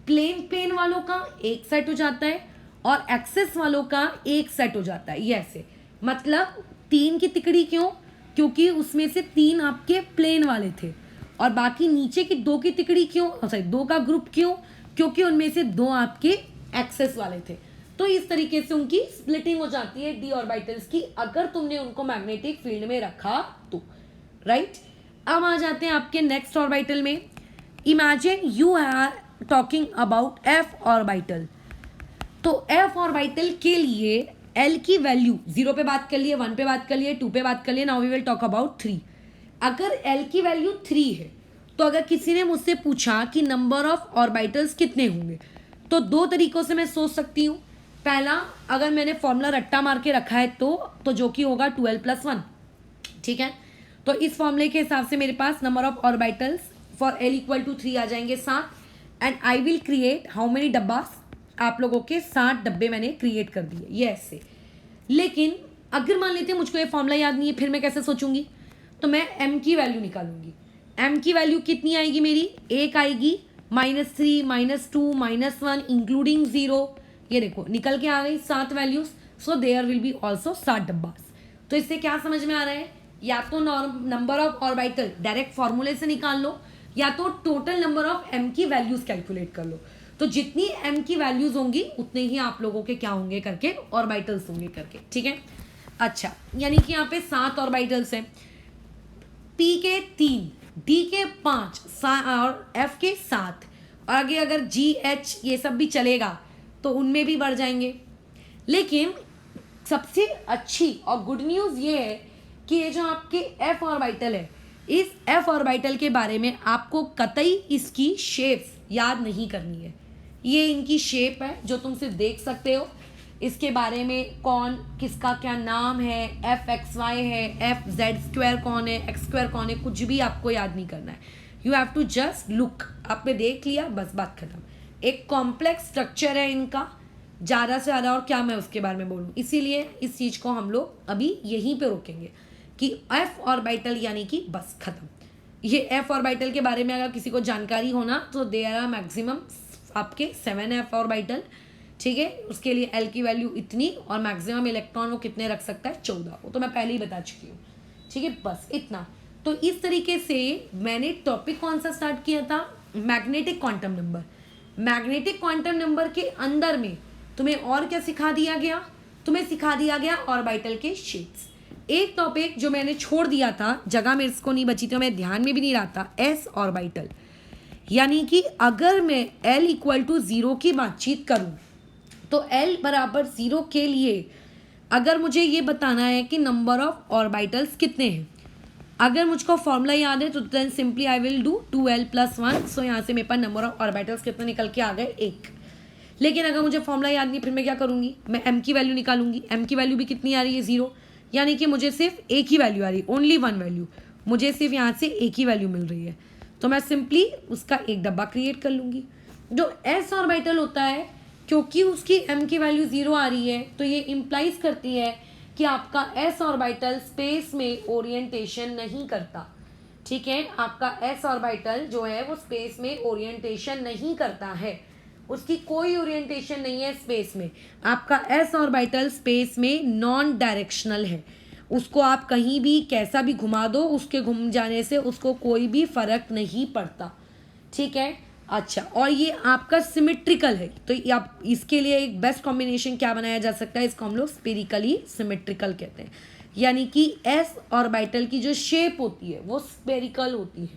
प्लेन वालों का एक सेट हो जाता है और एक्सिस वालों का एक सेट हो जाता है। ये ऐसे मतलब 3 की तिकड़ी क्यों? क्योंकि उसमें से 3 आपके प्लेन वाले थे, और बाकी नीचे की 2 की तिकड़ी क्यों, सॉरी 2 का ग्रुप क्यों? क्योंकि उनमें से 2 आपके एक्सिस वाले थे। तो इस तरीके से उनकी स्प्लिटिंग हो जाती है डी ऑर्बिटल्स की, अगर तुमने उनको मैग्नेटिक फील्ड में रखा तो, राइट। अब आ जाते हैं आपके नेक्स्ट ऑर्बिटल में। Imagine you are talking about F orbital. तो एफ ऑर्बिटल के लिए एल की वैल्यू 0 पे बात कर लिए, 1 पे बात कर लिए, 2 पे बात कर लिए, now we will talk about 3। अगर एल की वैल्यू 3 है तो अगर किसी ने मुझसे पूछा कि नंबर ऑफ ऑर्बिटल्स कितने होंगे तो 2 तरीकों से मैं सोच सकती हूँ। पहला, अगर मैंने फॉर्मूला रट्टा मार के रखा है तो जो कि होगा 12 + 1, ठीक है। तो इस फॉर्मूले के हिसाब से मेरे पास number of orbitals for L = 3 आ जाएंगे 7, and I will create how many डब्बास, आप लोगों के 7 डब्बे मैंने क्रिएट कर दिए ये ऐसे। लेकिन अगर मान लेते हैं मुझको ये फॉर्मूला याद नहीं है, फिर मैं कैसे सोचूंगी? तो मैं m की वैल्यू निकालूंगी। m की वैल्यू कितनी आएगी मेरी? 1 आएगी, -3, -2, -1 इंक्लूडिंग 0। ये देखो निकल के आ गई 7 values. So there will be also 7 डब्बास। तो इससे क्या समझ में आ रहा है? या तो नंबर ऑफ ऑर्बिटल डायरेक्ट फॉर्मूले से निकाल लो, या तो टोटल नंबर ऑफ m की वैल्यूज कैलकुलेट कर लो। तो जितनी m की वैल्यूज होंगी उतने ही आप लोगों के क्या होंगे करके, ऑर्बिटल्स होंगे करके, ठीक है। अच्छा, यानी कि यहाँ पे 7 ऑर्बिटल्स हैं, p के 3, d के 5 और f के 7, और आगे अगर g h ये सब भी चलेगा तो उनमें भी बढ़ जाएंगे। लेकिन सबसे अच्छी और गुड न्यूज़ ये है कि ये जो आपके एफ ऑर्बिटल है, इस एफ ऑर्बिटल के बारे में आपको कतई इसकी शेप्स याद नहीं करनी है। ये इनकी शेप है जो तुम सिर्फ देख सकते हो। इसके बारे में कौन किसका क्या नाम है, एफ एक्स वाई है, एफ जेड स्क्वायर कौन है, एक्स स्क्वायर कौन है, कुछ भी आपको याद नहीं करना है। You have to just look, आपने देख लिया बस बात खत्म। एक कॉम्प्लेक्स स्ट्रक्चर है इनका, ज़्यादा से ज़्यादा और क्या मैं उसके बारे में बोलूँ, इसीलिए इस चीज़ को हम लोग अभी यहीं पे रोकेंगे कि एफ ऑर्बिटल यानी कि बस खत्म। ये एफ ऑर्बिटल के बारे में अगर किसी को जानकारी होना तो देयर आर मैक्सिमम आपके 7 एफ ऑर्बिटल, ठीक है। उसके लिए एल की वैल्यू इतनी और मैक्सिमम इलेक्ट्रॉन वो कितने रख सकता है, 14। वो तो मैं पहले ही बता चुकी हूँ, ठीक है, बस इतना। तो इस तरीके से मैंने टॉपिक कौन सा स्टार्ट किया था, magnetic quantum number. Magnetic quantum number के अंदर में तुम्हें और क्या सिखा दिया गया? तुम्हें सिखा दिया गया ऑर्बिटल के शेप्स। एक टॉपिक जो मैंने छोड़ दिया था, जगह मेरे को नहीं बची थी, मैं ध्यान में भी नहीं रहा था, एस ऑर्बिटल। यानी कि अगर मैं L = 0 की बातचीत करूं तो L = 0 के लिए अगर मुझे ये बताना है कि नंबर ऑफ ऑर्बिटल्स कितने हैं अगर मुझको फॉर्मूला याद है तो then simply I will do 2l+1। So यहाँ से मेरे पास नंबर ऑफ ऑर्बिटल्स कितने निकल के आ गए, 1। लेकिन अगर मुझे फॉर्मूला याद नहीं, फिर मैं क्या करूँगी, मैं m की वैल्यू निकालूंगी। m की वैल्यू भी कितनी आ रही है, 0, यानी कि मुझे सिर्फ एक ही वैल्यू आ रही है, ओनली वन वैल्यू। मुझे सिर्फ यहाँ से एक ही वैल्यू मिल रही है, तो मैं सिंपली उसका एक डब्बा क्रिएट कर लूँगी। जो s ऑर्बिटल होता है, क्योंकि उसकी m की वैल्यू 0 आ रही है, तो ये इम्प्लाइज करती है कि आपका s ऑर्बिटल स्पेस में ओरिएंटेशन नहीं करता। ठीक है, आपका s ऑर्बिटल जो है वो स्पेस में ओरिएंटेशन नहीं करता है, उसकी कोई ओरिएंटेशन नहीं है स्पेस में। आपका s ऑर्बिटल स्पेस में नॉन डायरेक्शनल है, उसको आप कहीं भी कैसा भी घुमा दो, उसके घूम जाने से उसको कोई भी फर्क नहीं पड़ता। ठीक है, अच्छा, और ये आपका सिमेट्रिकल है, तो आप इसके लिए एक बेस्ट कॉम्बिनेशन क्या बनाया जा सकता है, इसको हम लोग स्पेरिकली सिमेट्रिकल कहते हैं। यानी कि s ऑर्बिटल की जो शेप होती है वो स्पेरिकल होती है।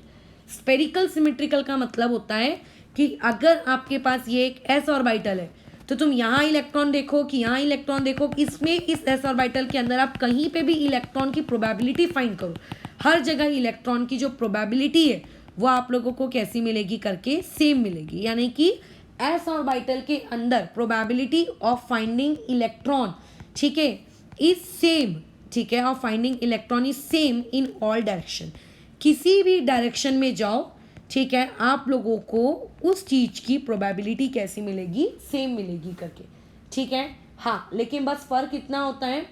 स्पेरिकल सिमेट्रिकल का मतलब होता है कि अगर आपके पास ये एक s ऑर्बिटल है, तो तुम यहाँ इलेक्ट्रॉन देखो कि यहाँ इलेक्ट्रॉन देखो, इसमें इस s ऑर्बिटल के अंदर आप कहीं पे भी इलेक्ट्रॉन की प्रोबेबिलिटी फाइंड करो, हर जगह इलेक्ट्रॉन की जो प्रोबेबिलिटी है वो आप लोगों को कैसी मिलेगी करके, सेम मिलेगी। यानी कि s ऑर्बिटल के अंदर प्रोबेबिलिटी ऑफ फाइंडिंग इलेक्ट्रॉन, ठीक है, इज सेम। ठीक है, of finding electron is same in all direction. किसी भी डायरेक्शन में जाओ, ठीक है, आप लोगों को उस चीज की प्रोबेबिलिटी कैसी मिलेगी, सेम मिलेगी करके। ठीक है, हाँ, लेकिन बस फर्क इतना होता है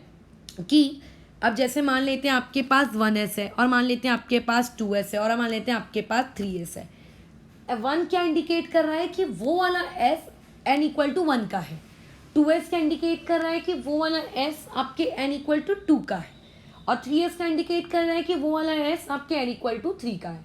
कि अब जैसे मान लेते हैं आपके पास 1s है, और मान लेते हैं आपके पास 2s है, और मान लेते हैं आपके पास 3s है। 1 क्या इंडिकेट कर रहा है कि वो वाला s n=1 का है। 2s का इंडिकेट कर रहा है कि वो वाला s आपके n=2 का है। और 3s का इंडिकेट कर रहा है कि वो वाला s आपके n=3 का है।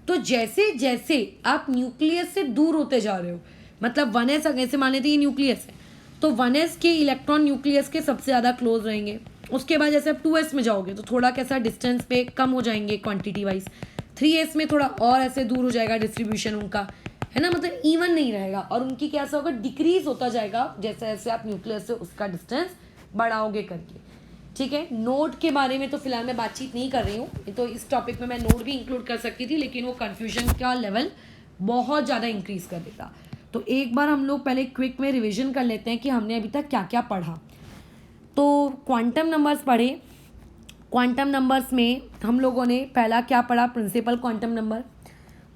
तो जैसे जैसे आप न्यूक्लियस से दूर होते जा रहे हो, मतलब 1s अगर से मान लेते हैं ये न्यूक्लियस है, तो 1s के इलेक्ट्रॉन न्यूक्लियस के सबसे ज़्यादा क्लोज रहेंगे। उसके बाद जैसे आप 2s में जाओगे तो थोड़ा कैसा डिस्टेंस पे कम हो जाएंगे क्वांटिटी वाइज। 3s में थोड़ा और ऐसे दूर हो जाएगा डिस्ट्रीब्यूशन उनका, है ना, मतलब इवन नहीं रहेगा, और उनकी कैसा होगा, डिक्रीज होता जाएगा जैसे जैसे आप न्यूक्लियस से उसका डिस्टेंस बढ़ाओगे करके। ठीक है, नोड के बारे में तो फिलहाल मैं बातचीत नहीं कर रही हूँ, तो इस टॉपिक में मैं नोड भी इंक्लूड कर सकती थी, लेकिन वो कन्फ्यूजन का लेवल बहुत ज़्यादा इंक्रीज कर देता। तो एक बार हम लोग पहले क्विक में रिविजन कर लेते हैं कि हमने अभी तक क्या क्या पढ़ा। तो क्वांटम नंबर्स पढ़े। क्वांटम नंबर्स में हम लोगों ने पहला क्या पढ़ा, प्रिंसिपल क्वांटम नंबर,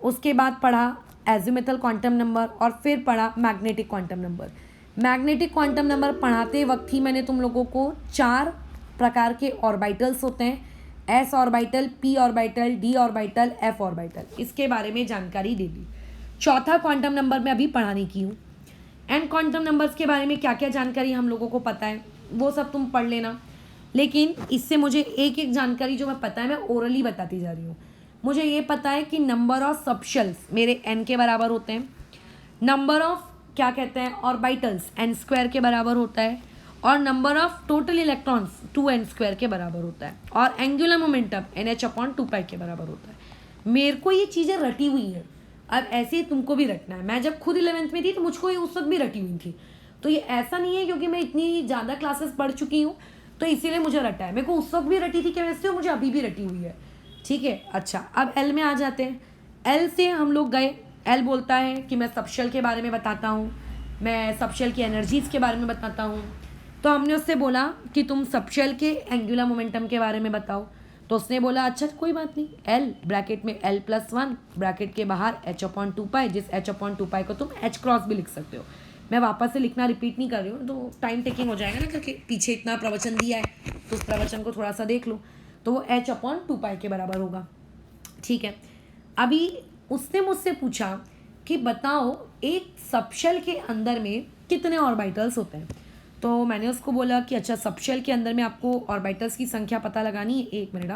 उसके बाद पढ़ा एजिमुथल क्वांटम नंबर, और फिर पढ़ा magnetic quantum number. Magnetic quantum number पढ़ाते वक्त ही मैंने तुम लोगों को 4 प्रकार के ऑर्बिटल्स होते हैं, s orbital, p orbital, d orbital, f orbital, इसके बारे में जानकारी दे दी। चौथा क्वांटम नंबर में अभी पढ़ाने की हूँ। एंड क्वांटम नंबर्स के बारे में क्या क्या जानकारी हम लोगों को पता है वो सब तुम पढ़ लेना, लेकिन इससे मुझे एक एक जानकारी जो मैं पता है मैं ओरली बताती जा रही हूँ। मुझे ये पता है कि नंबर ऑफ सबशेल्स मेरे n के बराबर होते हैं, नंबर ऑफ क्या कहते हैं ऑर्बिटल्स n² के बराबर होता है, और number of total electrons 2n² के बराबर होता है, और एंगुलर मोमेंटम nh/2π के बराबर होता है। मेरे को ये चीज़ें रटी हुई है, अब ऐसे ही तुमको भी रटना है। मैं जब खुद 11th में थी तो मुझको ये उस वक्त भी रटी हुई थी, तो ये ऐसा नहीं है क्योंकि मैं इतनी ज़्यादा क्लासेस पढ़ चुकी हूँ तो इसीलिए मुझे रटा है। मेरे को उस वक्त भी रटी थी केमिस्ट्री, और मुझे अभी भी रटी हुई है। ठीक है, अच्छा, अब एल में आ जाते हैं। एल से हम लोग गए, एल बोलता है कि मैं सबशेल के बारे में बताता हूँ, मैं सबशेल की एनर्जीज़ के बारे में बताता हूँ। तो हमने उससे बोला कि तुम सबशेल के एंगुलर मोमेंटम के बारे में बताओ, तो उसने बोला अच्छा कोई बात नहीं, एल ब्रैकेट में l+1 ब्रैकेट के बाहर h/2π, जिस h/2π को तुम h× भी लिख सकते हो। मैं वापस से लिखना रिपीट नहीं कर रही हूँ, तो टाइम टेकिंग हो जाएगा ना, क्योंकि पीछे इतना प्रवचन दिया है तो उस प्रवचन को थोड़ा सा देख लो। तो वो h/2π के बराबर होगा। ठीक है, अभी उसने मुझसे पूछा कि बताओ एक सबशेल के अंदर में कितने ऑर्बिटल्स होते हैं। तो मैंने उसको बोला कि अच्छा सबशेल के अंदर में आपको ऑर्बिटल्स की संख्या पता लगानी है। एक मिनट,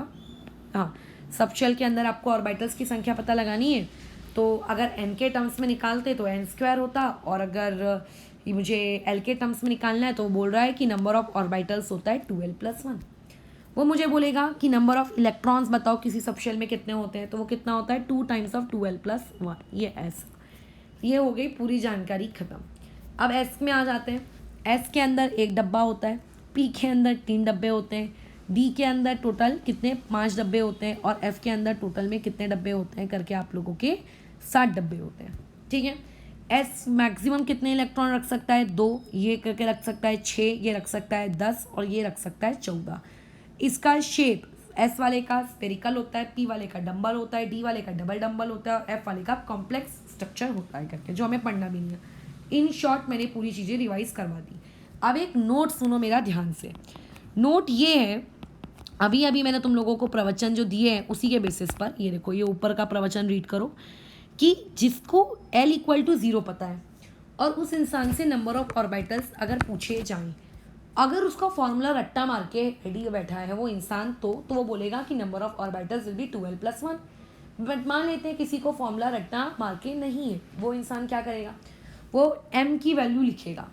हाँ, सबशेल के अंदर आपको ऑर्बिटल्स की संख्या पता लगानी है। तो अगर n के टर्म्स में निकालते तो n² होता, और अगर मुझे l के टर्म्स में निकालना है तो बोल रहा है कि नंबर ऑफ ऑर्बिटल्स होता है 2l+1। वो मुझे बोलेगा कि नंबर ऑफ इलेक्ट्रॉन्स बताओ किसी सबशेल में कितने होते हैं, तो वो कितना होता है 2 टाइम्स ऑफ 2l+1। ये s, ये हो गई पूरी जानकारी खत्म। अब s में आ जाते हैं। s के अंदर एक डब्बा होता है, p के अंदर 3 डब्बे होते हैं, डी के अंदर टोटल कितने 5 डब्बे होते हैं और एफ के अंदर टोटल में कितने डब्बे होते हैं करके आप लोगों के 7 डब्बे होते हैं, ठीक है। एस मैक्सिमम कितने इलेक्ट्रॉन रख सकता है 2, ये करके रख सकता है 6, ये रख सकता है 10 और ये रख सकता है 14। इसका शेप एस वाले का स्पेरिकल होता है, पी वाले का डंबल होता है, डी वाले का डबल डंबल होता है और एफ वाले का कॉम्प्लेक्स स्ट्रक्चर होता है करके, जो हमें पढ़ना भी नहीं है। इन शॉर्ट मैंने पूरी चीज़ें रिवाइज करवा दी। अब एक नोट सुनो मेरा ध्यान से। नोट ये है, अभी अभी मैंने तुम लोगों को प्रवचन जो दिए हैं उसी के बेसिस पर, ये देखो ये ऊपर का प्रवचन रीड करो कि जिसको L = 0 पता है और उस इंसान से नंबर ऑफ ऑर्बिटल्स अगर पूछे जाएं, अगर उसका फॉर्मूला रट्टा मार के रेडी बैठा है वो इंसान तो वो बोलेगा कि number of orbitals will be 12+1। But मान लेते हैं किसी को फॉर्मूला रट्टा मार के नहीं है, वो इंसान क्या करेगा, वो m की वैल्यू लिखेगा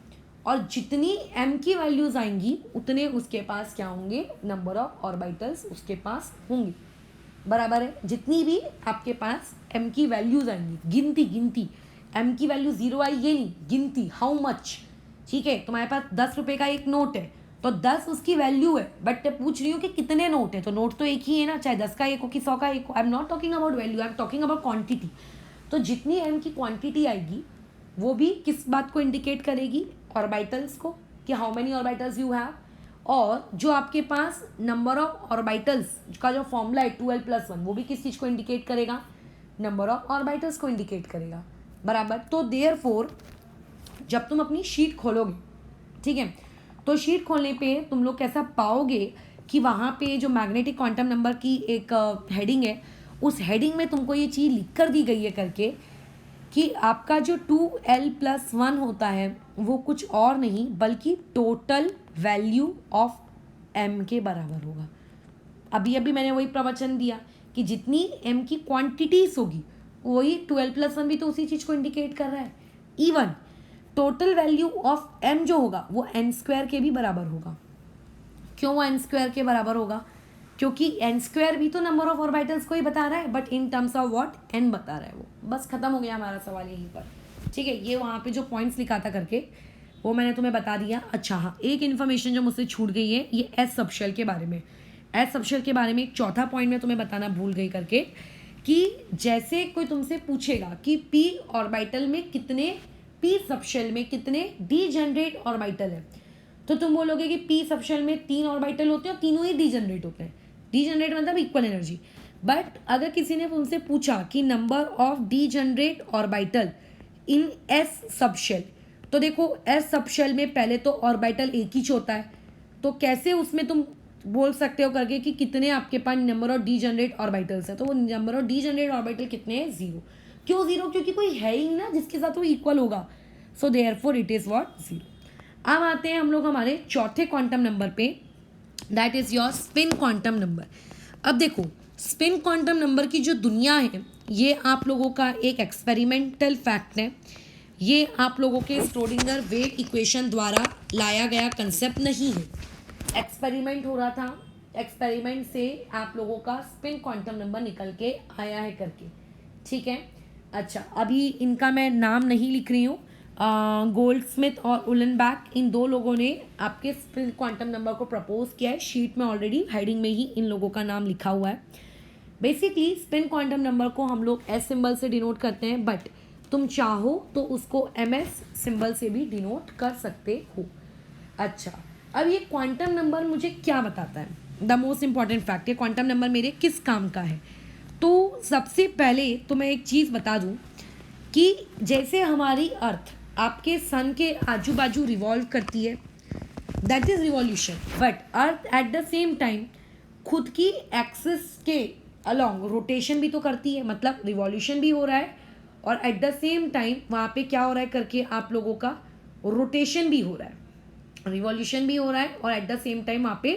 और जितनी m की वैल्यूज आएंगी उतने उसके पास क्या होंगे, नंबर ऑफ ऑर्बिटल्स उसके पास होंगे, बराबर है। जितनी भी आपके पास m की वैल्यूज आएंगी, गिनती m की वैल्यू 0 आई ये नहीं, गिनती हाउ मच, ठीक है। तुम्हारे पास 10 रुपये का एक नोट है तो 10 उसकी वैल्यू है, बट पूछ रही हूँ कि कितने नोट है, तो नोट तो एक ही है ना, चाहे 10 का एक हो कि 100 का एक हो। I am not talking about value, I am talking about quantity. तो जितनी m की क्वांटिटी आएगी वो भी किस बात को इंडिकेट करेगी, ऑर्बिटल्स को, कि how many orbitals you have. और जो आपके पास नंबर ऑफ ऑर्बिटल्स का जो फॉर्मूला है 12+1, वो भी किस चीज़ को इंडिकेट करेगा, नंबर ऑफ ऑर्बिटल्स को इंडिकेट करेगा, बराबर। तो देयरफॉर जब तुम अपनी शीट खोलोगे, ठीक है, तो शीट खोलने पे तुम लोग कैसा पाओगे कि वहाँ पे जो मैग्नेटिक क्वांटम नंबर की एक हेडिंग है, उस हेडिंग में तुमको ये चीज़ लिख कर दी गई है करके कि आपका जो 2L+1 होता है वो कुछ और नहीं बल्कि टोटल वैल्यू ऑफ m के बराबर होगा। अभी अभी मैंने वही प्रवचन दिया कि जितनी m की क्वांटिटीज होगी वही 12+1 भी तो उसी चीज़ को इंडिकेट कर रहा है। Even total value of m जो होगा वो n² के भी बराबर होगा। क्यों वो n² के बराबर होगा, क्योंकि n² भी तो नंबर ऑफ ऑर्बिटल्स को ही बता रहा है, but in terms of what, n बता रहा है वो। बस खत्म हो गया हमारा सवाल यहीं पर, ठीक है। ये वहाँ पे जो पॉइंट्स लिखा था करके वो मैंने तुम्हें बता दिया। अच्छा हाँ, एक इन्फॉर्मेशन जो मुझसे छूट गई है, ये एस सबशेल के बारे में। एस सबशेल के बारे में एक चौथा पॉइंट मैं तुम्हें बताना भूल गई करके, कि जैसे कोई तुमसे पूछेगा कि पी ऑर्बिटल में कितने, पी सबशेल में कितने डीजेनरेट ऑर्बिटल है, तो तुम बोलोगे कि पी सबशेल में 3 ऑर्बिटल होते हैं और तीनों ही डीजेनरेट होते हैं। डीजेनरेट मतलब इक्वल एनर्जी। बट अगर किसी ने तुमसे पूछा कि number of degenerate orbital in S subshell, तो देखो एस सबशेल में पहले तो ऑर्बिटल एक ही होता है, तो कैसे उसमें तुम बोल सकते हो करके कि कितने आपके पास नंबर ऑफ डीजेनरेट ऑर्बिटल्स है, तो वो नंबर ऑफ डीजेनरेट ऑर्बिटल कितने हैं, 0। क्यों 0, क्योंकि कोई है ही ना जिसके साथ वो इक्वल होगा, so therefore it is what, 0। अब आते हैं हम लोग हमारे चौथे क्वांटम नंबर पे, that is your spin quantum number. अब देखो स्पिन क्वांटम नंबर की जो दुनिया है ये आप लोगों का एक एक्सपेरिमेंटल फैक्ट है, ये आप लोगों के श्रोडिंगर वेव इक्वेशन द्वारा लाया गया कंसेप्ट नहीं है। एक्सपेरिमेंट हो रहा था, एक्सपेरिमेंट से आप लोगों का स्पिन क्वांटम नंबर निकल के आया है करके, ठीक है। अच्छा, अभी इनका मैं नाम नहीं लिख रही हूँ, गोल्डस्मिथ और उलनबैक, इन दो लोगों ने आपके स्पिन क्वांटम नंबर को प्रपोज किया है। शीट में ऑलरेडी हेडिंग में ही इन लोगों का नाम लिखा हुआ है। बेसिकली स्पिन क्वांटम नंबर को हम लोग एस सिंबल से डिनोट करते हैं, बट तुम चाहो तो उसको MS सिंबल से भी डिनोट कर सकते हो। अच्छा, अब ये क्वांटम नंबर मुझे क्या बताता है, द मोस्ट इंपॉर्टेंट फैक्ट, ये क्वांटम नंबर मेरे किस काम का है। तो सबसे पहले तो मैं एक चीज़ बता दूं कि जैसे हमारी अर्थ आपके सन के आजू बाजू रिवॉल्व करती है, that is revolution, but earth at the same time खुद की एक्सिस के अलॉन्ग रोटेशन भी तो करती है, मतलब रिवॉल्यूशन भी हो रहा है और एट द सेम टाइम वहाँ पे क्या हो रहा है करके आप लोगों का रोटेशन भी हो रहा है, रिवॉल्यूशन भी हो रहा है और एट द सेम टाइम वहाँ पे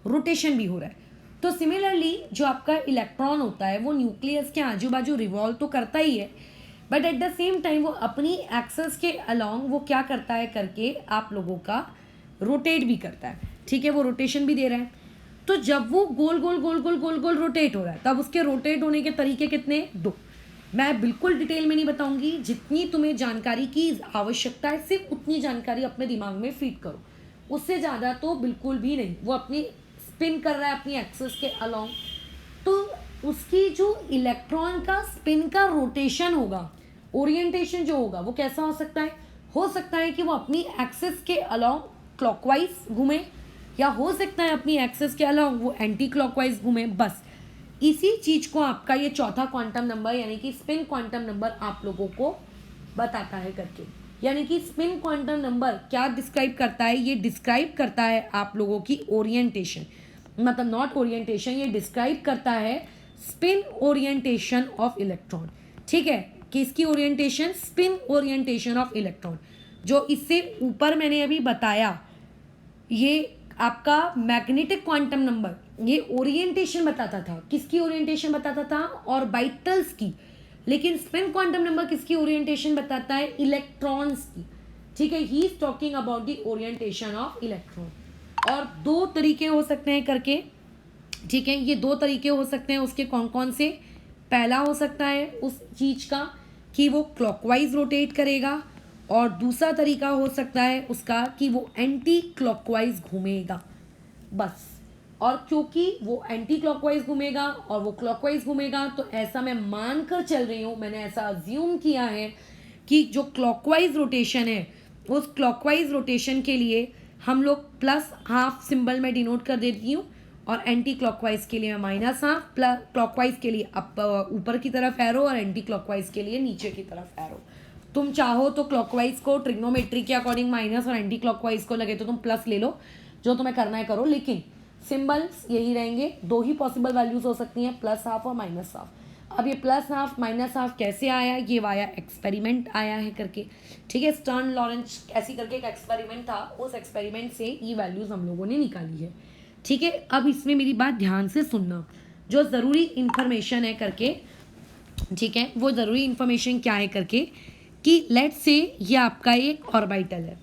रोटेशन भी हो रहा है। तो सिमिलरली जो आपका इलेक्ट्रॉन होता है वो न्यूक्लियस के आजू बाजू रिवॉल्व तो करता ही है, but at the same time वो अपनी एक्सेस के अलॉन्ग वो क्या करता है करके आप लोगों का रोटेट भी करता है, ठीक है, वो रोटेशन भी दे रहा है। तो जब वो गोल गोल गोल गोल गोल गोल रोटेट हो रहा है तब उसके रोटेट होने के तरीके कितने, 2। मैं बिल्कुल डिटेल में नहीं बताऊंगी, जितनी तुम्हें जानकारी की आवश्यकता है सिर्फ उतनी जानकारी अपने दिमाग में फीड करो, उससे ज़्यादा तो बिल्कुल भी नहीं। वो अपनी स्पिन कर रहा है अपनी एक्सिस के अलोंग, तो उसकी जो इलेक्ट्रॉन का स्पिन का रोटेशन होगा, ओरिएंटेशन जो होगा वो कैसा हो सकता है? हो सकता है कि वो अपनी एक्सिस के अलोंग क्लॉकवाइज घूमे, या हो सकता है अपनी एक्सिस के अलोंग वो एंटी क्लॉकवाइज घूमे। बस इसी चीज को आपका ये चौथा क्वांटम नंबर यानी कि स्पिन क्वांटम नंबर आप लोगों को बताता है करके। यानी कि स्पिन क्वांटम नंबर क्या डिस्क्राइब करता है? ये डिस्क्राइब करता है आप लोगों की ओरिएंटेशन, मतलब नॉट ओरिएंटेशन, ये डिस्क्राइब करता है स्पिन ओरिएंटेशन ऑफ इलेक्ट्रॉन। ठीक है, किसकी orientation? Spin orientation of electron. जो इससे ऊपर मैंने अभी बताया, ये आपका मैग्नेटिक क्वांटम नंबर ये ओरिएंटेशन बताता था। किसकी ओरिएंटेशन बताता था? ऑर्बिटल्स की। लेकिन स्पिन क्वांटम नंबर किसकी ओरिएंटेशन बताता है? इलेक्ट्रॉन्स की। ठीक है, he is talking about the orientation of electron. और दो तरीके हो सकते हैं करके, ठीक है, ये दो तरीके हो सकते हैं उसके। कौन कौन से? पहला हो सकता है उस चीज का कि वो क्लॉकवाइज रोटेट करेगा, और दूसरा तरीका हो सकता है उसका कि वो एंटी क्लॉकवाइज घूमेगा। बस, और क्योंकि वो एंटी क्लॉकवाइज घूमेगा और वो क्लॉकवाइज घूमेगा, तो ऐसा मैं मान कर चल रही हूँ, मैंने ऐसा अज्यूम किया है कि जो क्लॉकवाइज रोटेशन है, उस क्लॉकवाइज रोटेशन के लिए हम लोग +½ सिंबल में डिनोट कर देती हूँ, और एंटी क्लॉकवाइज के लिए मैं -½ प्लस क्लॉकवाइज के लिए ऊपर की तरफ एरो, और एंटी क्लॉकवाइज के लिए नीचे की तरफ एरो। तुम चाहो तो क्लॉकवाइज को ट्रिग्नोमेट्री के अकॉर्डिंग माइनस, और एंटी क्लॉकवाइज को लगे तो तुम प्लस ले लो, जो तुम्हें करना है करो, लेकिन सिंबल्स यही रहेंगे। दो ही पॉसिबल वैल्यूज हो सकती हैं, +½ और -½ अब ये +½ -½ कैसे आया? ये वाया एक्सपेरिमेंट आया है करके। ठीक है, स्टर्न लॉरेंस ऐसी करके एक एक्सपेरिमेंट था, उस एक्सपेरिमेंट से ये वैल्यूज हम लोगों ने निकाली है। ठीक है, अब इसमें मेरी बात ध्यान से सुनना, जो ज़रूरी इंफॉर्मेशन है करके। ठीक है, वो ज़रूरी इंफॉर्मेशन क्या है करके कि लेट्स से ये आपका एक ऑर्बिटल है।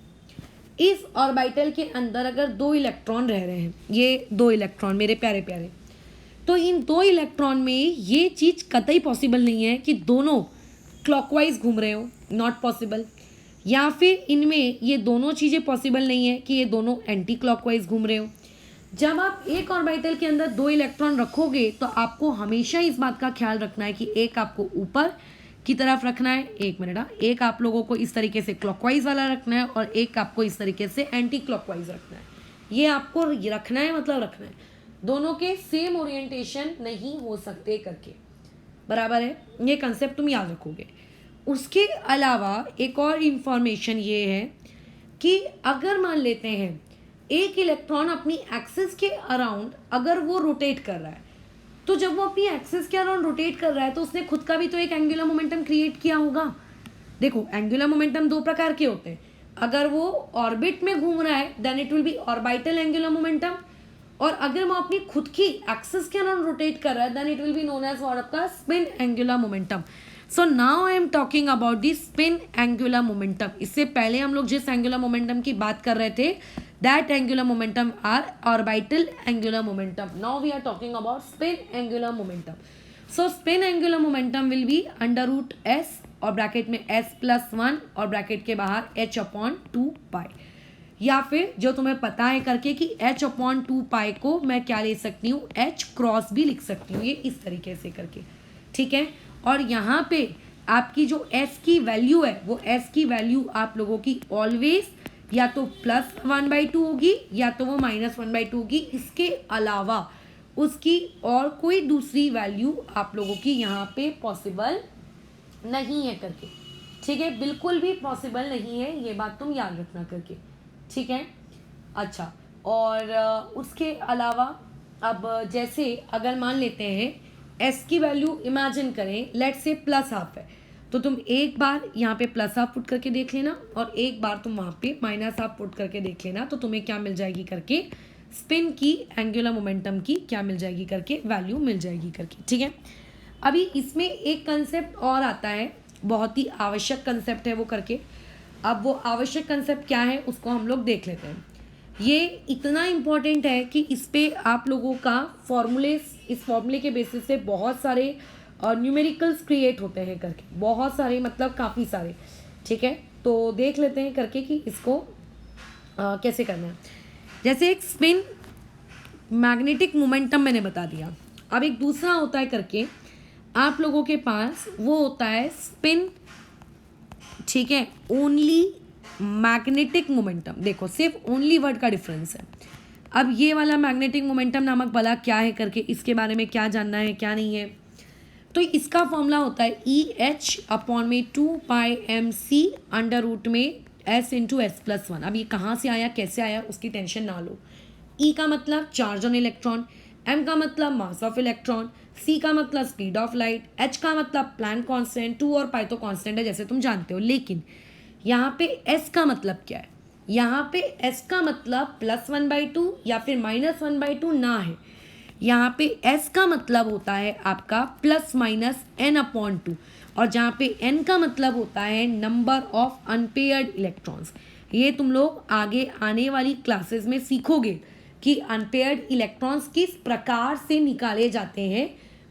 इस ऑर्बिटल के अंदर अगर 2 इलेक्ट्रॉन रह रहे हैं, ये 2 इलेक्ट्रॉन मेरे प्यारे प्यारे, तो इन 2 इलेक्ट्रॉन में ये चीज़ कतई पॉसिबल नहीं है कि दोनों क्लॉकवाइज घूम रहे हो, नॉट पॉसिबल। या फिर इनमें ये दोनों चीज़ें पॉसिबल नहीं है कि ये दोनों एंटी क्लॉकवाइज घूम रहे हो। जब आप एक ऑर्बिटल के अंदर 2 इलेक्ट्रॉन रखोगे, तो आपको हमेशा इस बात का ख्याल रखना है कि एक आपको ऊपर की तरफ रखना है, एक मिनट, एक आप लोगों को इस तरीके से क्लॉकवाइज वाला रखना है, और एक आपको इस तरीके से एंटी क्लॉकवाइज रखना है। ये आपको रखना है, मतलब रखना है। दोनों के सेम ओरिएंटेशन नहीं हो सकते करके, बराबर है, ये कंसेप्ट तुम याद रखोगे। उसके अलावा एक और इंफॉर्मेशन ये है कि अगर मान लेते हैं एक इलेक्ट्रॉन अपनी एक्सिस के अराउंड अगर वो रोटेट कर रहा है, तो जब वो अपनी एक्सिस के अराउंड रोटेट कर रहा है, तो उसने खुद का भी तो एक एंगुलर मोमेंटम क्रिएट किया होगा। देखो, एंगुलर मोमेंटम 2 प्रकार के होते हैं। अगर वो ऑर्बिट में घूम रहा है, then it will be orbital angular momentum, और अगर वो अपनी खुद की एक्सिस के अराउंड रोटेट कर रहा है, then it will be known as आपका spin angular momentum. So now I am talking about the spin angular momentum. इससे पहले हम लोग जिस एंगुलर मोमेंटम की बात कर रहे थे, that angular momentum are orbital angular momentum. Now we are talking about spin angular momentum. So spin angular momentum will be √s और ब्रैकेट में s+1 और ब्रैकेट के बाहर h/2π, या फिर जो तुम्हें पता है करके कि h/2π को मैं क्या ले सकती हूँ, h क्रॉस भी लिख सकती हूँ, ये इस तरीके से करके। ठीक है, और यहाँ पे आपकी जो s की वैल्यू है, वो s की वैल्यू आप लोगों की ऑलवेज या तो +1/2 होगी, या तो वो -1/2 होगी। इसके अलावा उसकी और कोई दूसरी वैल्यू आप लोगों की यहाँ पे पॉसिबल नहीं है करके। ठीक है, बिल्कुल भी पॉसिबल नहीं है, ये बात तुम याद रखना करके। ठीक है, अच्छा, और उसके अलावा अब जैसे अगर मान लेते हैं s की वैल्यू इमेजिन करें, लेट्स से +½ है, तो तुम एक बार यहाँ पे +½ पुट करके देख लेना, और एक बार तुम वहाँ पे -½ पुट करके देख लेना, तो तुम्हें क्या मिल जाएगी करके, स्पिन की एंगुलर मोमेंटम की क्या मिल जाएगी करके, वैल्यू मिल जाएगी करके। ठीक है, अभी इसमें एक कंसेप्ट और आता है, बहुत ही आवश्यक कंसेप्ट है वो करके। अब वो आवश्यक कंसेप्ट क्या है उसको हम लोग देख लेते हैं। ये इतना इम्पॉर्टेंट है कि इस पे आप लोगों का इस फॉर्मूले के बेसिस से बहुत सारे न्यूमेरिकल्स क्रिएट होते हैं करके, बहुत सारे, मतलब काफ़ी सारे। ठीक है, तो देख लेते हैं करके कि इसको कैसे करना है। जैसे एक स्पिन मैग्नेटिक मोमेंटम मैंने बता दिया। अब एक दूसरा होता है करके आप लोगों के पास, वो होता है स्पिन, ठीक है, ओनली मैग्नेटिक मोमेंटम। देखो सिर्फ ओनली वर्ड का डिफरेंस है। अब ये वाला मैग्नेटिक मोमेंटम नामक भला क्या है करके, इसके बारे में क्या जानना है क्या नहीं है, तो इसका फॉर्मूला होता है EH/2πmc अंडर रूट में S/S+1। अब ये कहाँ से आया कैसे आया उसकी टेंशन ना लो। E का मतलब चार्ज ऑन इलेक्ट्रॉन, M का मतलब मास ऑफ इलेक्ट्रॉन, C का मतलब स्पीड ऑफ लाइट, H का मतलब प्लैंक कांस्टेंट, 2 और पाई तो कांस्टेंट है जैसे तुम जानते हो। लेकिन यहाँ पे S का मतलब क्या है, यहाँ पे S का मतलब +1/2 या फिर -1/2 ना है। यहाँ पे S का मतलब होता है आपका ±n/2 और जहाँ पे n का मतलब होता है नंबर ऑफ अनपेयर्ड इलेक्ट्रॉन्स। ये तुम लोग आगे आने वाली क्लासेस में सीखोगे कि अनपेयर्ड इलेक्ट्रॉन्स किस प्रकार से निकाले जाते हैं।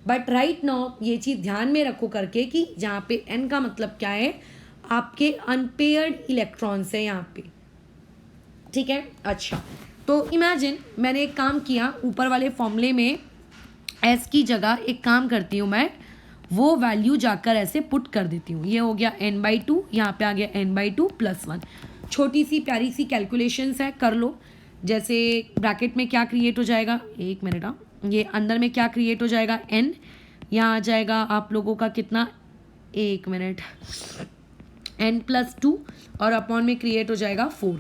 बट राइट नाउ ये चीज़ ध्यान में रखो करके कि जहाँ पे n का मतलब क्या है, आपके अनपेयर्ड इलेक्ट्रॉन्स है यहाँ पे, ठीक है। अच्छा, तो इमेजिन मैंने एक काम किया, ऊपर वाले फॉर्मूले में S की जगह एक काम करती हूँ मैं, वो वैल्यू जाकर ऐसे पुट कर देती हूँ। ये हो गया n/2, यहाँ पे आ गया n/2 + 1। छोटी सी प्यारी सी कैलकुलेशंस है, कर लो। जैसे ब्रैकेट में क्या क्रिएट हो जाएगा, एक मिनट, ये अंदर में क्या क्रिएट हो जाएगा n, यहाँ आ जाएगा आप लोगों का कितना, एक मिनट, n+2 और अपॉन में क्रिएट हो जाएगा 4।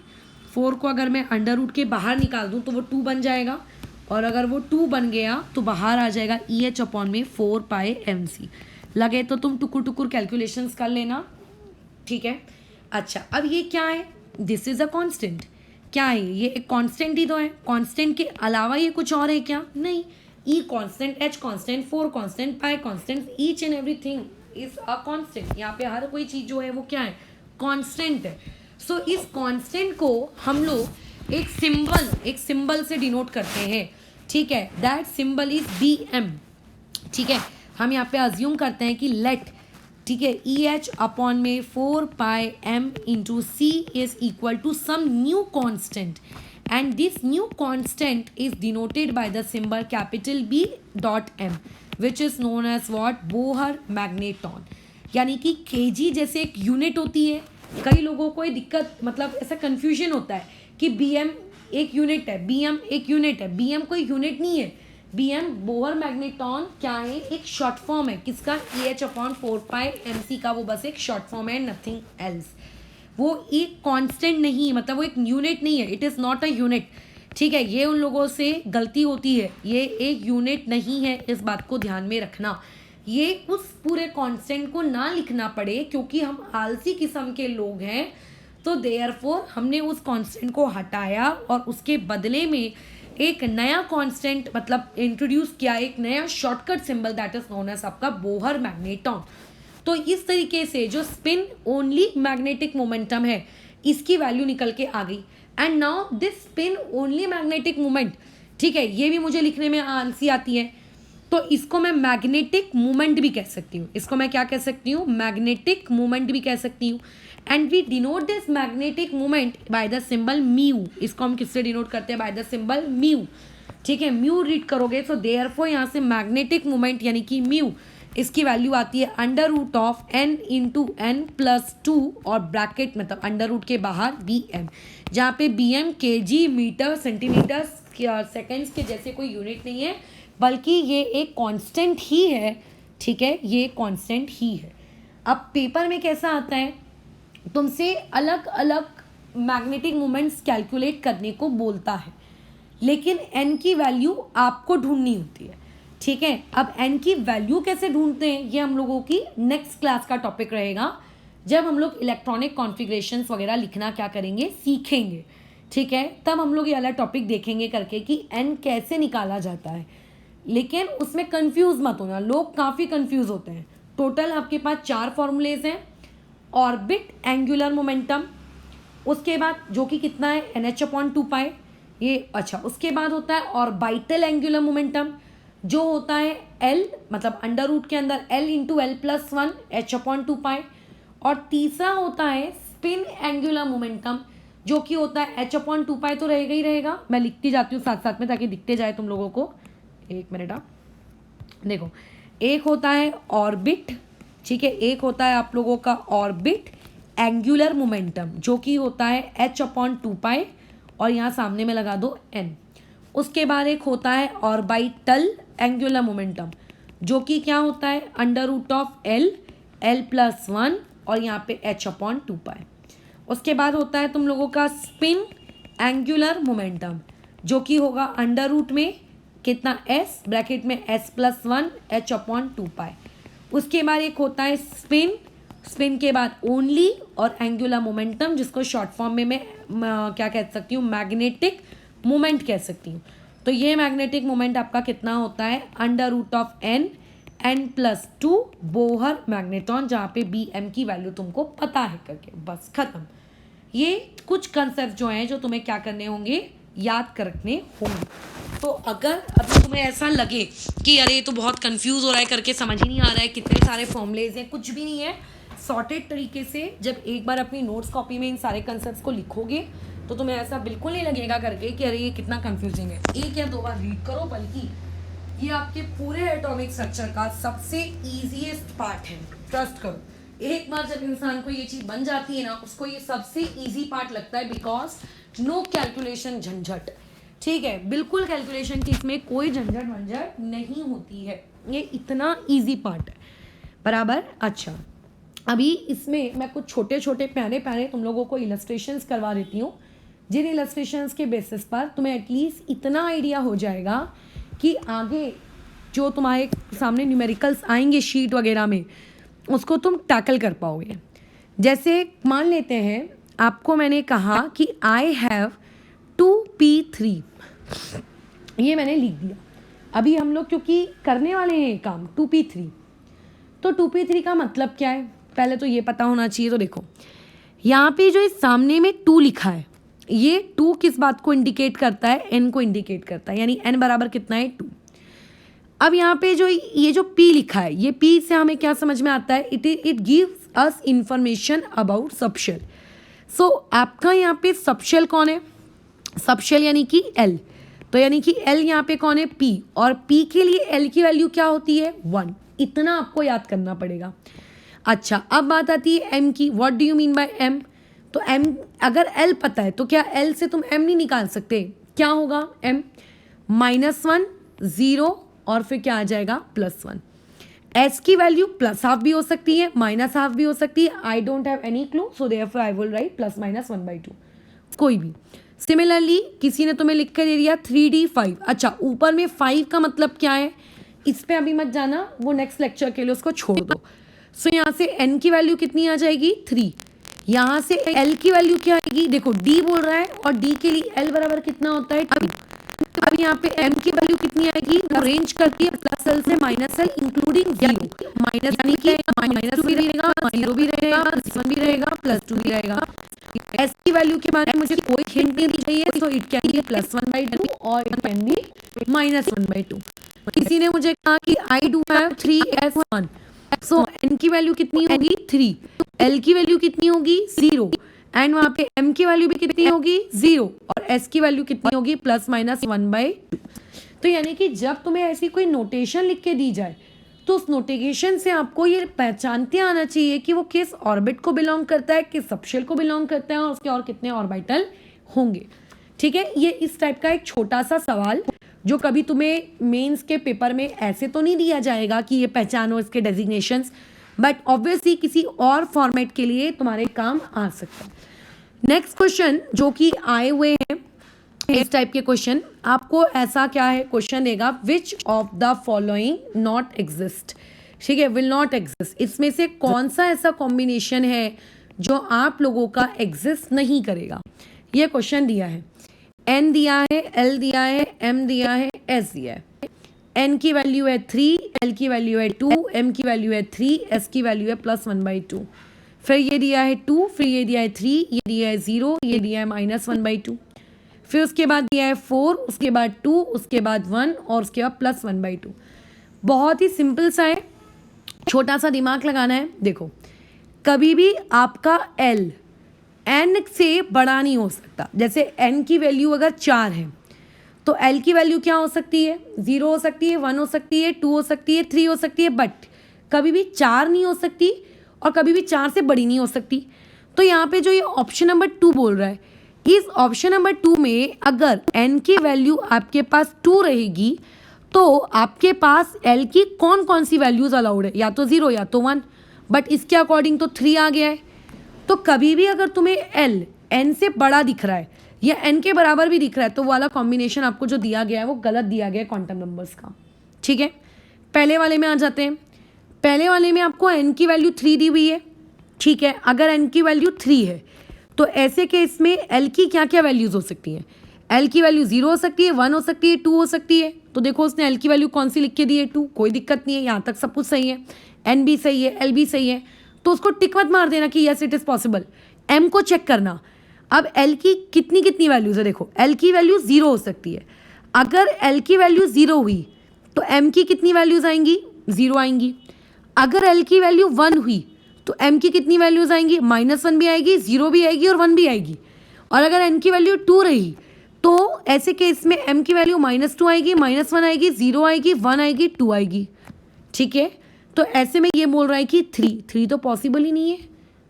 4 को अगर मैं अंडर रूट के बाहर निकाल दूँ तो वो 2 बन जाएगा, और अगर वो 2 बन गया तो बाहर आ जाएगा EH/4πmc। लगे तो तुम टुकुर टुकुर कैलकुलेशंस कर लेना, ठीक है। अच्छा, अब ये क्या है, दिस इज अ कांस्टेंट। क्या है ये, एक कांस्टेंट ही तो है। कांस्टेंट के अलावा ये कुछ और है क्या, नहीं। E constant, H constant, 4 constant, pi constant, each and everything is a constant. यहाँ पे हर कोई चीज़ जो है वो क्या है, कांस्टेंट है। सो इस कांस्टेंट को हम लोग एक सिंबल से डिनोट करते हैं, ठीक है। दैट सिंबल इज BM, ठीक है। हम यहाँ पे अज्यूम करते हैं कि लेट, ठीक है, EH/4πm/c is equal to some new constant and this new constant is denoted by the symbol B.M which is known as what, Bohr magneton. यानी कि kg जैसे एक यूनिट होती है। कई लोगों को ये दिक्कत, मतलब ऐसा कंफ्यूजन होता है कि BM एक यूनिट है, BM एक यूनिट है। BM कोई यूनिट नहीं है। BM बोहर मैग्नेटॉन क्या है, एक शॉर्ट फॉर्म है किसका, EH/4πmc का। वो बस एक शॉर्ट फॉर्म है, नथिंग एल्स। वो एक कांस्टेंट नहीं, मतलब वो एक यूनिट नहीं है, it is not a unit, ठीक है। ये उन लोगों से गलती होती है, ये एक यूनिट नहीं है, इस बात को ध्यान में रखना। ये उस पूरे कांस्टेंट को ना लिखना पड़े क्योंकि हम आलसी किस्म के लोग हैं, तो देयरफॉर हमने उस कांस्टेंट को हटाया और उसके बदले में एक नया कांस्टेंट मतलब इंट्रोड्यूस किया, एक नया shortcut symbol that is known as आपका बोहर मैग्नेटॉन। तो इस तरीके से जो स्पिन ओनली मैग्नेटिक मोमेंटम है, इसकी वैल्यू निकल के आ गई। And now this spin only magnetic moment, ठीक है, ये भी मुझे लिखने में आलसी आती है, तो इसको मैं मैग्नेटिक मोमेंट भी कह सकती हूँ। इसको मैं क्या कह सकती हूँ, मैग्नेटिक मोमेंट भी कह सकती हूँ। And we denote this magnetic moment by the symbol mu. इसको हम किससे डिनोट करते हैं, बाय द सिंबल म्यू, ठीक है। म्यू रीड करोगे तो देयरफॉर यहाँ से मैग्नेटिक मोमेंट यानी कि म्यू, इसकी वैल्यू आती है √n × n+2 और ब्रैकेट मतलब अंडर रूट के बाहर BM, जहाँ पे BM kg, metre, centimetre, seconds के जैसे कोई यूनिट नहीं है, बल्कि ये एक कांस्टेंट ही है, ठीक है, ये कांस्टेंट ही है। अब पेपर में कैसा आता है, तुमसे अलग अलग मैग्नेटिक मोमेंट्स कैलकुलेट करने को बोलता है, लेकिन n की वैल्यू आपको ढूंढनी होती है, ठीक है। अब n की वैल्यू कैसे ढूंढते हैं, ये हम लोगों की नेक्स्ट क्लास का टॉपिक रहेगा, जब हम लोग इलेक्ट्रॉनिक कॉन्फ़िगरेशंस वगैरह लिखना क्या करेंगे, सीखेंगे, ठीक है। तब हम लोग ये वाला टॉपिक देखेंगे करके कि n कैसे निकाला जाता है। लेकिन उसमें कंफ्यूज मत होना, लोग काफ़ी कंफ्यूज होते हैं। टोटल आपके पास 4 फॉर्मूलेज हैं। ऑर्बिट एंगुलर मोमेंटम, उसके बाद जो कि कितना है NH/2π ये, अच्छा, उसके बाद होता है ऑर्बिटल एंगुलर मोमेंटम जो होता है L मतलब अंडर रूट के अंदर L × L+1 H/2π, और तीसरा होता है स्पिन एंगुलर मोमेंटम जो कि होता है h/2 तो रहेगा ही रहेगा। मैं लिखती जाती हूँ साथ साथ में ताकि दिखते जाए तुम लोगों को। एक मिनट आप देखो, एक होता है ऑर्बिट, ठीक है, एक होता है आप लोगों का ऑर्बिट एंगुलर मोमेंटम जो कि होता है h/2 और यहाँ सामने में लगा दो n। उसके बाद एक होता है ऑर्बिटल एंगुलर मोमेंटम जो कि क्या होता है √L L+1 और यहाँ पे h/2। उसके बाद होता है तुम लोगों का स्पिन एंगुलर मोमेंटम जो कि होगा अंडर रूट में कितना s ब्रैकेट में s+1 h/2। उसके बाद एक होता है स्पिन के बाद ओनली और एंगुलर मोमेंटम जिसको शॉर्ट फॉर्म में मैं क्या कह सकती हूँ मैग्नेटिक मोमेंट कह सकती हूँ। तो ये मैग्नेटिक मोमेंट आपका कितना होता है √n n+2 बोहर मैग्नेट्रॉन जहाँ पे bm की वैल्यू तुमको पता है करके, बस खत्म। ये कुछ कंसेप्ट जो हैं जो तुम्हें क्या करने होंगे, याद करने होंगे। तो अगर अभी तुम्हें ऐसा लगे कि अरे ये तो बहुत कंफ्यूज हो रहा है करके समझ ही नहीं आ रहा है, कितने सारे फॉर्मूलेज हैं, कुछ भी नहीं है। सॉर्टेड तरीके से जब एक बार अपनी नोट्स कॉपी में इन सारे कंसेप्ट्स को लिखोगे तो तुम्हें ऐसा बिल्कुल नहीं लगेगा करके कि अरे ये कितना कंफ्यूजिंग है। एक या दो बार रीड करो, बल्कि ये आपके पूरे एटॉमिक स्ट्रक्चर का सबसे ईजीएस्ट पार्ट है, ट्रस्ट करो। एक बार जब इंसान को ये चीज़ बन जाती है ना, उसको ये सबसे ईजी पार्ट लगता है, बिकॉज नो कैलकुलेशन झंझट, ठीक है, बिल्कुल कैलकुलेशन की इसमें कोई झंझट वंझट नहीं होती है, ये इतना ईजी पार्ट है, बराबर। अच्छा, अभी इसमें मैं कुछ छोटे छोटे प्यारे प्यारे तुम लोगों को इलस्ट्रेशंस करवा देती हूँ, जिन इलस्ट्रेशंस के बेसिस पर तुम्हें एटलीस्ट इतना आइडिया हो जाएगा कि आगे जो तुम्हारे सामने न्यूमेरिकल्स आएंगे शीट वगैरह में उसको तुम टैकल कर पाओगे। जैसे मान लेते हैं आपको मैंने कहा कि आई हैव 2p3, ये मैंने लिख दिया। अभी हम लोग क्योंकि करने वाले हैं काम 2p3, तो 2p3 का मतलब क्या है पहले तो ये पता होना चाहिए। तो देखो यहाँ पे जो इस सामने में 2 लिखा है, ये 2 किस बात को इंडिकेट करता है, n को इंडिकेट करता है, यानी n बराबर कितना है 2। अब यहाँ पे जो ये जो p लिखा है, ये p से हमें क्या समझ में आता है, it gives us information about subshell. So आपका यहाँ पे सबशेल कौन है, सबशेल यानी कि l, तो यानी कि l यहाँ पे कौन है p, और p के लिए l की वैल्यू क्या होती है 1, इतना आपको याद करना पड़ेगा। अच्छा, अब बात आती है m की, what do you mean bye m। तो m अगर l पता है तो क्या l से तुम m नहीं निकाल सकते, क्या होगा m -1 0 और फिर क्या आ जाएगा +1। s की वैल्यू +½ भी हो सकती है, -½ भी हो सकती है, I don't have any clue, so therefore I will write ±1/2, कोई भी। सिमिलरली किसी ने तुम्हें लिख कर दे दिया 3d5, अच्छा ऊपर में 5 का मतलब क्या है, इस पे अभी मत जाना, वो नेक्स्ट लेक्चर के लिए उसको छोड़ दो। सो यहाँ से n की वैल्यू कितनी आ जाएगी 3, यहाँ से l की वैल्यू क्या आएगी, देखो d बोल रहा है और d के लिए l बराबर कितना होता है 2। अब यहाँ पे m की वैल्यू कितनी आएगी, वो रेंज करती है +l से -l इंक्लूडिंग 0, माइनस यानी कि -2 भी रहेगा, 0 भी रहेगा, +1 भी रहेगा, +2 भी रहेगा। s की वैल्यू के बारे में मुझे कोई हिंट नहीं दी गई है, सो इट कैन बी +1/2 और इट कैन बी -1/2। किसी ने मुझे कहा कि I do have 3s1, so n की वैल्यू कितनी होगी 3, l की वैल्यू कितनी होगी 0, एंड वहाँ पे m की वैल्यू भी कितनी होगी 0 और s की वैल्यू कितनी होगी +-1/2। तो यानी कि जब तुम्हें ऐसी कोई नोटेशन लिख के दी जाए तो उस नोटेशन से आपको ये पहचानते आना चाहिए कि वो किस ऑर्बिट को बिलोंग करता है, किस सबशेल को बिलोंग करता है और उसके और कितने ऑर्बिटल होंगे। ठीक है, ये इस टाइप का एक छोटा सा सवाल जो कभी तुम्हें मेंस के पेपर में ऐसे तो नहीं दिया जाएगा कि ये पहचानो इसके डेजिग्नेशंस, बट ऑब्वियसली किसी और फॉर्मेट के लिए तुम्हारे काम आ सकता है। नेक्स्ट क्वेश्चन जो कि आए हुए हैं इस टाइप के क्वेश्चन, आपको ऐसा क्या है क्वेश्चन देगा, which of the following not exist, ठीक है, विल नॉट एग्जिस्ट, इसमें से कौन सा ऐसा कॉम्बिनेशन है जो आप लोगों का एग्जिस्ट नहीं करेगा। ये क्वेश्चन दिया है, n दिया है, l दिया है, m दिया है, s दिया है। n की वैल्यू है 3, l की वैल्यू है 2, m की वैल्यू है 3, s की वैल्यू है +1/2। फिर ये दिया है 2, फिर ये दिया है 3, ये दिया है 0, ये दिया है -1/2। फिर उसके बाद दिया है 4, उसके बाद 2, उसके बाद 1 और उसके बाद +1/2। बहुत ही सिंपल सा है, छोटा सा दिमाग लगाना है। देखो कभी भी आपका l n से बड़ा नहीं हो सकता। जैसे n की वैल्यू अगर 4 है तो l की वैल्यू क्या हो सकती है, 0 हो सकती है, 1 हो सकती है, 2 हो सकती है, 3 हो सकती है, बट कभी भी 4 नहीं हो सकती और कभी भी 4 से बड़ी नहीं हो सकती। तो यहाँ पे जो ये ऑप्शन नंबर 2 बोल रहा है, इस ऑप्शन नंबर 2 में अगर n की वैल्यू आपके पास 2 रहेगी तो आपके पास l की कौन कौन सी वैल्यूज अलाउड है, या तो 0 या तो 1, बट इसके अकॉर्डिंग तो 3 आ गया है। तो कभी भी अगर तुम्हें l n से बड़ा दिख रहा है या n के बराबर भी दिख रहा है तो वाला कॉम्बिनेशन आपको जो दिया गया है वो गलत दिया गया है क्वांटम नंबर्स का। ठीक है, पहले वाले में आ जाते हैं। पहले वाले में आपको n की वैल्यू 3 दी हुई है। ठीक है, अगर n की वैल्यू 3 है तो ऐसे केस में l की क्या क्या वैल्यूज हो सकती हैं। l की वैल्यू 0 हो सकती है, 1 हो सकती है, 2 हो सकती है। तो देखो उसने l की वैल्यू कौन सी लिख के दी है, 2, कोई दिक्कत नहीं है, यहाँ तक सब कुछ सही है, n भी सही है, l भी सही है, तो उसको टिक मत मार देना कि yes it is possible. m को चेक करना, अब l की कितनी कितनी वैल्यूज है। देखो l की वैल्यू 0 हो सकती है, अगर l की वैल्यू 0 हुई तो m की कितनी वैल्यूज आएंगी, 0 आएंगी। अगर l की वैल्यू 1 हुई तो m की कितनी वैल्यूज आएंगी, -1 भी आएगी, 0 भी आएगी और 1 भी आएगी। और अगर n की वैल्यू 2 रही तो ऐसे केस में m की वैल्यू -2 आएगी, -1 आएगी, 0 आएगी, 1 आएगी, 2 आएगी। ठीक है, तो ऐसे में ये बोल रहा है कि 3 तो पॉसिबल ही नहीं है,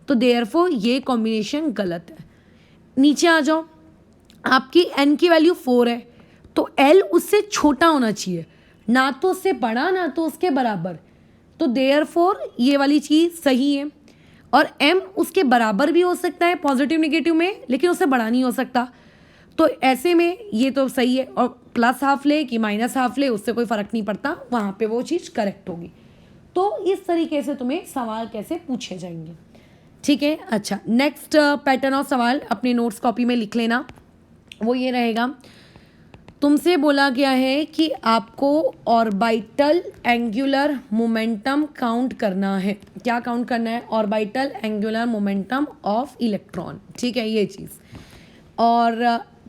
तो देयरफॉर ये कॉम्बिनेशन गलत है। नीचे आ जाओ, आपकी n की वैल्यू 4 है तो l उससे छोटा होना चाहिए, ना तो उससे बड़ा ना तो उसके बराबर, तो देयरफॉर ये वाली चीज़ सही है। और m उसके बराबर भी हो सकता है पॉजिटिव नेगेटिव में, लेकिन उससे बड़ा नहीं हो सकता, तो ऐसे में ये तो सही है। और प्लस हाफ ले कि माइनस हाफ ले उससे कोई फ़र्क नहीं पड़ता, वहाँ पे वो चीज़ करेक्ट होगी। तो इस तरीके से तुम्हें सवाल कैसे पूछे जाएंगे। ठीक है, अच्छा, नेक्स्ट पैटर्न ऑफ सवाल अपने नोट्स कॉपी में लिख लेना। वो ये रहेगा, तुमसे बोला गया है कि आपको ऑर्बिटल एंगुलर मोमेंटम काउंट करना है। क्या काउंट करना है, orbital angular momentum of electron. ठीक है, ये चीज़। और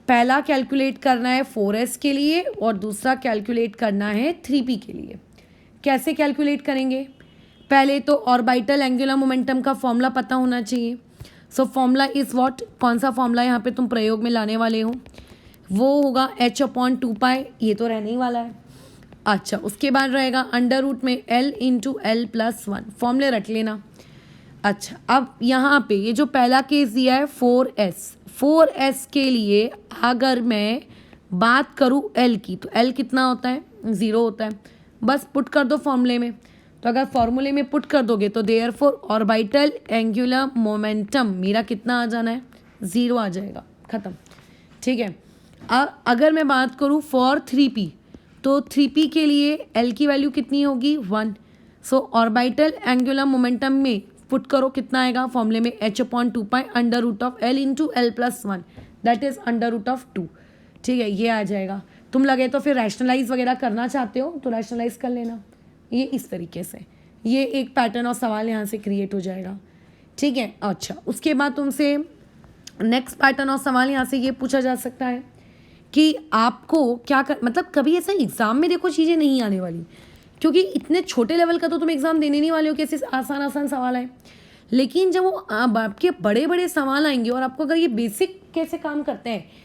पहला कैलकुलेट करना है 4s के लिए और दूसरा कैलकुलेट करना है 3p के लिए। कैसे कैलकुलेट करेंगे, पहले तो ऑर्बिटल एंगुलर मोमेंटम का फॉर्मूला पता होना चाहिए। सो फॉर्मूला इज़ व्हाट, कौन सा फॉर्मूला यहाँ पे तुम प्रयोग में लाने वाले हो, वो होगा h/2π, ये तो रहने ही वाला है। अच्छा, उसके बाद रहेगा अंडर रूट में l × l+1, फॉर्मूले रट लेना। अच्छा, अब यहाँ पे ये जो पहला केस दिया है 4s के लिए अगर मैं बात करूँ l की, तो l कितना होता है, 0 होता है, बस पुट कर दो फॉर्मूले में। तो अगर फॉर्मूले में पुट कर दोगे तो देयरफॉर ऑर्बिटल एंगुलर मोमेंटम मेरा कितना आ जाना है, 0 आ जाएगा, ख़त्म। ठीक है, अगर मैं बात करूँ फॉर 3p, तो 3p के लिए l की वैल्यू कितनी होगी, 1। सो ऑर्बिटल एंगुलर मोमेंटम में पुट करो, कितना आएगा फॉर्मूले में, h/2π under root of l × l+1, that is under root of 2। ठीक है, ये आ जाएगा। तुम लगे तो फिर रैशनलाइज वगैरह करना चाहते हो तो रैशनलाइज कर लेना, ये इस तरीके से ये एक पैटर्न और सवाल यहाँ से क्रिएट हो जाएगा। ठीक है, अच्छा, उसके बाद तुमसे नेक्स्ट पैटर्न और सवाल यहाँ से ये पूछा जा सकता है कि आपको क्या कर, मतलब कभी ऐसा एग्ज़ाम में देखो चीज़ें नहीं आने वाली, क्योंकि इतने छोटे लेवल का तो तुम एग्ज़ाम देने नहीं वाले हो, कैसे आसान आसान सवाल है। लेकिन जब वो आपके बड़े बड़े सवाल आएंगे और आपको अगर ये बेसिक कैसे काम करते हैं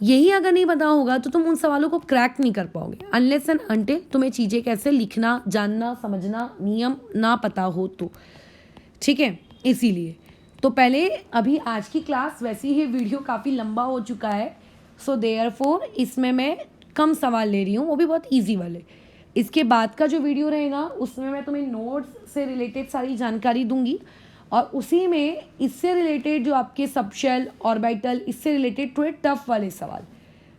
यही अगर नहीं पता होगा तो तुम उन सवालों को क्रैक नहीं कर पाओगे, अनलेस एंड अनटिल तुम्हें चीज़ें कैसे लिखना, जानना, समझना, नियम ना पता हो तो। ठीक है, इसीलिए तो पहले अभी आज की क्लास, वैसे ही वीडियो काफ़ी लंबा हो चुका है, सो देयरफॉर इसमें मैं कम सवाल ले रही हूँ, वो भी बहुत ईजी वाले। इसके बाद का जो वीडियो रहेगा उसमें मैं तुम्हें नोट्स से रिलेटेड सारी जानकारी दूंगी और उसी में इससे रिलेटेड जो आपके सबशेल, ऑर्बिटल, इससे रिलेटेड थोड़े टफ वाले सवाल,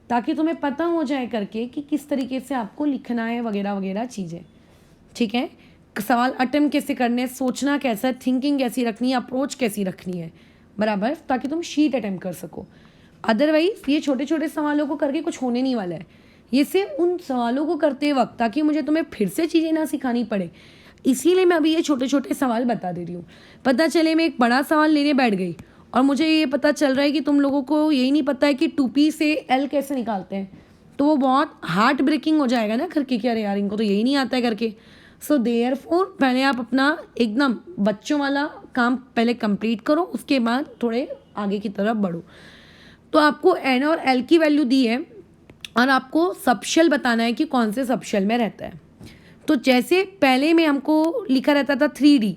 ताकि तुम्हें पता हो जाए करके कि किस तरीके से आपको लिखना है वगैरह वगैरह चीज़ें। ठीक है, सवाल अटेम्प्ट कैसे करने हैं, सोचना कैसा है, थिंकिंग कैसी रखनी है, अप्रोच कैसी रखनी है, बराबर, ताकि तुम शीट अटेम्प्ट कर सको। अदरवाइज ये छोटे छोटे सवालों को करके कुछ होने नहीं वाला है, ये सिर्फ उन सवालों को करते वक्त ताकि मुझे तुम्हें फिर से चीज़ें ना सिखानी पड़े, इसीलिए मैं अभी ये छोटे छोटे सवाल बता दे रही हूँ। पता चले मैं एक बड़ा सवाल लेने बैठ गई और मुझे ये पता चल रहा है कि तुम लोगों को यही नहीं पता है कि 2p से l कैसे निकालते हैं, तो वो बहुत हार्ट ब्रेकिंग हो जाएगा ना करके कि अरे यार इनको तो यही नहीं आता है करके। सो देयरफॉर पहले आप अपना एकदम बच्चों वाला काम पहले कंप्लीट करो, उसके बाद थोड़े आगे की तरफ बढ़ो। तो आपको एन और एल की वैल्यू दी है और आपको सबशेल बताना है कि कौन से सबशेल में रहता है। तो जैसे पहले में हमको लिखा रहता था 3D,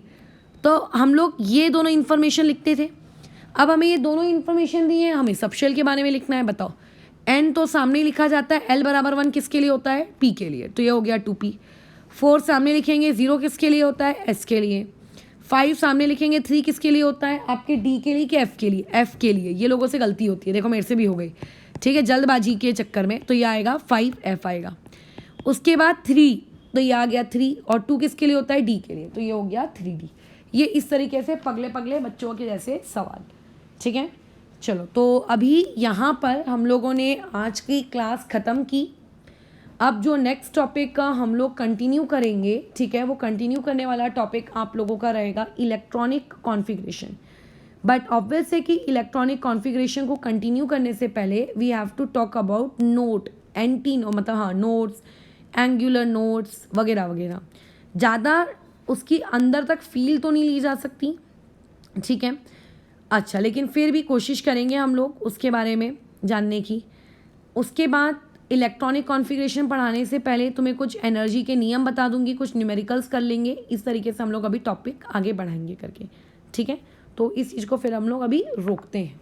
तो हम लोग ये दोनों इन्फॉर्मेशन लिखते थे। अब हमें ये दोनों इन्फॉर्मेशन दी है, हमें सबशेल के बारे में लिखना है। बताओ, एन तो सामने लिखा जाता है, एल बराबर 1 किसके लिए होता है? पी के लिए, तो ये हो गया 2p। 4 सामने लिखेंगे, 0 किसके लिए होता है? एस के लिए। 5 सामने लिखेंगे, 3 किसके लिए होता है? आपके डी के लिए कि एफ के लिए? एफ के लिए। ये लोगों से गलती होती है, देखो मेरे से भी हो गई, ठीक है, जल्दबाजी के चक्कर में। तो ये आएगा 5f आएगा। उसके बाद 3, तो ये आ गया 3, और 2 किसके लिए होता है? डी के लिए, तो ये हो गया 3d। ये इस तरीके से पगले पगले बच्चों के जैसे सवाल, ठीक है। चलो, तो अभी यहाँ पर हम लोगों ने आज की क्लास ख़त्म की। अब जो नेक्स्ट टॉपिक का हम लोग कंटिन्यू करेंगे, ठीक है, वो कंटिन्यू करने वाला टॉपिक आप लोगों का रहेगा इलेक्ट्रॉनिक कॉन्फ़िगरेशन। बट ऑब्वियस है कि इलेक्ट्रॉनिक कॉन्फ़िगरेशन को कंटिन्यू करने से पहले we have to talk about note, मतलब हाँ, नोट्स, एंगुलर नोट्स वगैरह वगैरह। ज़्यादा उसकी अंदर तक फील तो नहीं ली जा सकती, ठीक है। अच्छा, लेकिन फिर भी कोशिश करेंगे हम लोग उसके बारे में जानने की। उसके बाद इलेक्ट्रॉनिक कॉन्फ़िगरेशन पढ़ाने से पहले तुम्हें कुछ एनर्जी के नियम बता दूंगी, कुछ न्यूमेरिकल्स कर लेंगे। इस तरीके से हम लोग अभी टॉपिक आगे बढ़ाएंगे करके, ठीक है। तो इस चीज़ को फिर हम लोग अभी रोकते हैं।